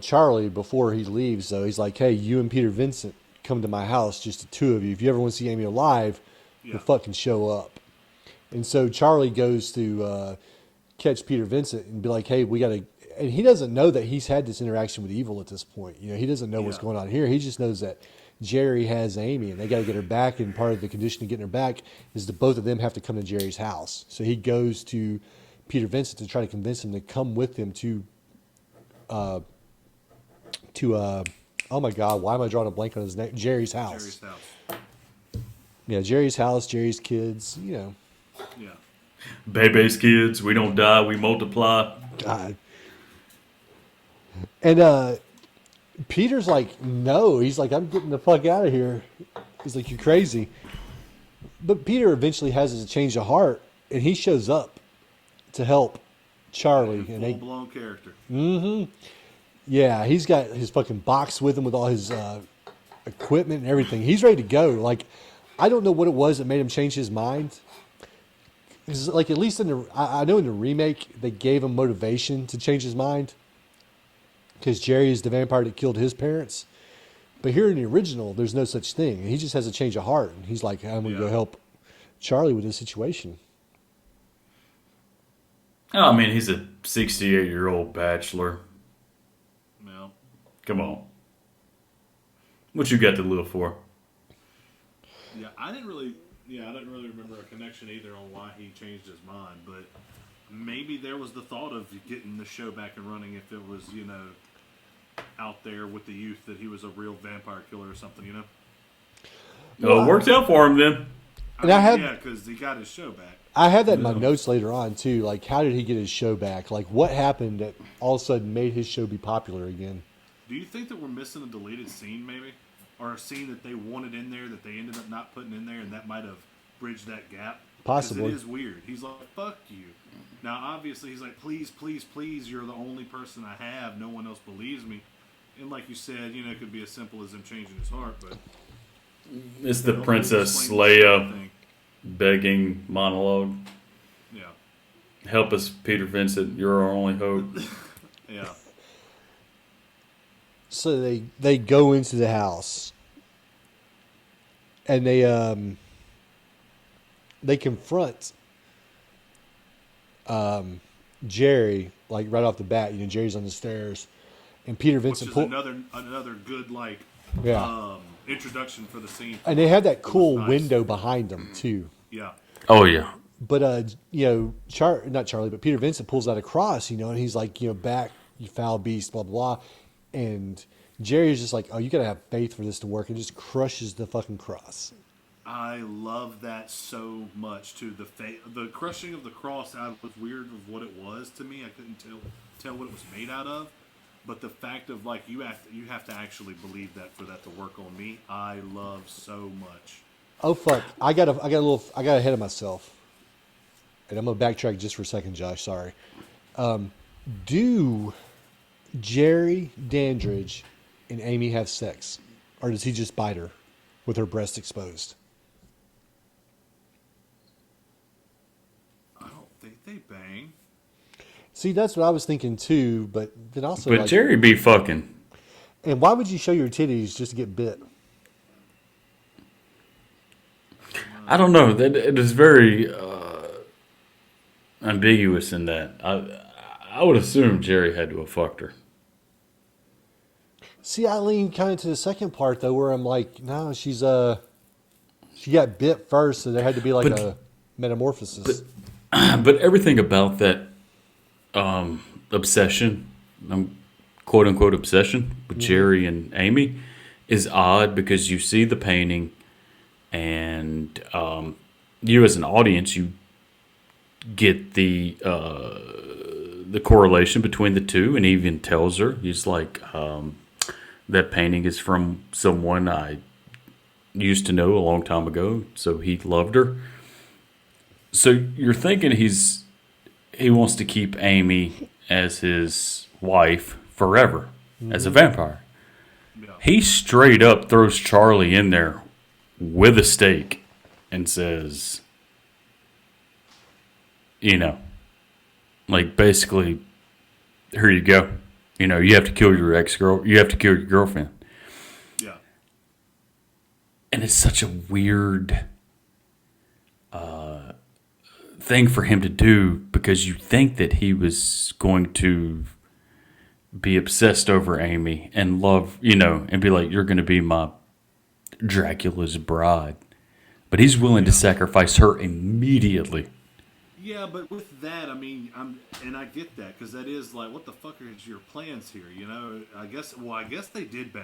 Charlie before he leaves, though, he's like, hey, you and Peter Vincent come to my house, just the two of you. If you ever want to see Amy alive, you'll fucking show up. And so Charlie goes to catch Peter Vincent and be like, hey, we got to. And he doesn't know that he's had this interaction with evil at this point. You know, he doesn't know what's going on here. He just knows that Jerry has Amy and they got to get her back. And part of the condition of getting her back is that both of them have to come to Jerry's house. So he goes to Peter Vincent to try to convince him to come with him to oh my God, why am I drawing a blank on his name? Jerry's house.
Jerry's house.
Yeah, Jerry's house, Jerry's kids, you know.
Yeah.
Baby's kids, we don't die, we multiply.
God. And Peter's like, no. He's like, I'm getting the fuck out of here. He's like, you're crazy. But Peter eventually has a change of heart, and he shows up to help Charlie. And
Full-blown character.
Mm-hmm. Yeah, he's got his fucking box with him with all his equipment and everything. He's ready to go. Like, I don't know what it was that made him change his mind. 'Cause, like, at least in the, I know in the remake, they gave him motivation to change his mind. Because Jerry is the vampire that killed his parents. But here in the original, there's no such thing. He just has a change of heart. And he's like, I'm going to go help Charlie with this situation.
Oh, I mean, he's a 68-year-old bachelor.
No.
Come on. What you got to live for?
Yeah, I didn't really remember a connection either on why he changed his mind, but maybe there was the thought of getting the show back and running if it was, you know, out there with the youth that he was a real vampire killer or something, you know?
Well, it worked out for him then.
Yeah, because he got his show back.
I have that in my notes later on, too. Like, how did he get his show back? Like, what happened that all of a sudden made his show be popular again?
Do you think that we're missing a deleted scene, maybe? Or a scene that they wanted in there that they ended up not putting in there, and that might have bridged that gap?
Possibly.
Because it is weird. He's like, fuck you. Now, obviously, he's like, please, please, please, you're the only person I have. No one else believes me. And like you said, you know, it could be as simple as him changing his heart, but...
It's the Princess Leia begging monologue.
Yeah.
Help us, Peter Vincent. You're our only hope.
Yeah.
So they go into the house, and they confront Jerry, like right off the bat. You know, Jerry's on the stairs, and Peter Vincent
Which is another good like introduction for the scene.
And they had that cool
nice.
window behind them too.
Yeah.
Oh, yeah.
But you know, not Charlie, but Peter Vincent pulls out a cross, you know, and he's like, you know, back, you foul beast, blah blah, and Jerry's just like, oh, you gotta have faith for this to work, and just crushes the fucking cross.
I love that so much too. The crushing of the cross out was weird of what it was to me. I couldn't tell what it was made out of. But the fact of like you have to actually believe that for that to work on me, I love so much.
Oh fuck! I got ahead of myself, and I'm gonna backtrack just for a second, Josh. Sorry. Do Jerry Dandridge and Amy have sex, or does he just bite her with her breast exposed?
I don't think they bang.
See, that's what I was thinking too, but then also.
But
like,
Jerry be fucking.
And why would you show your titties just to get bit?
I don't know. That it is very ambiguous in that. I would assume Jerry had to have fucked her.
See, I lean kind of to the second part though, where I'm like, no, she got bit first, so there had to be like a metamorphosis.
But everything about that obsession, quote unquote obsession with Jerry and Amy, is odd because you see the painting, and you as an audience, you get the correlation between the two, and he even tells her, he's like, that painting is from someone I used to know a long time ago, so he loved her. So you're thinking he wants to keep Amy as his wife forever as a vampire.
Yeah.
He straight up throws Charlie in there with a stake and says, you know, like basically, here you go. You know, you have to kill your you have to kill your girlfriend.
Yeah.
And it's such a weird thing for him to do because you think that he was going to be obsessed over Amy and love, you know, and be like, you're going to be my Dracula's bride. But he's willing to sacrifice her immediately.
Yeah, but with that, I mean, I get that because that is like, what the fuck are your plans here? You know, I guess they did bang.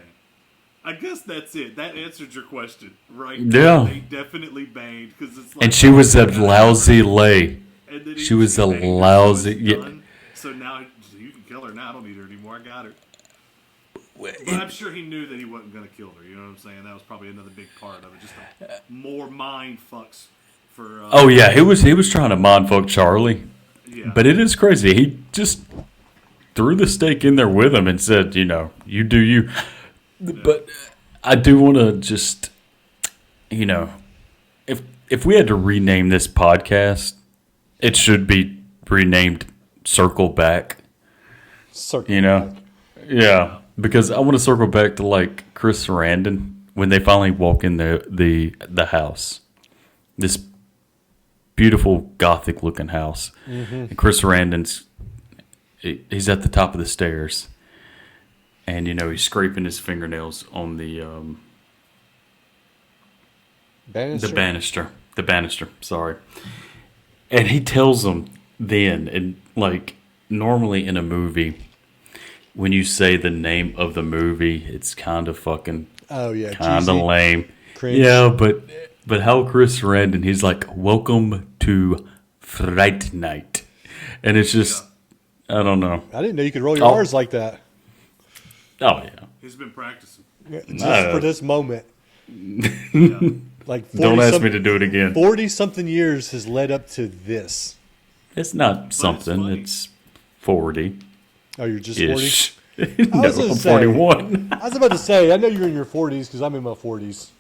I guess that's it. That answered your question, right?
Yeah.
They definitely banged because it's like.
And she was a lousy lay.
And then
She was a
banged her,
lousy.
so it's done. So now you can kill her now. I don't need her anymore. I got her. But I'm sure he knew that he wasn't going to kill her. You know what I'm saying? That was probably another big part of it. Just more mind fucks for.
Oh yeah, he was trying to mind fuck Charlie.
Yeah.
But it is crazy. He just threw the stake in there with him and said, you know, you do you. But I do want to just, you know, if we had to rename this podcast, it should be renamed Circle Back.
Circle
You know?
back.
Yeah. Because I want to circle back to like Chris Sarandon when they finally walk in the house. This beautiful gothic looking house.
Mm-hmm.
And Chris Sarandon's he's at the top of the stairs. And you know, he's scraping his fingernails on the banister, sorry. And he tells them then, and like normally in a movie, when you say the name of the movie, it's kind of fucking
Oh yeah,
kind of
cheesy.
lame.
Cringe.
Yeah, but how Chris Sarandon, he's like, welcome to Fright Night. And it's just, I don't know.
I didn't know you could roll your
Oh.
R's like that.
Oh, yeah.
He's been practicing.
Just for this moment.
Yeah.
Like 40
Don't ask me to do it again.
40 something years has led up to this.
It's not something.
funny.
It's 40.
Oh, you're just 40?
Ish.
I
No,
was gonna
I'm
say-
41.
I was about to say, I know you're in your 40s because I'm in my 40s.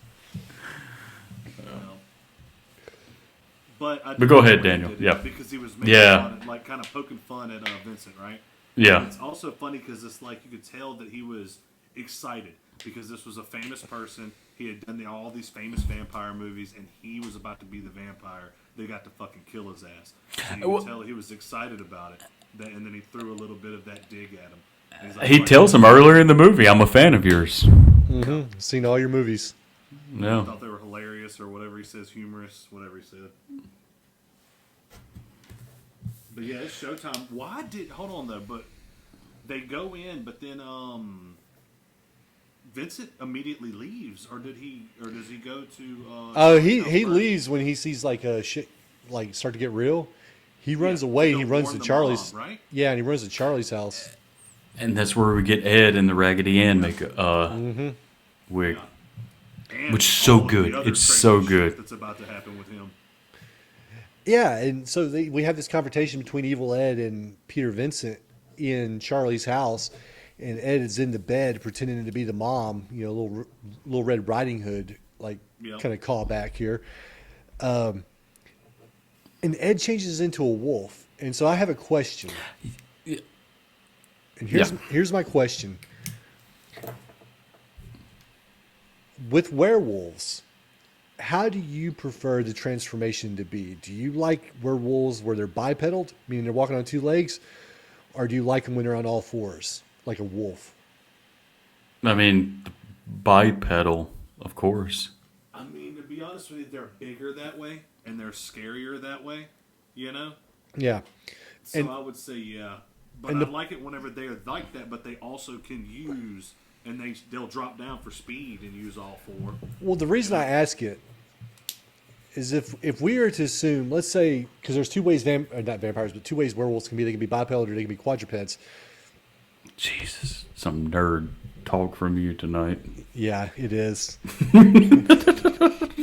But
go ahead,
he
Daniel.
did it
Yeah.
Because he was making
Yeah.
fun, like kind of poking fun at Vincent, right?
Yeah.
It's also funny because it's like you could tell that he was excited because this was a famous person. He had done all these famous vampire movies, and he was about to be the vampire. They got to fucking kill his ass. So you could tell he was excited about it. And then he threw a little bit of that dig at him. And he's like,
He tells him earlier in the movie, I'm a fan of yours.
Seen all your movies.
I
No.
thought they were hilarious or whatever he says, humorous, whatever he said. But yeah, it's showtime. Hold on though, but they go in, but then Vincent immediately leaves, or does he go to
Oh, he
Charles Burton?
leaves when he sees like shit like start to get real. He runs
Yeah,
away.
to
He runs
warn
to
the
Charlie's.
mom, right?
Yeah, and he runs to Charlie's house.
And that's where we get Ed in the Raggedy Ann wig.
And
Which is so
all of the
good.
other
It's so
crazy
good.
shit that's about to happen with him.
Yeah, and so we have this confrontation between Evil Ed and Peter Vincent in Charlie's house, and Ed is in the bed pretending to be the mom. You know, little Red Riding Hood, like
Yep.
kind of callback here. And Ed changes into a wolf, and so I have a question. And here's my question. With werewolves, how do you prefer the transformation to be? Do you like werewolves where they're bipedal, meaning they're walking on two legs, or do you like them when they're on all fours, like a wolf?
I mean, bipedal, of course.
I mean, to be honest with you, they're bigger that way, and they're scarier that way. You know.
Yeah.
So
And-
I would say yeah, but
and
I
the-
like it whenever they're like that. But they also can use, and they'll drop down for speed and use all four.
Well, the reason I ask it is if we are to assume, let's say, because there's two ways, not vampires, but two ways werewolves can be. They can be bipedal or they can be quadrupeds.
Jesus. Some nerd talk from you tonight.
Yeah, it is.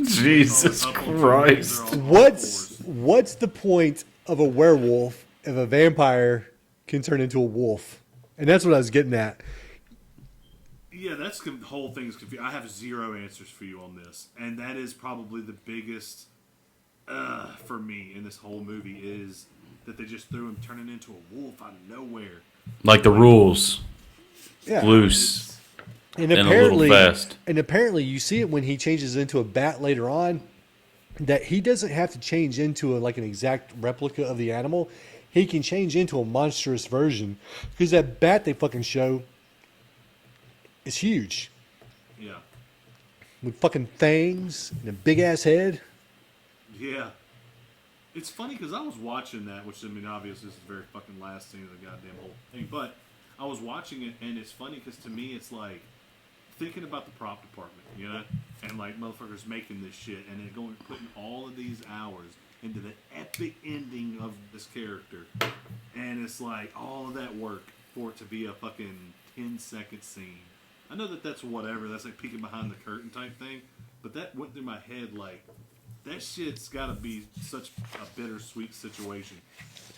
Jesus
Up on two legs,
Christ.
they're all fours.
What's the point of a werewolf if a vampire can turn into a wolf, and that's what I was getting at.
Yeah, that's the whole thing is confusing. I have zero answers for you on this, and that is probably the biggest for me in this whole movie is that they just threw him turning into a wolf out of nowhere.
Like the rules,
Yeah,
loose
and
and a little fast.
And apparently, you see it when he changes into a bat later on. That he doesn't have to change into like an exact replica of the animal. He can change into a monstrous version because that bat they fucking show is huge
Yeah,
with fucking fangs and a big ass head.
yeah. It's funny because I was watching that, which I mean, obviously this is the very fucking last scene of the goddamn whole thing. But I was watching it, and it's funny because to me, it's like thinking about the prop department, you know, and like motherfuckers making this shit, and then going putting all of these hours into the epic ending of this character, and it's like all of that work for it to be a fucking 10-second scene. I know that that's whatever. That's like peeking behind the curtain type thing, but that went through my head like that shit's got to be such a bittersweet situation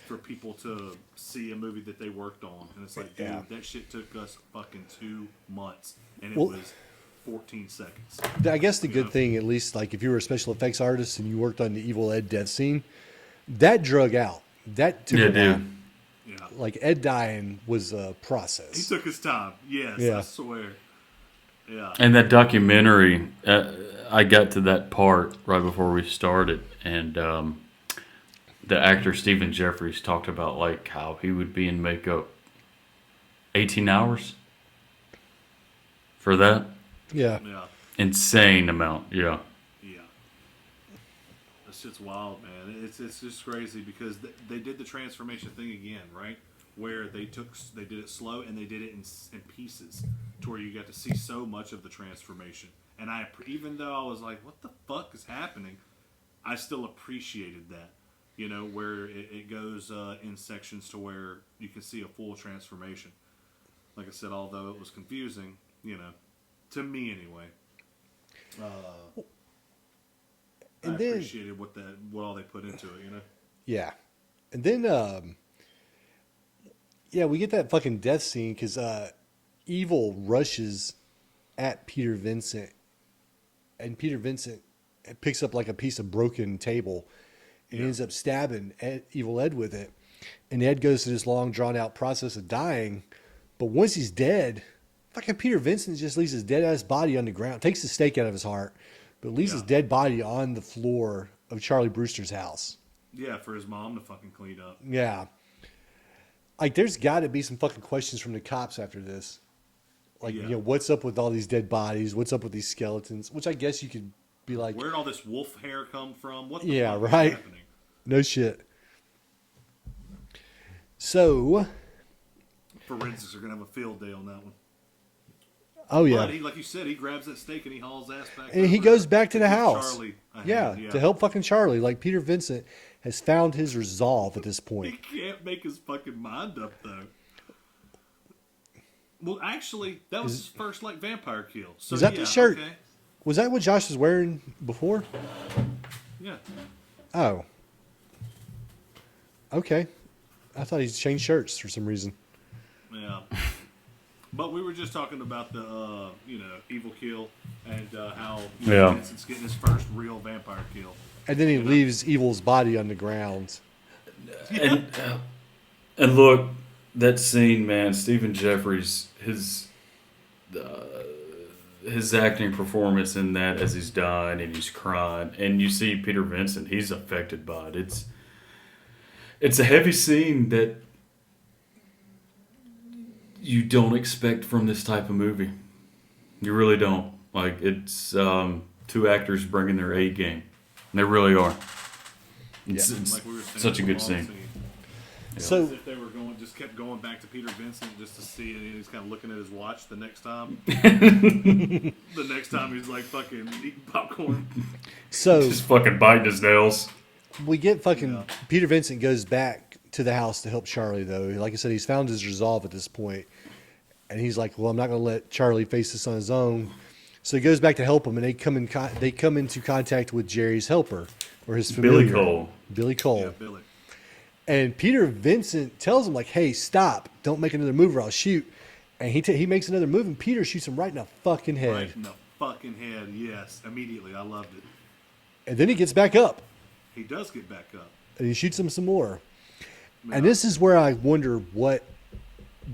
for people to see a movie that they worked on, and it's like, dude,
Yeah.
that shit took us fucking 2 months, and it
Well-
was 14 seconds.
I guess the good
Yeah.
thing, at least, like if you were a special effects artist and you worked on the Evil Ed death scene, that drug out. That took
Yeah,
a while.
dude.
Yeah,
Like Ed dying was a
he
process.
took his time. Yes,
Yeah.
I swear. Yeah,
And that documentary, I got to that part right before we started, and the actor Stephen Jeffries talked about like how he would be in makeup 18 hours for that.
Yeah.
yeah,
Insane amount, yeah.
yeah. That shit's wild, man. It's just crazy because they did the transformation thing again, right? Where they did it slow and they did it in pieces, to where you got to see so much of the transformation. And even though I was like, "What the fuck is happening?" I still appreciated that. You know, where it goes in sections to where you can see a full transformation. Like I said, although it was confusing, you know, to me anyway.
And
I
then-
appreciated what all they put into it, you know.
Yeah. And then, yeah, we get that fucking death scene because Evil rushes at Peter Vincent, and Peter Vincent picks up like a piece of broken table and ends up stabbing Evil Ed with it. And Ed goes through this long, drawn out process of dying. But once he's dead, fucking Peter Vincent just leaves his dead ass body on the ground, takes the stake out of his heart, but leaves his dead body on the floor of Charlie Brewster's house.
Yeah, for his mom to fucking clean up.
Yeah. Like, there's got to be some fucking questions from the cops after this. Like,
Yeah.
you know, what's up with all these dead bodies? What's up with these skeletons? Which I guess you could be like,
Where'd all this wolf hair come from? What the
Yeah,
fuck
right.
is happening?
no shit. So,
Forensics are gonna have a field day on that one.
oh yeah.
But he, like you said, he grabs that stake and he hauls ass back.
And he
over
goes back to the
give
house.
Charlie a hand,
Yeah, to help fucking Charlie. Like, Peter Vincent has found his resolve at this
He
point.
can't make his fucking mind up though. Well, actually, that was his first like vampire kill. So,
Is that the shirt?
Okay.
Was that what Josh was wearing before?
Yeah.
Oh. Okay. I thought he changed shirts for some reason.
Yeah. But we were just talking about the, evil kill and how
Yeah.
Vincent's getting his first real vampire kill.
And then he leaves Evil's body on the ground.
And look, that scene, man, Stephen Jeffries, his acting performance in that as he's dying and he's crying, and you see Peter Vincent, he's affected by it. It's a heavy scene that you don't expect from this type of movie. You really don't. Like, it's two actors bringing their A game. They really are. It's
Like we were saying,
such a good
long
scene.
So,
As if they were just kept going back to Peter Vincent just to see, and he's kind of looking at his watch the next time. The next time he's like fucking eating popcorn.
so
Just fucking biting his nails.
we get fucking
Yeah.
Peter Vincent goes back to the house to help Charlie, though. Like I said, he's found his resolve at this point. And he's like, well, I'm not going to let Charlie face this on his own. So he goes back to help him, and they come into contact with Jerry's helper, or his familiar.
Billy Cole.
Billy Cole.
Yeah, Billy.
And Peter Vincent tells him, like, hey, stop. Don't make another move or I'll shoot. And he makes another move, and Peter shoots him right in the fucking head.
Right in the fucking head, yes. Immediately. I loved it.
And then he gets back up,
He does get back up.
and he shoots him some more.
Yeah.
And this is where I wonder what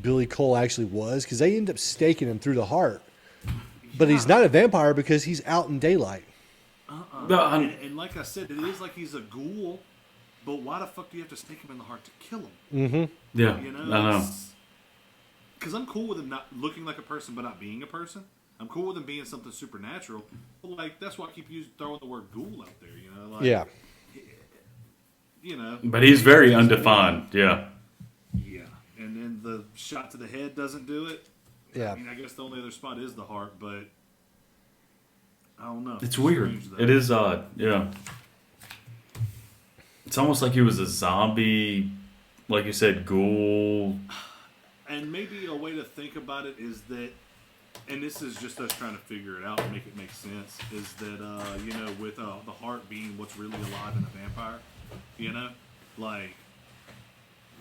Billy Cole actually was, because they end up staking him through the heart. But he's not a vampire because he's out in daylight.
No,
And like I said, it is like he's a ghoul, but why the fuck do you have to stake him in the heart to kill him?
yeah,
You know?
I know.
Because I'm cool with him not looking like a person but not being a person. I'm cool with him being something supernatural. But, like, that's why I keep throwing the word ghoul out there, you know? Like,
Yeah.
You know.
But he's very undefined. Yeah.
Yeah. And then the shot to the head doesn't do it.
Yeah.
I mean, I guess the only other spot is the heart, but I don't know.
It's weird.
Strange, though.
It is odd. Yeah. It's almost like he was a zombie, like you said, ghoul.
And maybe a way to think about it is that, and this is just us trying to figure it out and make it make sense, is that, you know, with the heart being what's really alive in a vampire, you know? Like,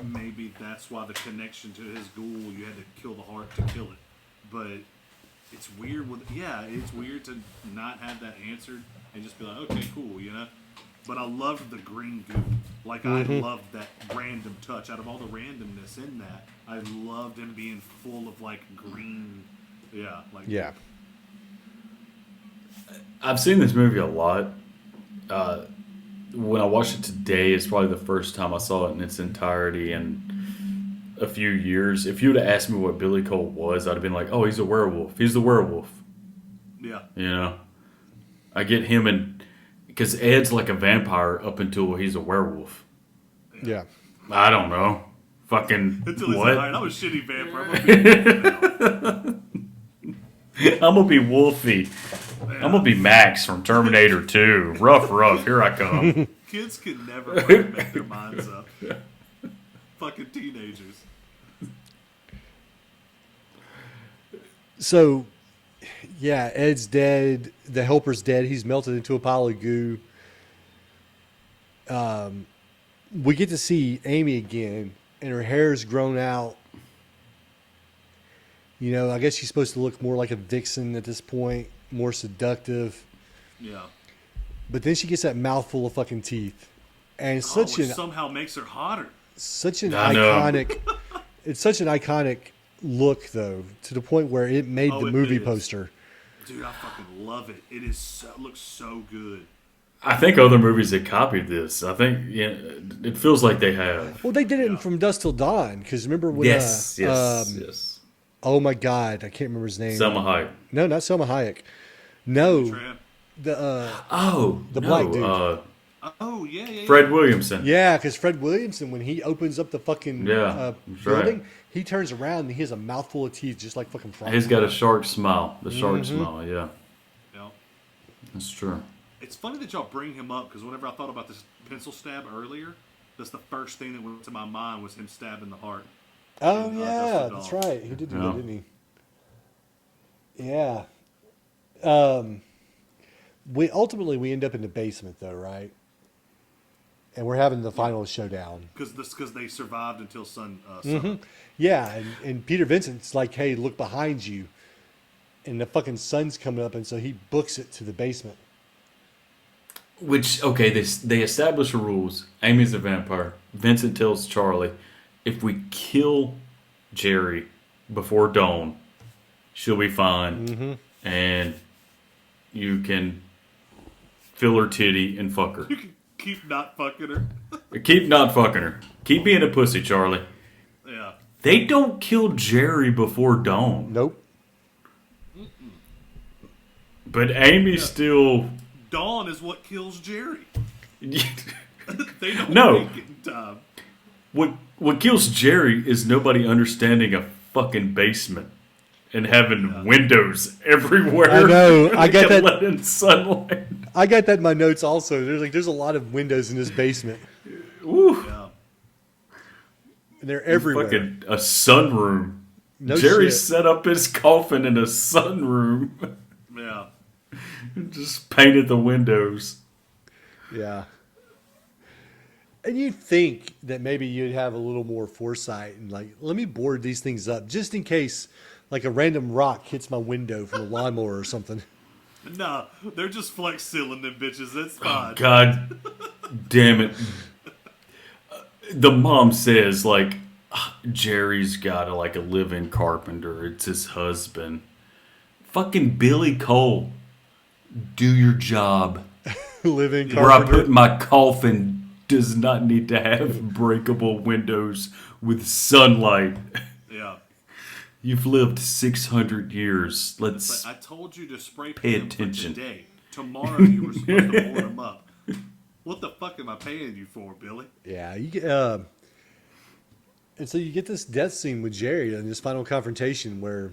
maybe that's why the connection to his ghoul, you had to kill the heart to kill it. But it's weird it's weird to not have that answered and just be like, okay, cool, you know? But I loved the green goo. Like, I loved that random touch. Out of all the randomness in that, I loved him being full of, like, green. Yeah. Like,
Yeah.
I've seen this movie a lot. When I watched it today, it's probably the first time I saw it in its entirety in a few years. If you would have asked me what Billy Cole was, I'd have been like, oh, he's a werewolf. He's the werewolf.
Yeah.
You know? I get him in... Because Ed's like a vampire up until he's a werewolf.
Yeah.
I don't know. Fucking
Until he's
what?
like, all right, I'm a shitty vampire. I'm gonna be
I'm gonna be Wolfie. I'm gonna be Max from Terminator 2. Rough, here I come.
Kids can never fucking make their minds up. Fucking teenagers.
So, yeah, Ed's dead. The helper's dead. He's melted into a pile of goo. We get to see Amy again, and her hair's grown out. You know, I guess she's supposed to look more like a vixen at this point, more seductive.
Yeah.
But then she gets that mouthful of fucking teeth, and
Which somehow makes her hotter.
such an
I know.
iconic. It's such an iconic look, though, to the point where it made the
It
movie
is.
poster.
Dude, I fucking love it. It is looks so good.
I think other movies have copied this. I think it feels like they have.
Well, they did it in From Dusk Till Dawn, because remember when?
Yes.
Oh my God, I can't remember his name.
Selma Hayek.
No, not Selma Hayek. No,
Tramp.
the black dude.
Oh, yeah.
Fred Williamson.
Yeah, because Fred Williamson, when he opens up the fucking
that's
building,
right.
he turns around and he has a mouthful of teeth, just like fucking Fright.
He's got a shark smile. The shark smile, yeah.
Yeah.
That's true.
It's funny that y'all bring him up because whenever I thought about this pencil stab earlier, that's the first thing that went to my mind was him stabbing the heart.
Oh
in,
yeah,
Dust Till
that's
Dawn.
right. He did do
Yeah.
that, didn't he? Yeah. We end up in the basement though, right? And we're having the final showdown.
Because they survived until sun.
Yeah, and Peter Vincent's like, "Hey, look behind you," and the fucking sun's coming up, and so he books it to the basement.
Which, okay, they establish the rules. Amy's a vampire. Vincent tells Charlie, if we kill Jerry before dawn, she'll be fine. And you can fill her titty and fuck her.
You can keep not fucking her.
Keep not fucking her. Keep being a pussy, Charlie.
Yeah.
They don't kill Jerry before dawn.
Nope.
But Amy still...
Dawn is what kills Jerry. They don't
No.
make it in time.
What kills Jerry is nobody understanding a fucking basement and having windows everywhere.
I know. I got that.
Let in sunlight.
I got that in my notes also. There's a lot of windows in this basement,
Ooh,
Yeah.
and they're everywhere.
fucking a sunroom.
No
Jerry
shit.
set up his coffin in a sunroom.
Yeah.
Just painted the windows.
Yeah. And you'd think that maybe you'd have a little more foresight and like, let me board these things up just in case like a random rock hits my window from a lawnmower or something.
Nah, they're just flex sealing them bitches. That's fine.
God damn it. The mom says, like, Jerry's got a live-in carpenter. It's his husband. Fucking Billy Cole. Do your job.
Living
Where I
carpenter.
put my coffin does not need to have breakable windows with sunlight.
Yeah.
You've lived 600 years.
It's
Let's
like, I told you to spray
pay
paint
attention.
for today. Tomorrow you were supposed to board them up. What the fuck am I paying you for, Billy?
Yeah, you get, and so you get this death scene with Jerry in this final confrontation where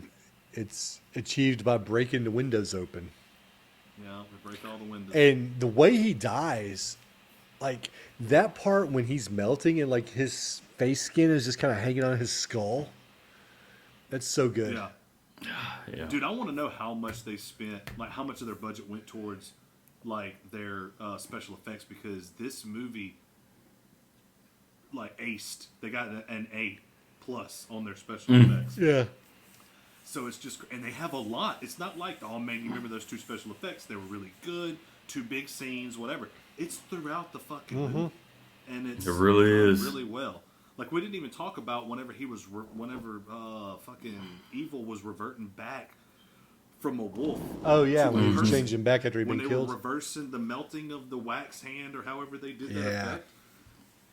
it's achieved by breaking the windows open.
Yeah, we break all the windows.
And the way he dies, like that part when he's melting and like his face skin is just kind of hanging on his skull. That's so good.
Yeah.
Yeah.
Dude, I want to know how much they spent, like how much of their budget went towards like their special effects, because this movie like aced. They got an A plus on their special effects.
Yeah.
So it's just, and they have a lot. It's not like, oh man, you remember those two special effects? They were really good. Two big scenes, whatever. It's throughout the fucking movie, and it's
It really
done
is.
really well. Like we didn't even talk about whenever fucking Evil was reverting back from a wolf.
Oh yeah, when he was
person.
changing back after he'd
When
been
they
killed.
were reversing the melting of the wax hand, or however they did that
Yeah.
effect.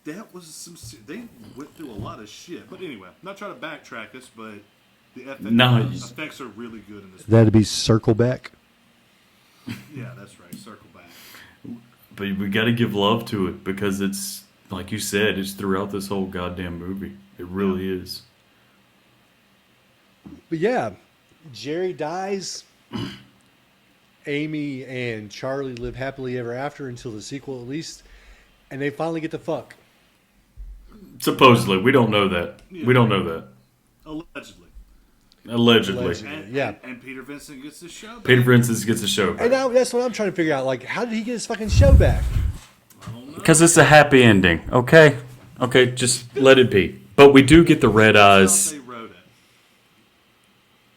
That was they went through a lot of shit. But anyway, I'm not trying to backtrack us, but the effects are really good in this.
That'd be circle back.
Yeah, that's right. Circle back.
But we got to give love to it because it's, like you said, it's throughout this whole goddamn movie. It really is.
But yeah, Jerry dies. Amy and Charlie live happily ever after until the sequel, at least, and they finally get to fuck.
Supposedly. We don't know that.
Yeah.
We don't know that.
Allegedly.
Allegedly.
Yeah.
And Peter Vincent gets his show back.
Peter Francis gets a show
And
back.
now that's what I'm trying to figure out. Like, how did he get his fucking show back?
I don't know.
Because it's a happy ending, okay? Okay, just let it be. But we do get the red
That's how
eyes
they wrote it.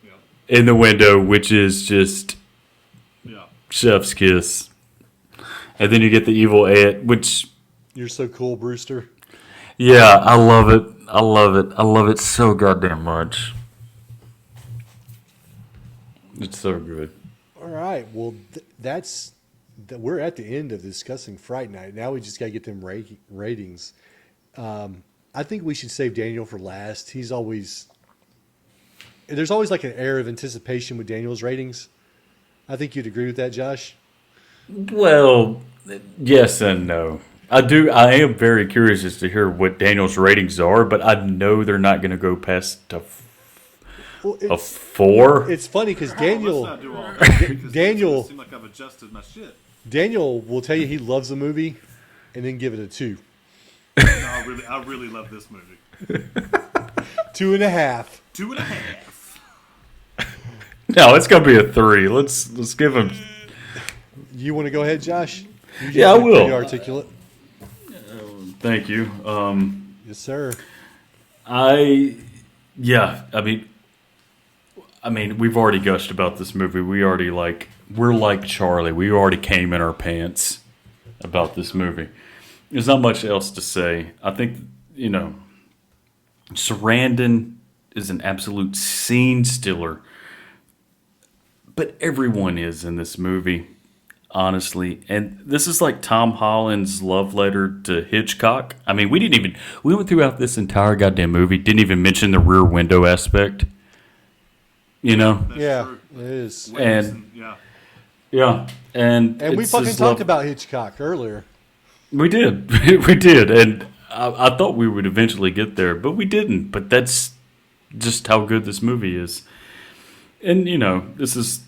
Yeah.
in the window, which is just
Yeah.
chef's kiss. And then you get the evil aunt, which,
You're so cool, Brewster.
yeah, I love it. I love it. I love it so goddamn much. It's so good.
All right. Well, we're at the end of discussing Fright Night. Now we just got to get them ratings. I think we should save Daniel for last. There's always like an air of anticipation with Daniel's ratings. I think you'd agree with that, Josh.
Well, yes and no. I am very curious as to hear what Daniel's ratings are, but I know they're not going to go past
Well,
a 4.
it's funny because
Let's
Daniel
not do all that, because
Daniel-
it seems like I've adjusted my shit.
will tell you he loves the movie and then give it a 2.
No, I really love this movie.
2.5.
2.5.
No, it's going to be a 3. Let's give him.
You want to go ahead, Josh?
Yeah, I will.
Pretty articulate.
Thank you.
Yes, sir.
I mean, we've already gushed about this movie. We're like Charlie. We already came in our pants about this movie. There's not much else to say. I think, Sarandon is an absolute scene stealer. But everyone is in this movie, honestly. And this is like Tom Holland's love letter to Hitchcock. I mean, we went throughout this entire goddamn movie, didn't even mention the rear window aspect.
That's
Yeah,
true.
it is.
And-
yeah.
Yeah. And
And we
it's
fucking
his
talked
love-
about Hitchcock earlier.
We did. We did. And I thought we would eventually get there, but we didn't. But that's just how good this movie is. And, this is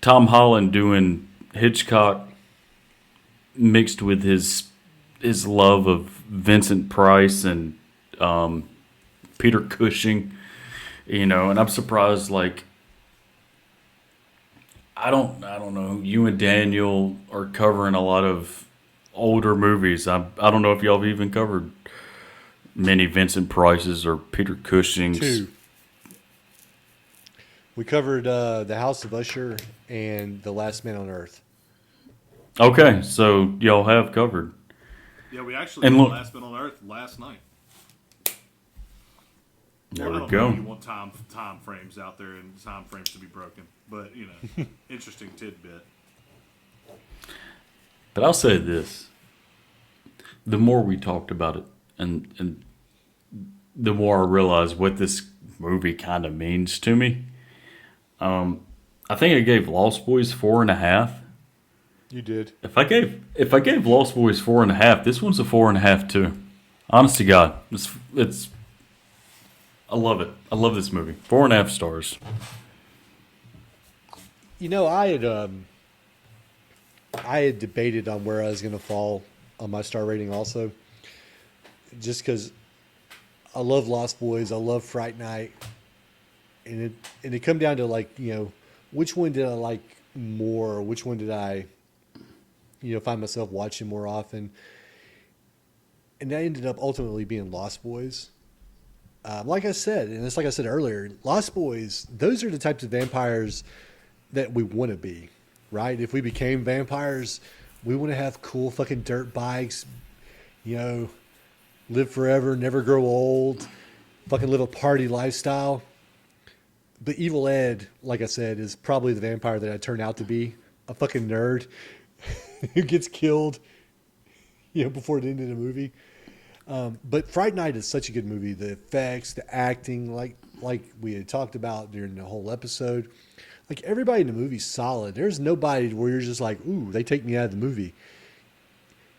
Tom Holland doing Hitchcock mixed with his love of Vincent Price and Peter Cushing, and I'm surprised, like, I don't know, you and Daniel are covering a lot of older movies. I don't know if y'all have even covered many Vincent Prices or Peter Cushing's.
2. We covered The House of Usher and The Last Man on Earth.
Okay, so y'all have covered.
Yeah, we actually
And
did
look-
Last Been on Earth last night.
There
I
we
don't know if you
go.
want time frames out there and time frames to be broken, but you know, interesting tidbit.
But I'll say this: the more we talked about it, and the more I realized what this movie kind of means to me. I think I gave Lost Boys 4.5.
You did.
If I gave Lost Boys 4.5, this one's a 4.5 too. Honest to God, it's. I love it. I love this movie. 4.5 stars.
You know, I had debated on where I was going to fall on my star rating also. Just because I love Lost Boys. I love Fright Night. And it come down to, like, you know, which one did I like more? Or which one did I, you know, find myself watching more often? And that ended up ultimately being Lost Boys. Like I said, and it's like I said earlier, Lost Boys, those are the types of vampires that we want to be, right? If we became vampires, we want to have cool fucking dirt bikes, you know, live forever, never grow old, fucking live a party lifestyle. But Evil Ed, like I said, is probably the vampire that I turned out to be, a fucking nerd who gets killed, you know, before the end of the movie. But Fright Night is such a good movie. The effects, the acting, like we had talked about during the whole episode. Like, everybody in the movie's solid. There's nobody where you're just like, ooh, they take me out of the movie.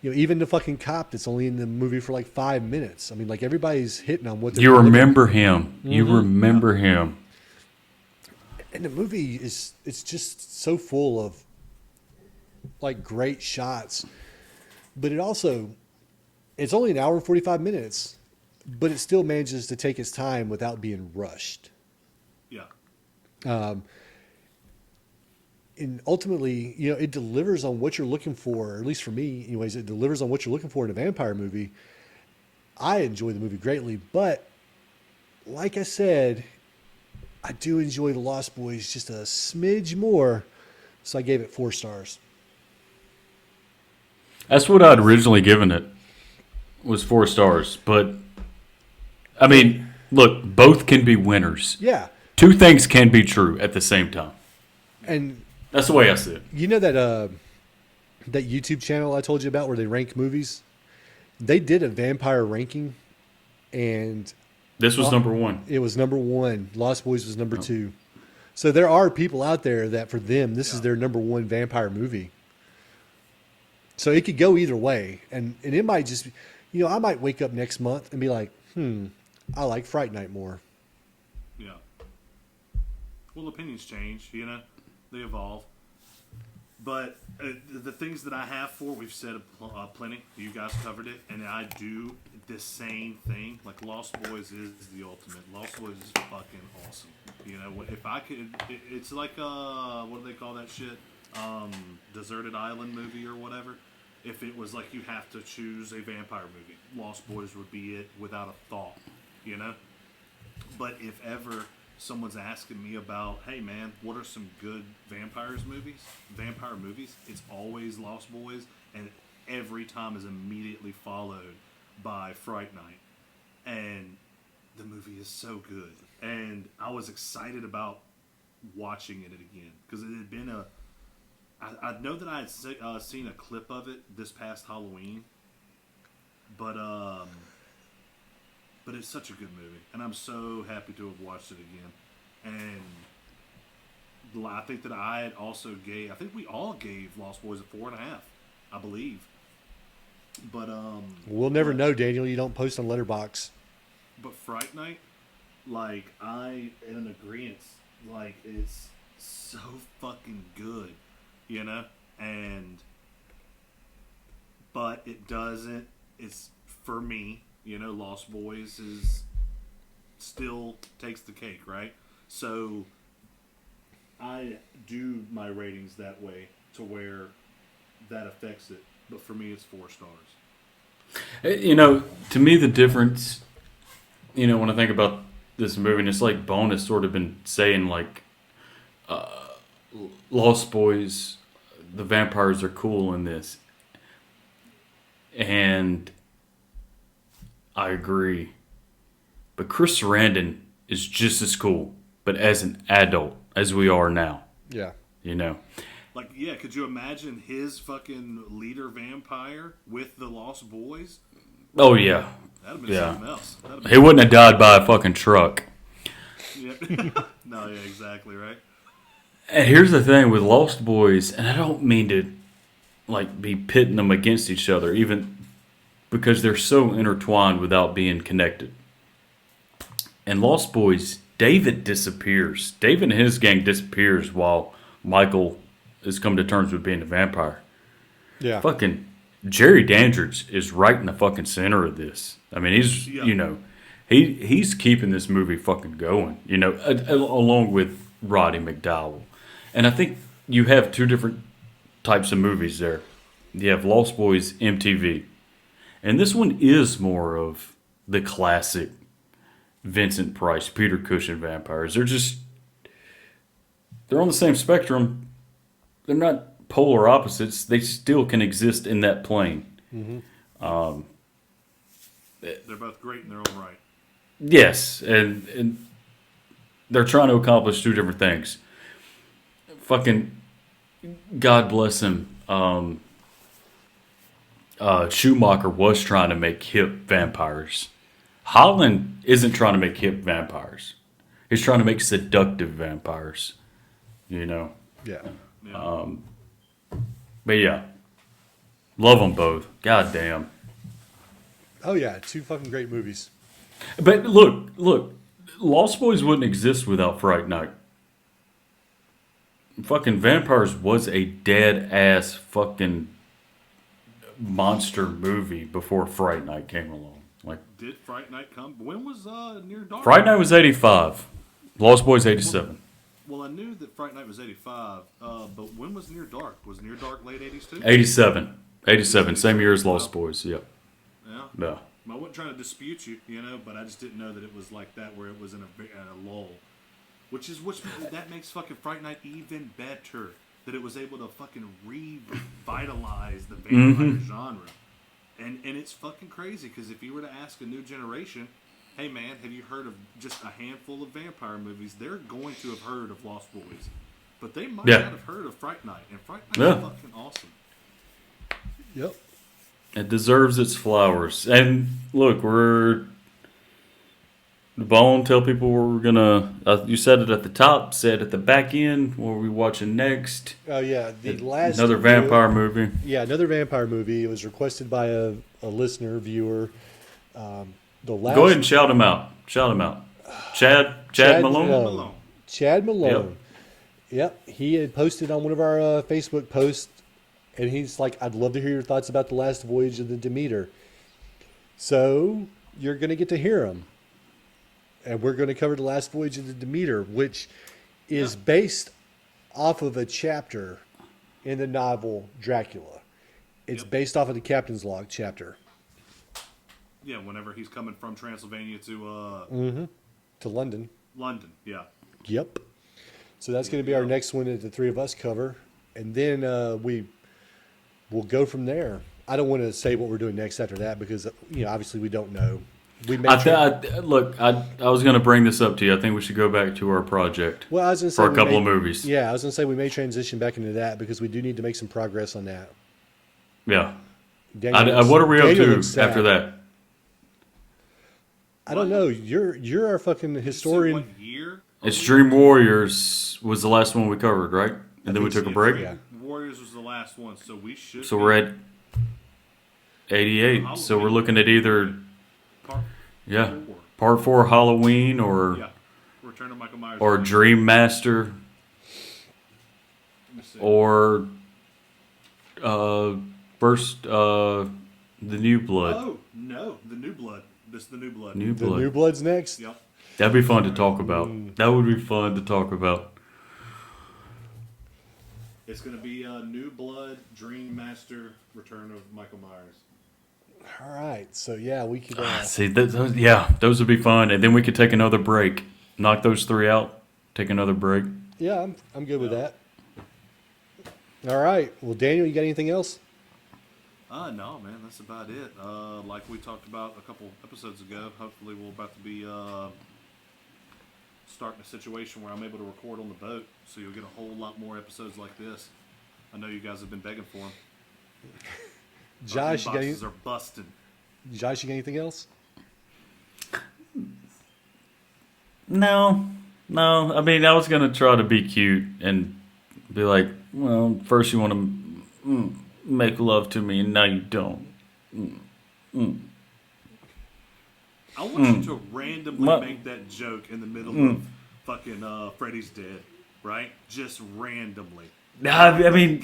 You know, even the fucking cop that's only in the movie for like 5 minutes. I mean, like, everybody's hitting on what they're
You
delivering.
remember him. You remember him.
And the movie it's just so full of like great shots. But it's only an hour and 45 minutes, but it still manages to take its time without being rushed.
Yeah.
And ultimately, you know, it delivers on what you're looking for, or at least for me, anyways, it delivers on what you're looking for in a vampire movie. I enjoy the movie greatly, but like I said, I do enjoy The Lost Boys just a smidge more, so I gave it 4 stars.
That's what I'd originally given it. Was 4 stars, but I mean, look, both can be winners.
Yeah.
Two things can be true at the same time.
And
That's the way I see it.
you know that YouTube channel I told you about where they rank movies? They did a vampire ranking, and
This was number one.
it was number 1. Lost Boys was number 2. So there are people out there that for them, this is their number 1 vampire movie. So it could go either way. And it might just, you know, I might wake up next month and be like, I like Fright Night more.
Yeah. Well, opinions change, you know, they evolve. But the things that I have we've said plenty. You guys covered it, and I do the same thing. Like, Lost Boys is the ultimate. Lost Boys is fucking awesome. You know, if I could, it's like what do they call that shit? Deserted Island movie or whatever. If it was like you have to choose a vampire movie, Lost Boys would be it without a thought. You know. But if ever someone's asking me about, hey man, what are some good vampire movies, it's always Lost Boys, and every time is immediately followed by Fright Night. And the movie is so good. And I was excited about watching it again, because it had been I know that I had seen a clip of it this past Halloween, but it's such a good movie, and I'm so happy to have watched it again. And I think that I had also I think we all gave Lost Boys a 4.5, I believe. But
We'll never know, Daniel. You don't post on Letterboxd.
But Fright Night, like, I am in agreement. Like, it's so fucking good, you know? But it doesn't, it's, for me, you know, Lost Boys still takes the cake, right? So I do my ratings that way to where that affects it. but for me, it's 4 stars.
You know, to me, the difference, you know, when I think about this movie, and it's like Bone has sort of been saying, like, Lost Boys, the vampires are cool in this. And I agree. But Chris Sarandon is just as cool, but as an adult as we are now.
Yeah.
You know?
Like, yeah, could you imagine his fucking leader vampire with the Lost Boys?
Oh, yeah.
That'd have been something else.
He wouldn't have died by a fucking truck.
Yeah. No, yeah, exactly, right?
And here's the thing with Lost Boys, and I don't mean to, like, be pitting them against each other, even because they're so intertwined without being connected. And Lost Boys, David disappears. David and his gang disappears while Michael has come to terms with being a vampire.
Yeah.
Fucking Jerry Dandridge is right in the fucking center of this. I mean, he's, you know, he's keeping this movie fucking going, you know, along with Roddy McDowell. And I think you have two different types of movies there. You have Lost Boys MTV. And this one is more of the classic Vincent Price, Peter Cushing vampires. They're on the same spectrum. They're not polar opposites. They still can exist in that plane.
Mm-hmm. They're both great in their own right.
Yes, and they're trying to accomplish two different things. Fucking God bless him. Schumacher was trying to make hip vampires. Holland isn't trying to make hip vampires. He's trying to make seductive vampires. You know?
Yeah.
But yeah. Love them both. God damn.
Oh, yeah. 2 fucking great movies.
But look. Lost Boys wouldn't exist without Fright Night. Fucking Vampires was a dead-ass fucking monster movie before Fright Night came along. Like,
did Fright Night come? When was Near Dark?
Fright Night was 85. Lost Boys 87.
Well, I knew that Fright Night was 85, but when was Near Dark? Was Near Dark late 80s too?
87. 87. Same year as Lost Boys. Yep.
Yeah.
Yeah.
I wasn't trying to dispute you, you know, but I just didn't know that it was like that, where it was in a lull. Which that makes fucking Fright Night even better. That it was able to fucking revitalize the vampire genre. And it's fucking crazy, because if you were to ask a new generation, hey man, have you heard of just a handful of vampire movies? They're going to have heard of Lost Boys. But they might not have heard of Fright Night. And Fright Night is fucking awesome.
Yep.
It deserves its flowers. And look, we're Bone. Tell people we're gonna. You said it at the top. Said at the back end. What are we watching next?
Oh yeah,
another vampire movie.
Yeah, another vampire movie. It was requested by a listener viewer. The last.
Go ahead and shout him out. Shout him out. Chad Malone.
Chad Malone. Yep. He had posted on one of our Facebook posts, and he's like, "I'd love to hear your thoughts about the last voyage of the Demeter." So you're gonna get to hear him. And we're going to cover the last voyage of the Demeter, which is based off of a chapter in the novel Dracula. It's based off of the Captain's Log chapter.
Yeah, whenever he's coming from Transylvania to
London.
London, yeah.
Yep. So that's going to be our next one that the three of us cover. And then we'll go from there. I don't want to say what we're doing next after that because, obviously we don't know.
Look, I was going to bring this up to you. I think we should go back to our project
for
a couple of movies.
Yeah, I was going to say we may transition back into that because we do need to make some progress on that.
Yeah. What are we up to after that?
I don't know. You're our fucking historian.
What year?
Extreme Warriors was the last one we covered, right? And then we took a break?
Yeah.
Warriors was the last one, so we should.
So we're at 88. So we're looking at either... Part 4 Halloween or
Return of Michael Myers
or Dream Master or first the New Blood.
Oh no, the New Blood. This is the New Blood.
The New Blood's next.
Yep.
That'd be fun to talk about. That would be fun to talk about.
It's going to be New Blood, Dream Master, Return of Michael Myers.
All right. So yeah, we could.
See, those would be fun, and then we could take another break, knock those 3 out, take another break.
Yeah, I'm good with that. All right. Well, Daniel, you got anything else?
No, man, that's about it. Like we talked about a couple episodes ago, hopefully we're about to be starting a situation where I'm able to record on the boat, so you'll get a whole lot more episodes like this. I know you guys have been begging for them.
Josh, you got
Boxes are busting.
Josh, you got anything else?
No. I mean, I was gonna try to be cute and be like, well, first you want to make love to me, and now you don't.
I want you to randomly make that joke in the middle of fucking Freddy's Dead, right? Just randomly.
I mean,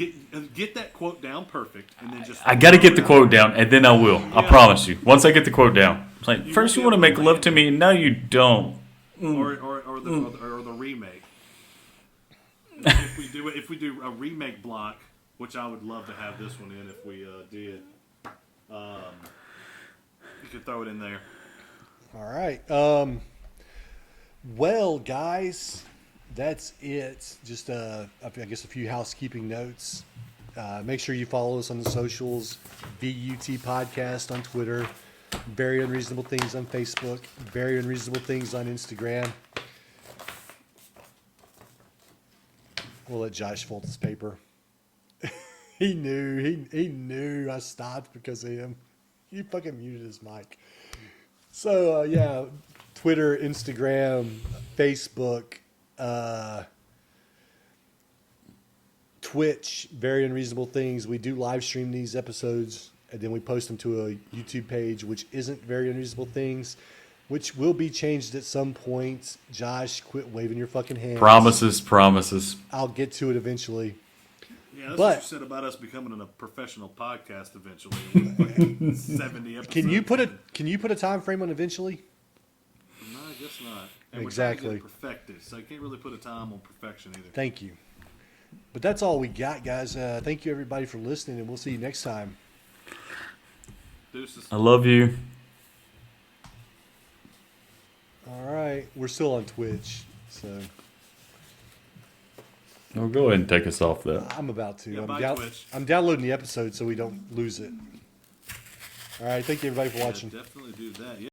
Get that quote down perfect, and then just.
I got to get the quote down, and then I will. I promise you. Once I get the quote down, it's like, first you want to make love to me, and now you don't.
Or the remake. If we do a remake block, which I would love to have this one in if we did, you could throw it in there.
All right. Well, guys, that's it. Just I guess a few housekeeping notes. Make sure you follow us on the socials. VUT Podcast on Twitter. Very Unreasonable Things on Facebook. Very Unreasonable Things on Instagram. We'll let Josh fold his paper. He knew I stopped because of him. He fucking muted his mic. So, yeah, Twitter, Instagram, Facebook, Twitch, Very Unreasonable Things. We do live stream these episodes, and then we post them to a YouTube page, which isn't Very Unreasonable Things, which will be changed at some point. Josh, quit waving your fucking hands.
Promises.
I'll get to it eventually.
Yeah, that's what you said about us becoming a professional podcast eventually. Like 70 episodes.
Can you put a time frame on eventually?
No, I guess not. And
Exactly.
We're trying to get it perfected, so I can't really put a time on perfection either.
Thank you. But that's all we got, guys. Thank you, everybody, for listening, and we'll see you next time.
Deuces.
I love you.
All right. We're still on Twitch, so
No, go ahead and take us off that.
I'm about to.
Yeah,
I'm,
bye, Twitch.
I'm downloading the episode so we don't lose it. All right. Thank you, everybody, for watching.
Yeah, definitely do that. Yeah.